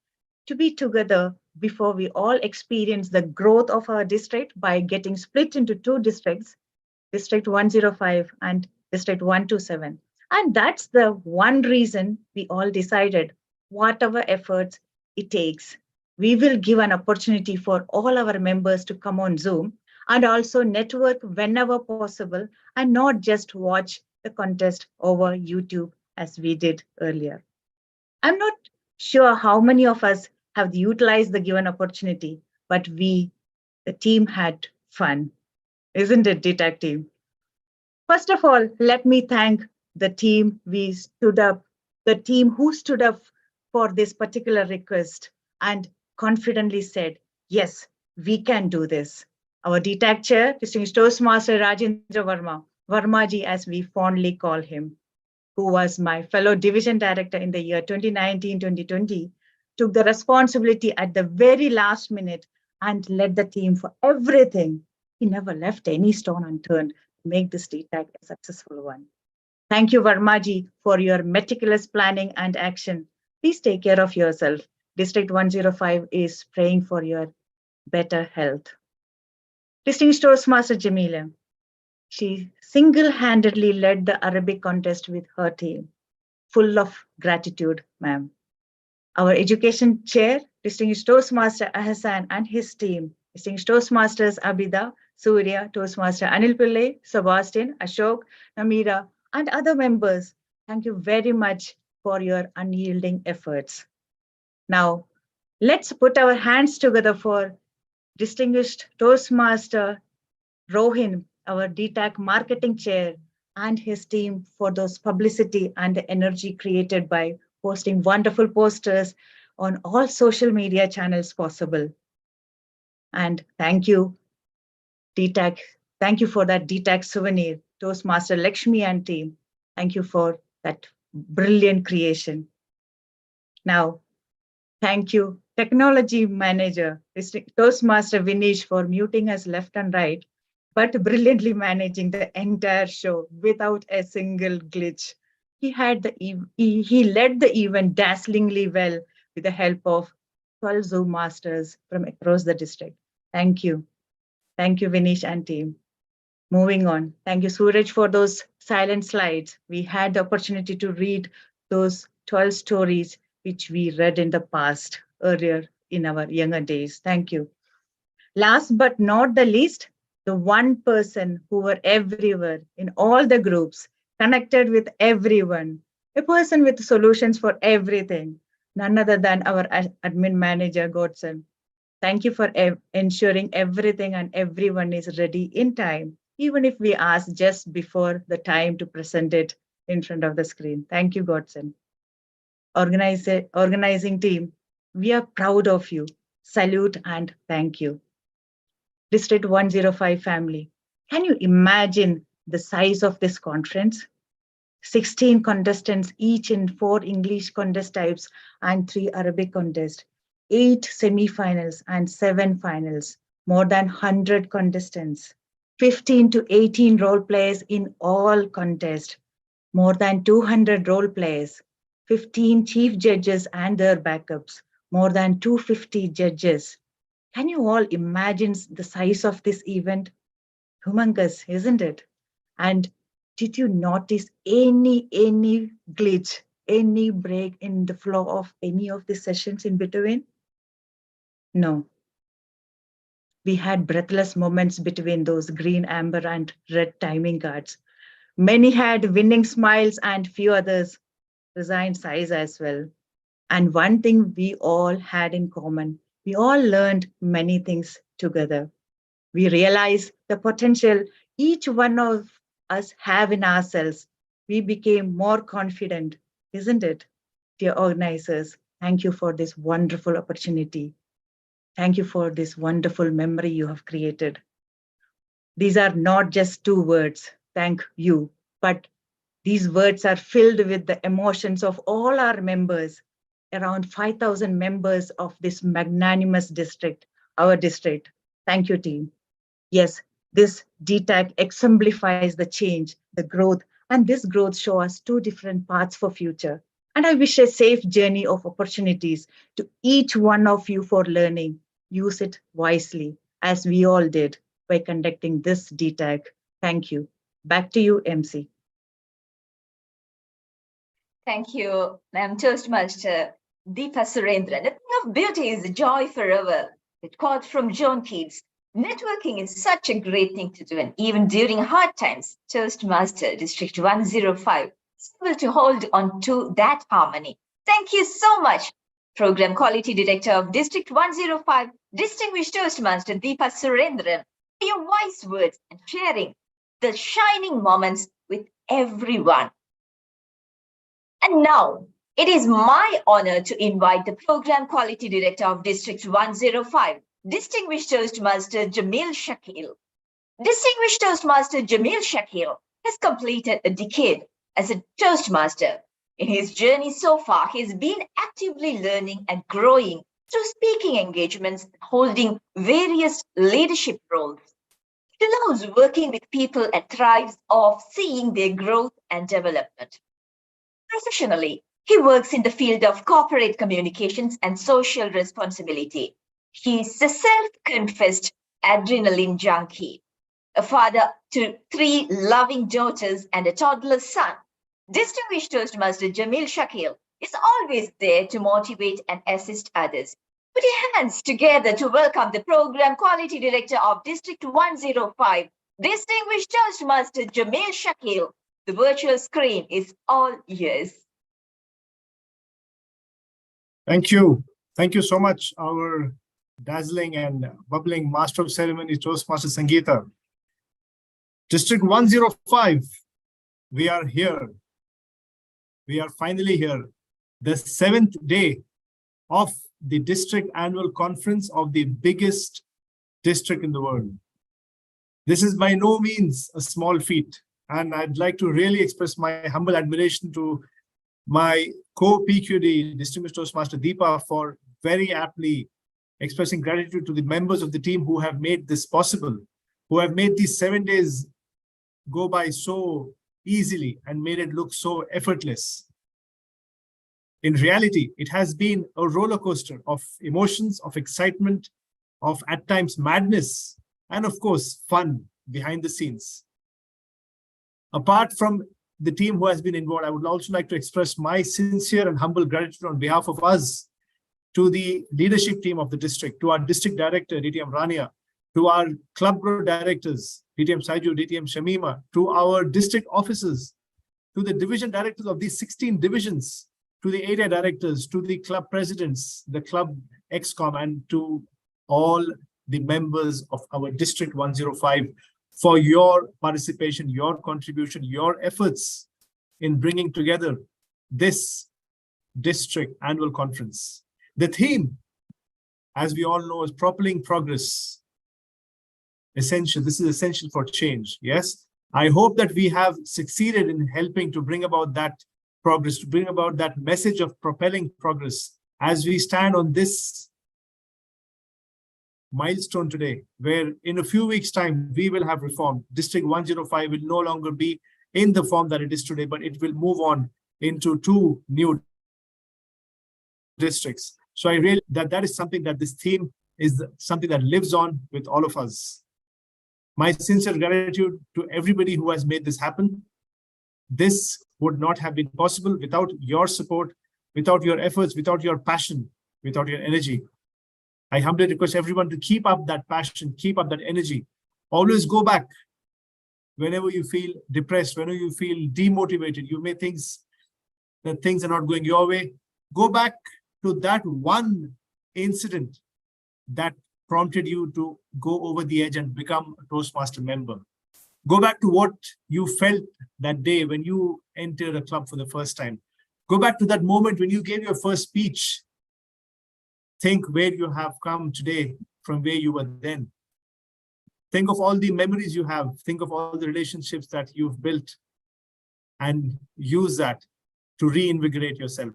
to be together before we all experience the growth of our district by getting split into two districts, District 105 and District 127. And that's the one reason we all decided, whatever efforts it takes, we will give an opportunity for all our members to come on Zoom and also network whenever possible and not just watch the contest over YouTube as we did earlier. I'm not sure how many of us have utilized the given opportunity, but we, the team, had fun. Isn't it, DTAC team? First of all, let me thank the team the team who stood up for this particular request and confidently said, yes, we can do this. Our DTAC chair, Distinguished Toastmaster Rajendra Vermaji, as we fondly call him, who was my fellow division director in the year 2019-2020, took the responsibility at the very last minute and led the team for everything. He never left any stone unturned to make this DTAC a successful one. Thank you, Vermaji, for your meticulous planning and action. Please take care of yourself. District 105 is praying for your better health. Distinguished Toastmaster Jamila, she single-handedly led the Arabic contest with her team. Full of gratitude, ma'am. Our education chair, Distinguished Toastmaster Ahsan and his team, Distinguished Toastmasters Abida, Surya, Toastmaster Anil Pillai, Sebastian, Ashok, Namira, and other members, thank you very much for your unyielding efforts. Now, let's put our hands together for Distinguished Toastmaster Rohin, our DTAC marketing chair, and his team for those publicity and the energy created by posting wonderful posters on all social media channels possible. And thank you, DTAC. Thank you for that DTAC souvenir, Toastmaster Lakshmi and team. Thank you for that brilliant creation. Now, thank you, Technology Manager, Toastmaster Vinish, for muting us left and right, but brilliantly managing the entire show without a single glitch. He led the event dazzlingly well with the help of 12 Zoom masters from across the district. Thank you. Thank you, Vinish and team. Moving on. Thank you, Suraj, for those silent slides. We had the opportunity to read those 12 stories which we read in the past, earlier in our younger days. Thank you. Last but not the least, the one person who were everywhere in all the groups, connected with everyone, a person with solutions for everything, none other than our admin manager, Godson. Thank you for ensuring everything and everyone is ready in time, even if we ask just before the time to present it in front of the screen. Thank you, Godson. Organizing team, we are proud of you. Salute and thank you. District 105 family, can you imagine the size of this conference? 16 contestants, each in 4 English contest types and 3 Arabic contests, 8 semi-finals and 7 finals, more than 100 contestants, 15 to 18 role players in all contests, more than 200 role players, 15 chief judges and their backups, more than 250 judges. Can you all imagine the size of this event? Humongous, isn't it? And did you notice any glitch, any break in the flow of any of the sessions in between? No. We had breathless moments between those green, amber, and red timing cards. Many had winning smiles and few others resigned sighs as well. And one thing we all had in common, we all learned many things together. We realized the potential each one of us have in ourselves. We became more confident, isn't it? Dear organizers, thank you for this wonderful opportunity. Thank you for this wonderful memory you have created. These are not just 2 words, thank you, but these words are filled with the emotions of all our members, around 5,000 members of this magnanimous district, our district. Thank you, team. Yes, This DTAC exemplifies the change, the growth, and this growth shows us two different paths for future. And I wish a safe journey of opportunities to each one of you for learning. Use it wisely, as we all did by conducting this DTAC. Thank you. Back to you, MC. Thank you, Ma'am Toastmaster Deepa Surendran. A thing of beauty is a joy forever. It quote from John Keats. Networking is such a great thing to do, and even during hard times, Toastmaster District 105 is able to hold on to that harmony. Thank you so much, Program Quality Director of District 105, Distinguished Toastmaster Deepa Surendran, for your wise words and sharing the shining moments with everyone. And now, it is my honor to invite the Program Quality Director of District 105, Distinguished Toastmaster Jamil Shakil. Distinguished Toastmaster Jamil Shakil has completed a decade as a Toastmaster. In his journey so far, he's been actively learning and growing through speaking engagements and holding various leadership roles. He loves working with people and thrives off seeing their growth and development. Professionally, he works in the field of corporate communications and social responsibility. He's a self-confessed adrenaline junkie, a father to 3 loving daughters and a toddler son. Distinguished Toastmaster Jamil Shakil is always there to motivate and assist others. Put your hands together to welcome the Program Quality Director of District 105, Distinguished Toastmaster Jamil Shakil. The virtual screen is all yours. Thank you. Thank you so much, our dazzling and bubbling Master of Ceremonies, Toastmaster Sangeeta. District 105, we are here. We are finally here. The 7th day of the district annual conference of the biggest district in the world. This is by no means a small feat. And I'd like to really express my humble admiration to my co-PQD, Distinguished Toastmaster Deepa, for very aptly expressing gratitude to the members of the team who have made this possible, who have made these 7 days go by so easily and made it look so effortless. In reality, it has been a roller coaster of emotions, of excitement, of at times madness, and of course, fun behind the scenes. Apart from the team who has been involved, I would also like to express my sincere and humble gratitude on behalf of us to the leadership team of the district, to our district director, DTM Rania, to our club group directors, DTM Saiju, DTM Shamima, to our district officers, to the division directors of these 16 divisions, to the area directors, to the club presidents, the club ExCom, and to all the members of our District 105 for your participation, your contribution, your efforts in bringing together this district annual conference. The theme, as we all know, is propelling progress. Essential. This is essential for change. Yes, I hope that we have succeeded in helping to bring about that progress, to bring about that message of propelling progress as we stand on this milestone today, where in a few weeks' time, we will have reformed. District 105 will no longer be in the form that it is today, but it will move on into 2 new districts. So I really, that is something that this theme is something that lives on with all of us. My sincere gratitude to everybody who has made this happen. This would not have been possible without your support, without your efforts, without your passion, without your energy. I humbly request everyone to keep up that passion, keep up that energy. Always go back whenever you feel depressed, whenever you feel demotivated, you may think that things are not going your way. Go back to that one incident that prompted you to go over the edge and become a Toastmaster member. Go back to what you felt that day when you entered a club for the first time. Go back to that moment when you gave your first speech. Think where you have come today from where you were then. Think of all the memories you have. Think of all the relationships that you've built and use that to reinvigorate yourself.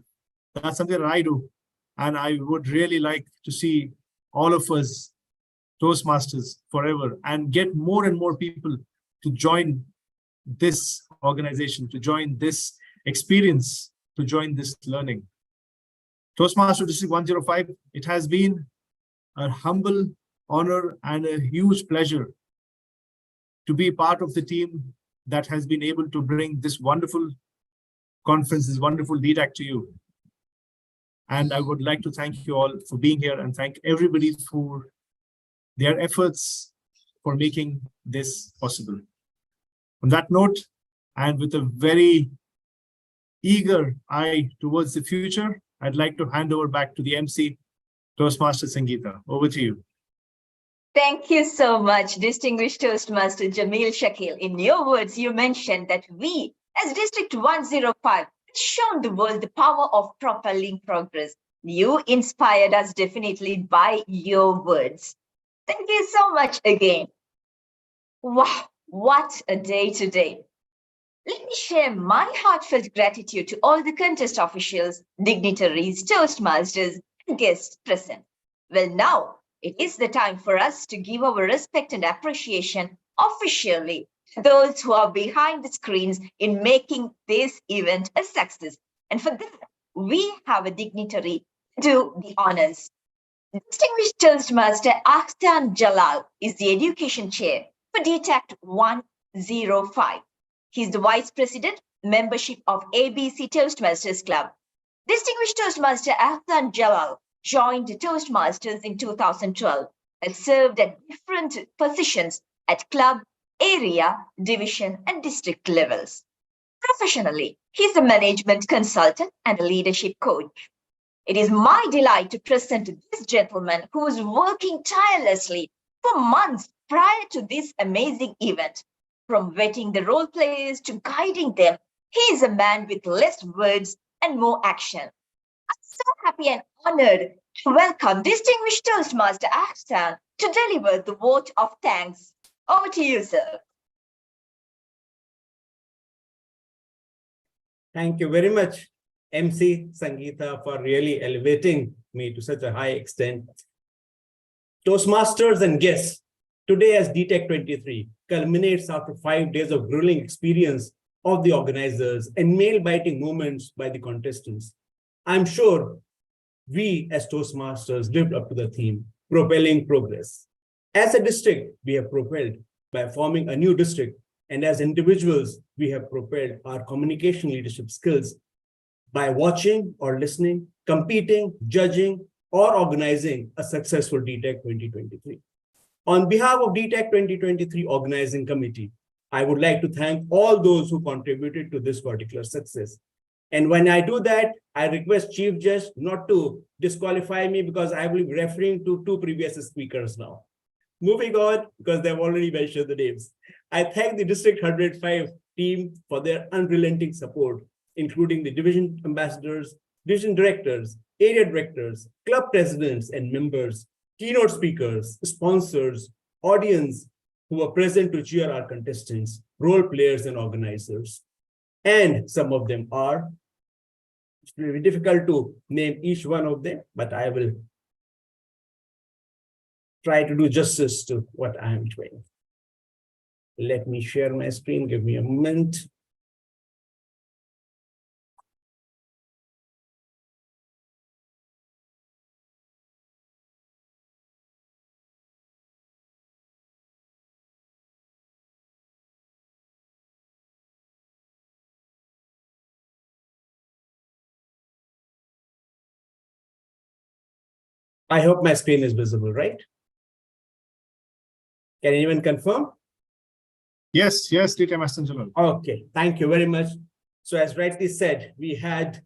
That's something that I do. And I would really like to see all of us Toastmasters forever and get more and more people to join this organization, to join this experience, to join this learning. Toastmaster District 105, it has been a humble honor and a huge pleasure to be part of the team that has been able to bring this wonderful conference, this wonderful DTAC to you. And I would like to thank you all for being here and thank everybody for their efforts for making this possible. On that note, and with a very eager eye towards the future, I'd like to hand over back to the MC, Toastmaster Sangeeta. Over to you. Thank you so much, distinguished Toastmaster Jamil Shakil. In your words, you mentioned that we, as District 105, have shown the world the power of propelling progress. You inspired us definitely by your words. Thank you so much again. Wow, what a day today. Let me share my heartfelt gratitude to all the contest officials, dignitaries, Toastmasters, and guests present. Well, now it is the time for us to give our respect and appreciation officially to those who are behind the screens in making this event a success. And for that, we have a dignitary to do the honors. Distinguished Toastmaster Akhtar Jalal is the Education Chair for DTAC 105. He's the Vice President, Membership of ABC Toastmasters Club. Distinguished Toastmaster Akhtar Jalal joined Toastmasters in 2012 and served at different positions at club, area, division, and district levels. Professionally, he's a management consultant and a leadership coach. It is my delight to present this gentleman who was working tirelessly for months prior to this amazing event. From vetting the role players to guiding them, he is a man with less words and more action. I'm so happy and honored to welcome distinguished Toastmaster Akhtar to deliver the vote of thanks. Over to you, sir. Thank you very much, MC Sangeeta, for really elevating me to such a high extent. Toastmasters and guests, today as DTAC 23 culminates after 5 days of grueling experience of the organizers and nail-biting moments by the contestants. I'm sure we as Toastmasters lived up to the theme, propelling progress. As a district, we have propelled by forming a new district, and as individuals, we have propelled our communication leadership skills by watching or listening, competing, judging, or organizing a successful DTAC 2023. On behalf of DTAC 2023 Organizing Committee, I would like to thank all those who contributed to this particular success. And when I do that, I request Chief Judge not to disqualify me because I will be referring to 2 previous speakers now. Moving on, because they've already mentioned the names. I thank the District 105 team for their unrelenting support, including the division ambassadors, division directors, area directors, club presidents and members, keynote speakers, sponsors, audience who were present to cheer our contestants, role players and organizers. And some of them are, it's very difficult to name each one of them, but I will try to do justice to what I am doing. Let me share my screen, give me a moment. I hope my screen is visible, right? Can anyone confirm? Yes, DTAC Master Jalal. Okay, thank you very much. So as rightly said, we have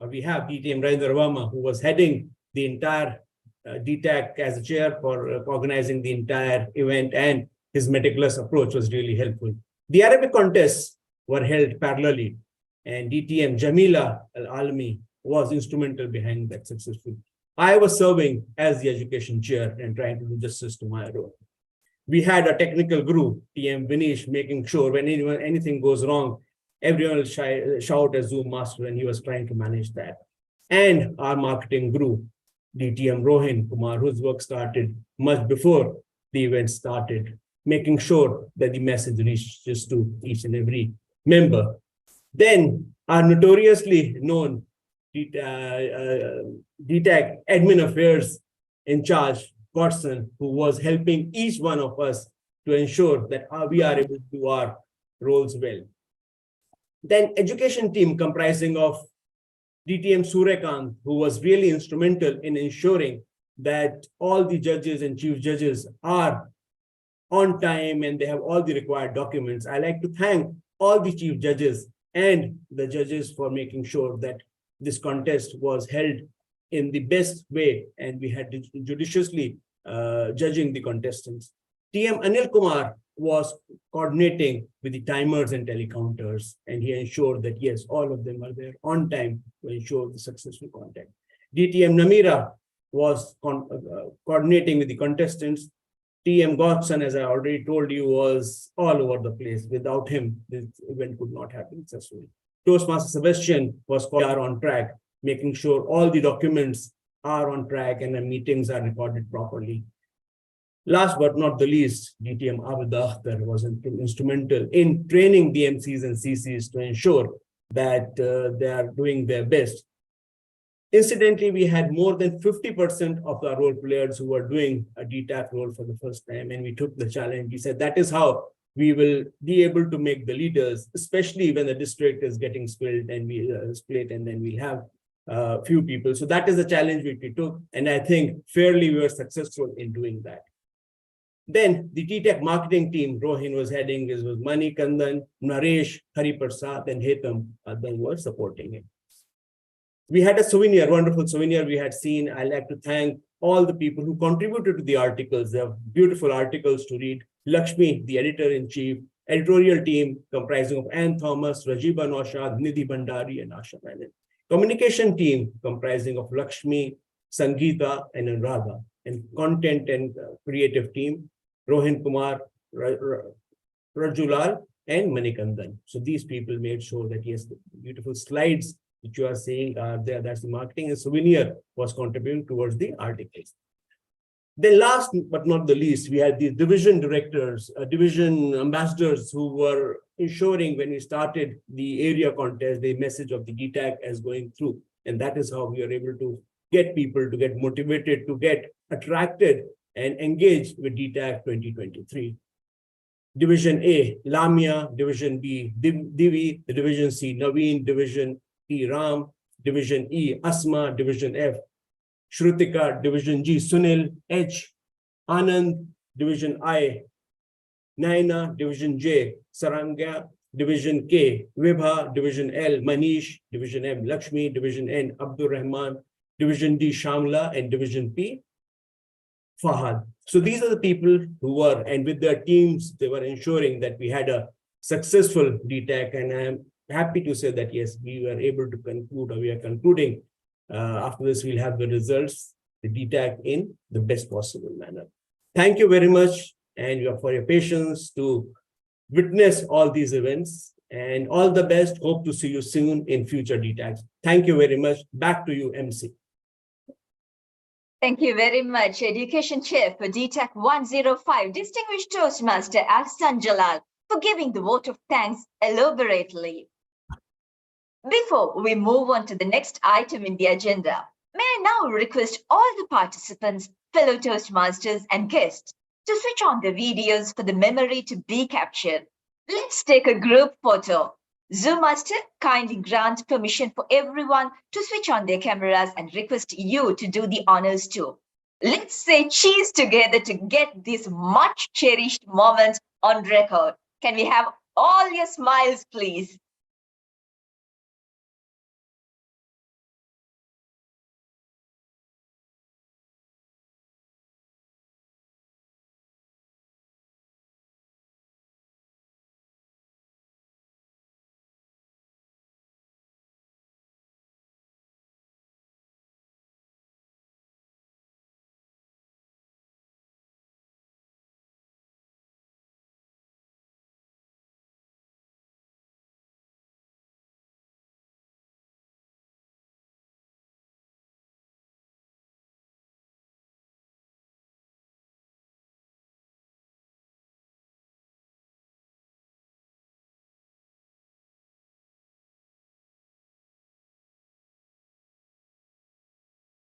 DTM Narendra Verma, who was heading the entire DTAC as a chair for organizing the entire event, and his meticulous approach was really helpful. The Arabic contests were held parallelly, and DTM Jamila Al-Almi was instrumental behind that successful. I was serving as the education chair and trying to do justice to my role. We had a technical group, TM Vinish, making sure when anything goes wrong, everyone will shout as Zoom master, and he was trying to manage that. And our marketing group, DTM Rohin Kumar, whose work started much before the event started, making sure that the message reaches to each and every member. Then our notoriously known DTAC admin affairs in charge, Godson, who was helping each one of us to ensure that we are able to do our roles well. Then education team comprising of DTM Suryakant, who was really instrumental in ensuring that all the judges and chief judges are on time and they have all the required documents. I like to thank all the chief judges and the judges for making sure that this contest was held in the best way and we had judiciously judging the contestants. TM Anil Kumar was coordinating with the timers and telecounters, and he ensured that yes, all of them are there on time to ensure the successful contact. DTM Namira was coordinating with the contestants. TM Godson, as I already told you, was all over the place. Without him, this event could not have been successful. Toastmaster Sebastian was on track, making sure all the documents are on track and the meetings are recorded properly. Last but not the least, DTM Abid Akhtar was instrumental in training the MCs and CCs to ensure that they are doing their best. Incidentally, we had more than 50% of our role players who were doing a DTAC role for the first time, and we took the challenge. We said that is how we will be able to make the leaders, especially when the district is getting split and we split, and then we have few people. So that is the challenge which we took, and I think fairly we were successful in doing that. Then the DTAC marketing team, Rohin was heading, this was Mani Kandan, Naresh, Hari Prasad, and Hetam then were supporting it. We had a souvenir, wonderful souvenir we had seen. I like to thank all the people who contributed to the articles. They have beautiful articles to read. Lakshmi, the editor-in-chief, editorial team comprising of Ann Thomas, Rajiba Naushad, Nidhi Bhandari, and Asha Menon. Communication team comprising of Lakshmi, Sangeeta, and Anuradha. And content and creative team, Rohin Kumar, Rajulal, and Manikandan. So these people made sure that yes, the beautiful slides which you are seeing are there. That's the marketing, and souvenir was contributing towards the articles. Then last but not the least, we had the division directors, division ambassadors who were ensuring when we started the area contest, the message of the DTAC as going through. And that is how we are able to get people to get motivated, to get attracted and engaged with DTAC 2023. Division A, Lamia, Division B, Divi, Division C, Naveen, Division E, Ram, Division E, Asma, Division F, Shrutika, Division G, Sunil, H, Anand, Division I, Naina, Division J, Saranga, Division K, Vibha, Division L, Manish, Division M, Lakshmi, Division N, Abdul Rahman, Division D, Shamla, and Division P, Fahad. So these are the people who were, and with their teams, they were ensuring that we had a successful DTAC, and I am happy to say that yes, we were able to conclude, or we are concluding. After this, we'll have the results, the DTAC in the best possible manner. Thank you very much, and for your patience to witness all these events, and all the best. Hope to see you soon in future DTACs. Thank you very much. Back to you, MC. Thank you very much, Education Chair for DTAC 105, Distinguished Toastmaster Ahsan Jalal, for giving the vote of thanks elaborately. Before we move on to the next item in the agenda, may I now request all the participants, fellow Toastmasters and guests to switch on their videos for the memory to be captured. Let's take a group photo. Zoom Master, kindly grant permission for everyone to switch on their cameras and request you to do the honors too. Let's say cheese together to get this much cherished moment on record. Can we have all your smiles, please?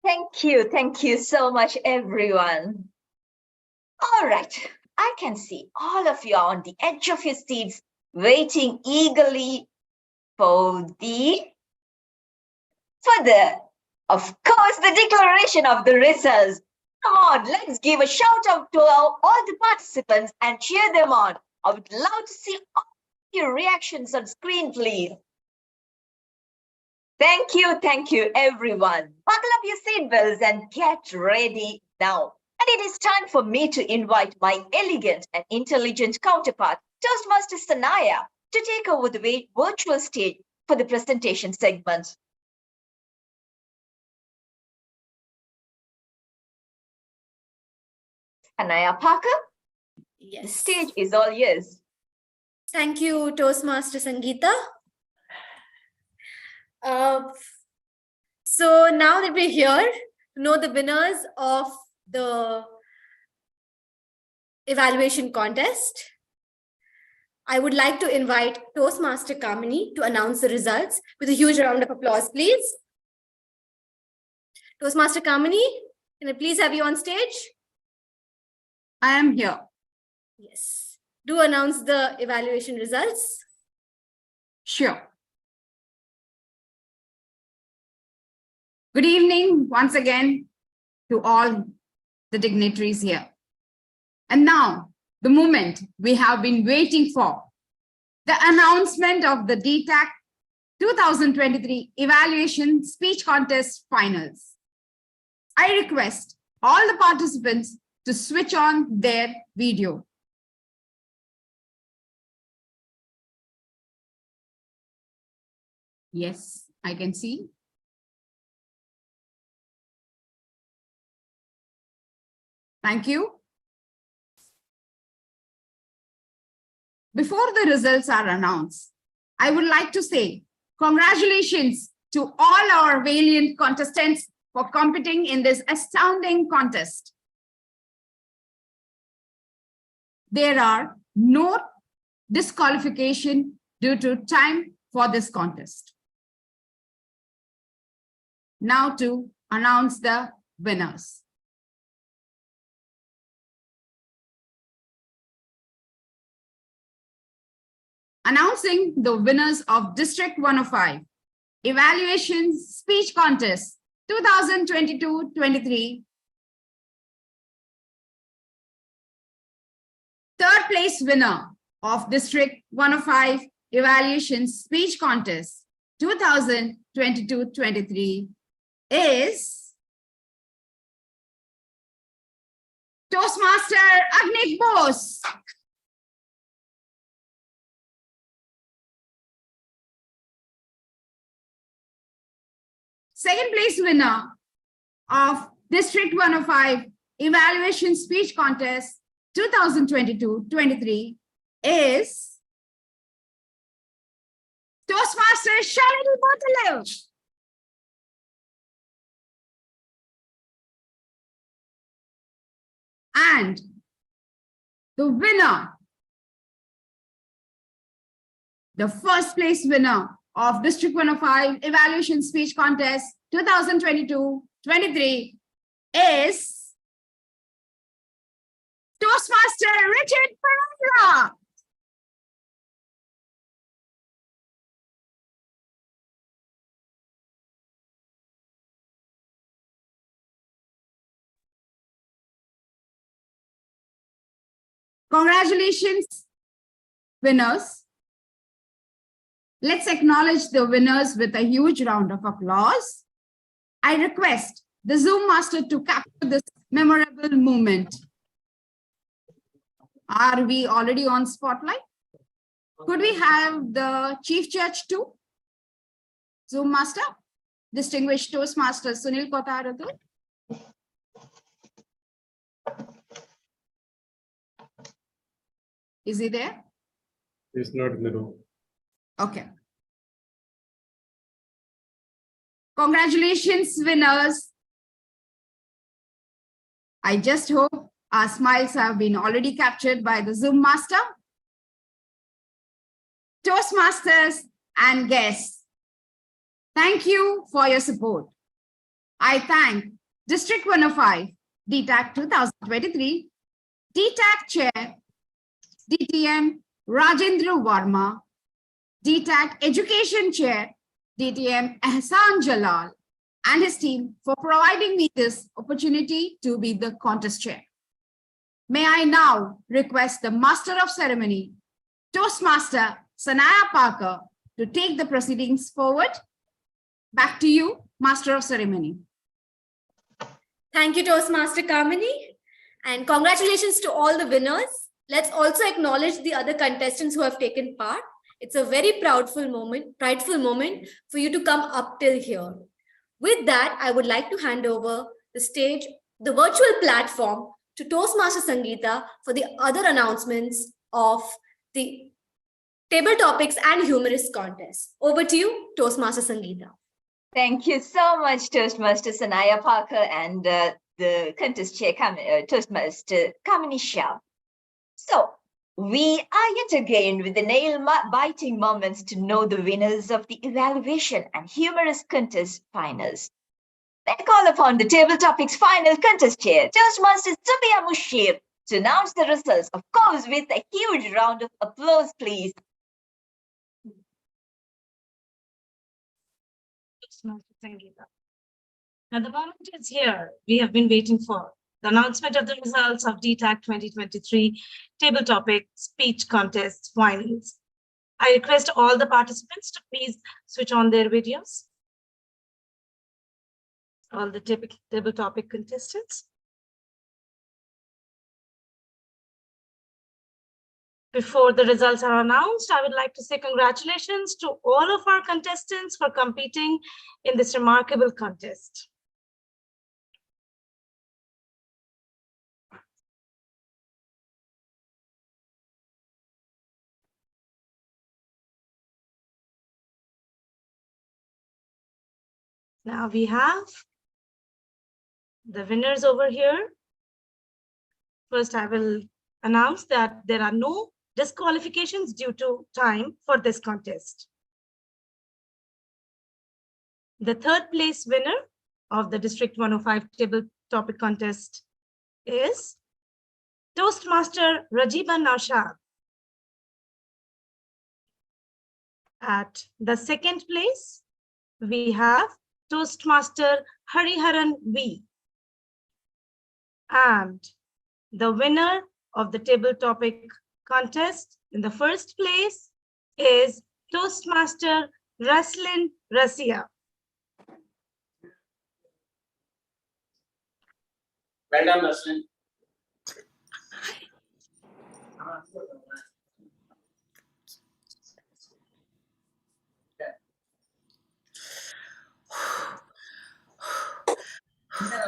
Thank you so much, everyone. All right, I can see all of you are on the edge of your seats, waiting eagerly for of course, the declaration of the results. Come on, let's give a shout out to all the participants and cheer them on. I would love to see all your reactions on screen, please. Thank you, everyone. Buckle up your seatbelts and get ready now. And it is time for me to invite my elegant and intelligent counterpart, Toastmaster Sanaya, to take over the virtual stage for the presentation segment. Sanaya Parker, yes. The stage is all yours. Thank you, Toastmaster Sangeeta. So now that we're here to know the winners of the evaluation contest, I would like to invite Toastmaster Kamini to announce the results with a huge round of applause, please. Toastmaster Kamini, can I please have you on stage? I am here. Yes. Do announce the evaluation results. Sure. Good evening once again to all the dignitaries here. And now, the moment we have been waiting for, the announcement of the DTAC 2023 Evaluation Speech Contest Finals. I request all the participants to switch on their video. Yes, I can see. Thank you. Before the results are announced, I would like to say congratulations to all our valiant contestants for competing in this astounding contest. There are no disqualification due to time for this contest. Now to announce the winners. Announcing the winners of District 105 Evaluation Speech Contest 2022-23. Third place winner of District 105 Evaluation Speech Contest 2022-23 is Toastmaster Agnik Bose. Second place winner of District 105 Evaluation Speech Contest 2022-23 is Toastmaster Shalini Botalev. And the winner, the first place winner of District 105 Evaluation Speech Contest 2022-23 is Toastmaster Richard Pereira. Congratulations, winners. Let's acknowledge the winners with a huge round of applause. I request the Zoom master to capture this memorable moment. Are we already on spotlight? Could we have the chief judge too? Zoom master, distinguished Toastmaster Sunil Kotharathur. Is he there? He's not in the room. Okay. Congratulations, winners. I just hope our smiles have been already captured by the Zoom master. Toastmasters and guests, thank you for your support. I thank District 105, DTAC 2023, DTAC Chair, DTM Rajendra Verma, DTAC Education Chair, DTM Ehsan Jalal, and his team for providing me this opportunity to be the contest chair. May I now request the Master of Ceremony, Toastmaster Sanaya Parker, to take the proceedings forward. Back to you, Master of Ceremony. Thank you, Toastmaster Kamini, and congratulations to all the winners. Let's also acknowledge the other contestants who have taken part. It's a very prideful moment for you to come up till here. With that, I would like to hand over the stage, the virtual platform, to Toastmaster Sangeeta for the other announcements of the table topics and humorous contests. Over to you, Toastmaster Sangeeta. Thank you so much, Toastmaster Sanaya Parker and the contest chair, Toastmaster Kamini Shah. So, we are yet again with the nail-biting moments to know the winners of the evaluation and humorous contest finals. I call upon the table topics final contest chair, Toastmaster Subia Mushir, to announce the results, of course, with a huge round of applause, please. Now the moment is here we have been waiting for, the announcement of the results of DTAC 2023 table topic speech contest finals. I request all the participants to please switch on their videos. All the table topic contestants. Before the results are announced, I would like to say congratulations to all of our contestants for competing in this remarkable contest. Now we have the winners over here. First, I will announce that there are no disqualifications due to time for this contest. The third place winner of the District 105 table topic contest is Toastmaster Rajiba Naushad. At the second place, we have Toastmaster Hariharan V. And the winner of the table topic contest in the first place is Toastmaster Raslin Rasia. Well done, Raslin.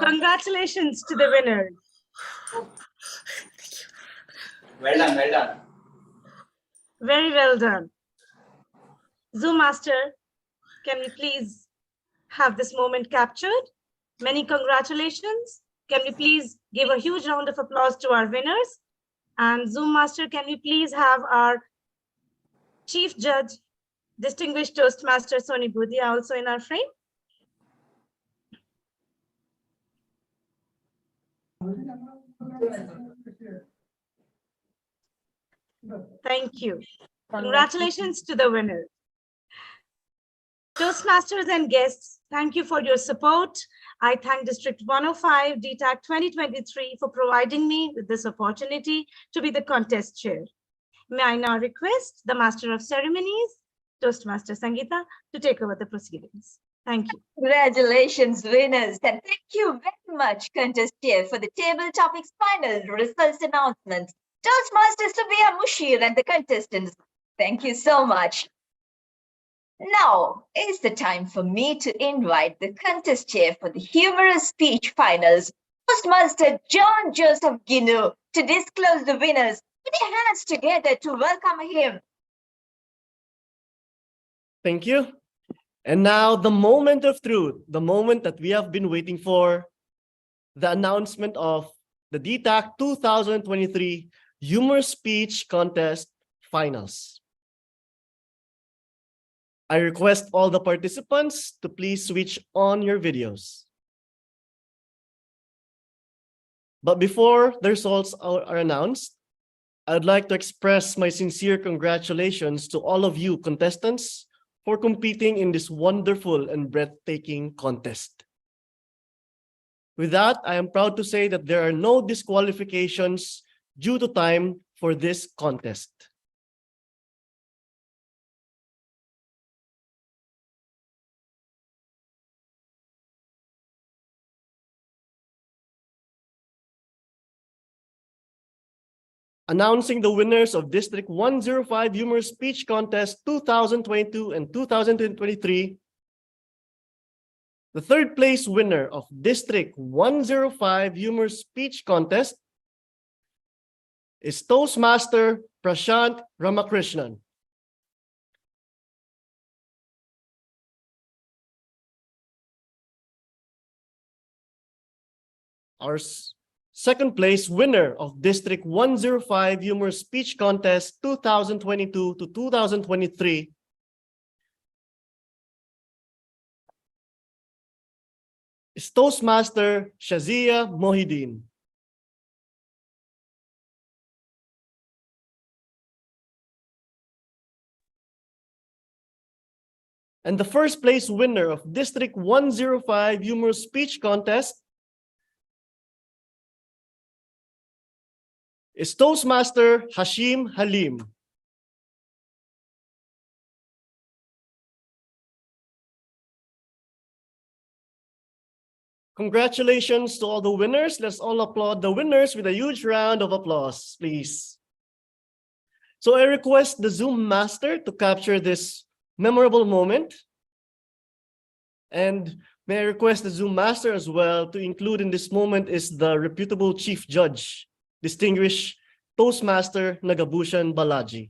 Congratulations to the winner. Well done, well done. Very well done. Zoom Master, can we please have this moment captured? Many congratulations. Can we please give a huge round of applause to our winners? And Zoom Master, can we please have our Chief Judge, Distinguished Toastmaster Soni Bhudia also in our frame? Thank you. Congratulations to the winner. Toastmasters and guests, thank you for your support. I thank District 105 DTAC 2023 for providing me with this opportunity to be the contest chair. May I now request the Master of Ceremonies, Toastmaster Sangeeta, to take over the proceedings. Thank you. Congratulations, winners, and thank you very much, contest chair, for the table topics final results announcements. Toastmaster Subia Mushir and the contestants, thank you so much. Now is the time for me to invite the contest chair for the humorous speech finals, Toastmaster John Joseph Ginu, to disclose the winners. Put your hands together to welcome him. Thank you. And now the moment of truth, the moment that we have been waiting for, the announcement of the DTAC 2023 Humor Speech Contest Finals. I request all the participants to please switch on your videos. But before the results are announced, I'd like to express my sincere congratulations to all of you contestants for competing in this wonderful and breathtaking contest. With that, I am proud to say that there are no disqualifications due to time for this contest. Announcing the winners of District 105 Humorous Speech Contest 2022 and 2023. The third place winner of District 105 Humorous Speech Contest is Toastmaster Prashant Ramakrishnan. Our second place winner of District 105 Humorous Speech Contest 2022 to 2023 is Toastmaster Shazia Mohideen. And the first place winner of District 105 Humorous Speech Contest is Toastmaster Hashim Halim. Congratulations to all the winners. Let's all applaud the winners with a huge round of applause, please. So I request the Zoom master to capture this memorable moment. And may I request the Zoom master as well to include in this moment is the reputable chief judge, distinguished Toastmaster Nagabushan Balaji.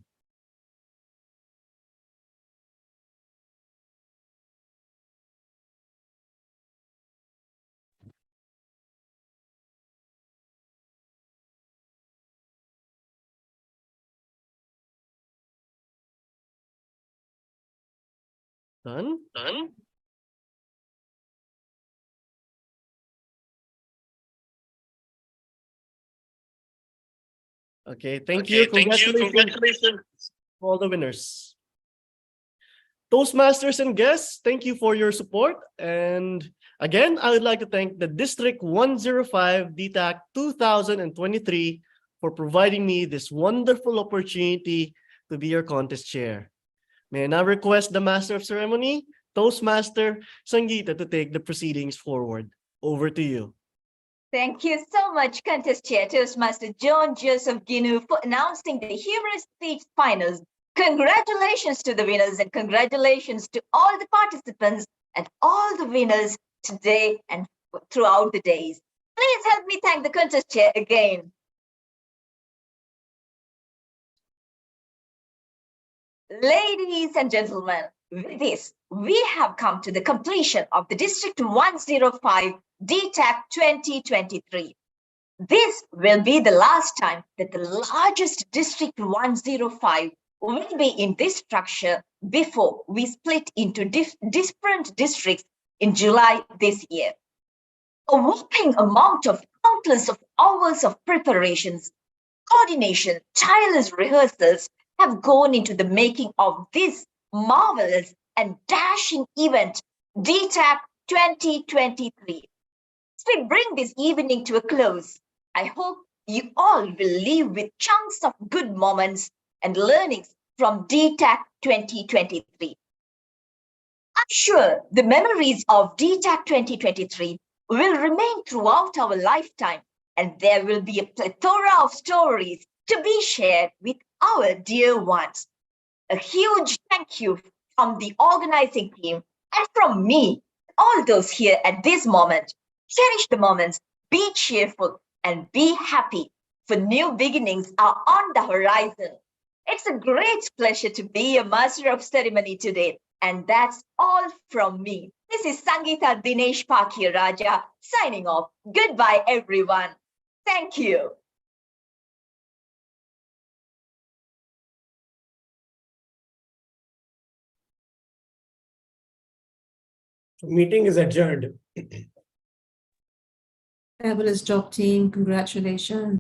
Done? Done? Okay, thank you. Congratulations to all the winners. Toastmasters and guests, thank you for your support. And again, I would like to thank the District 105 DTAC 2023 for providing me this wonderful opportunity to be your contest chair. May I now request the Master of Ceremony, Toastmaster Sangeeta, to take the proceedings forward. Over to you. Thank you so much, Contest Chair Toastmaster John Joseph Ginu, for announcing the Humorous Speech Finals. Congratulations to the winners and congratulations to all the participants and all the winners today and throughout the days. Please help me thank the Contest Chair again. Ladies and gentlemen, with this, we have come to the completion of the District 105 DTAC 2023. This will be the last time that the largest District 105 will be in this structure before we split into different districts in July this year. A whopping amount of countless of hours of preparations, coordination, tireless rehearsals have gone into the making of this marvelous and dashing event, DTAC 2023. As we bring this evening to a close, I hope you all will leave with chunks of good moments and learnings from DTAC 2023. I'm sure the memories of DTAC 2023 will remain throughout our lifetime, and there will be a plethora of stories to be shared with our dear ones. A huge thank you from the organizing team and from me, all those here at this moment. Cherish the moments, be cheerful, and be happy, for new beginnings are on the horizon. It's a great pleasure to be a master of ceremony today, and that's all from me. This is Sangeeta Dinesh Pakir Raja signing off. Goodbye, everyone. Thank you. Meeting is adjourned. Fabulous job, team. Congratulations.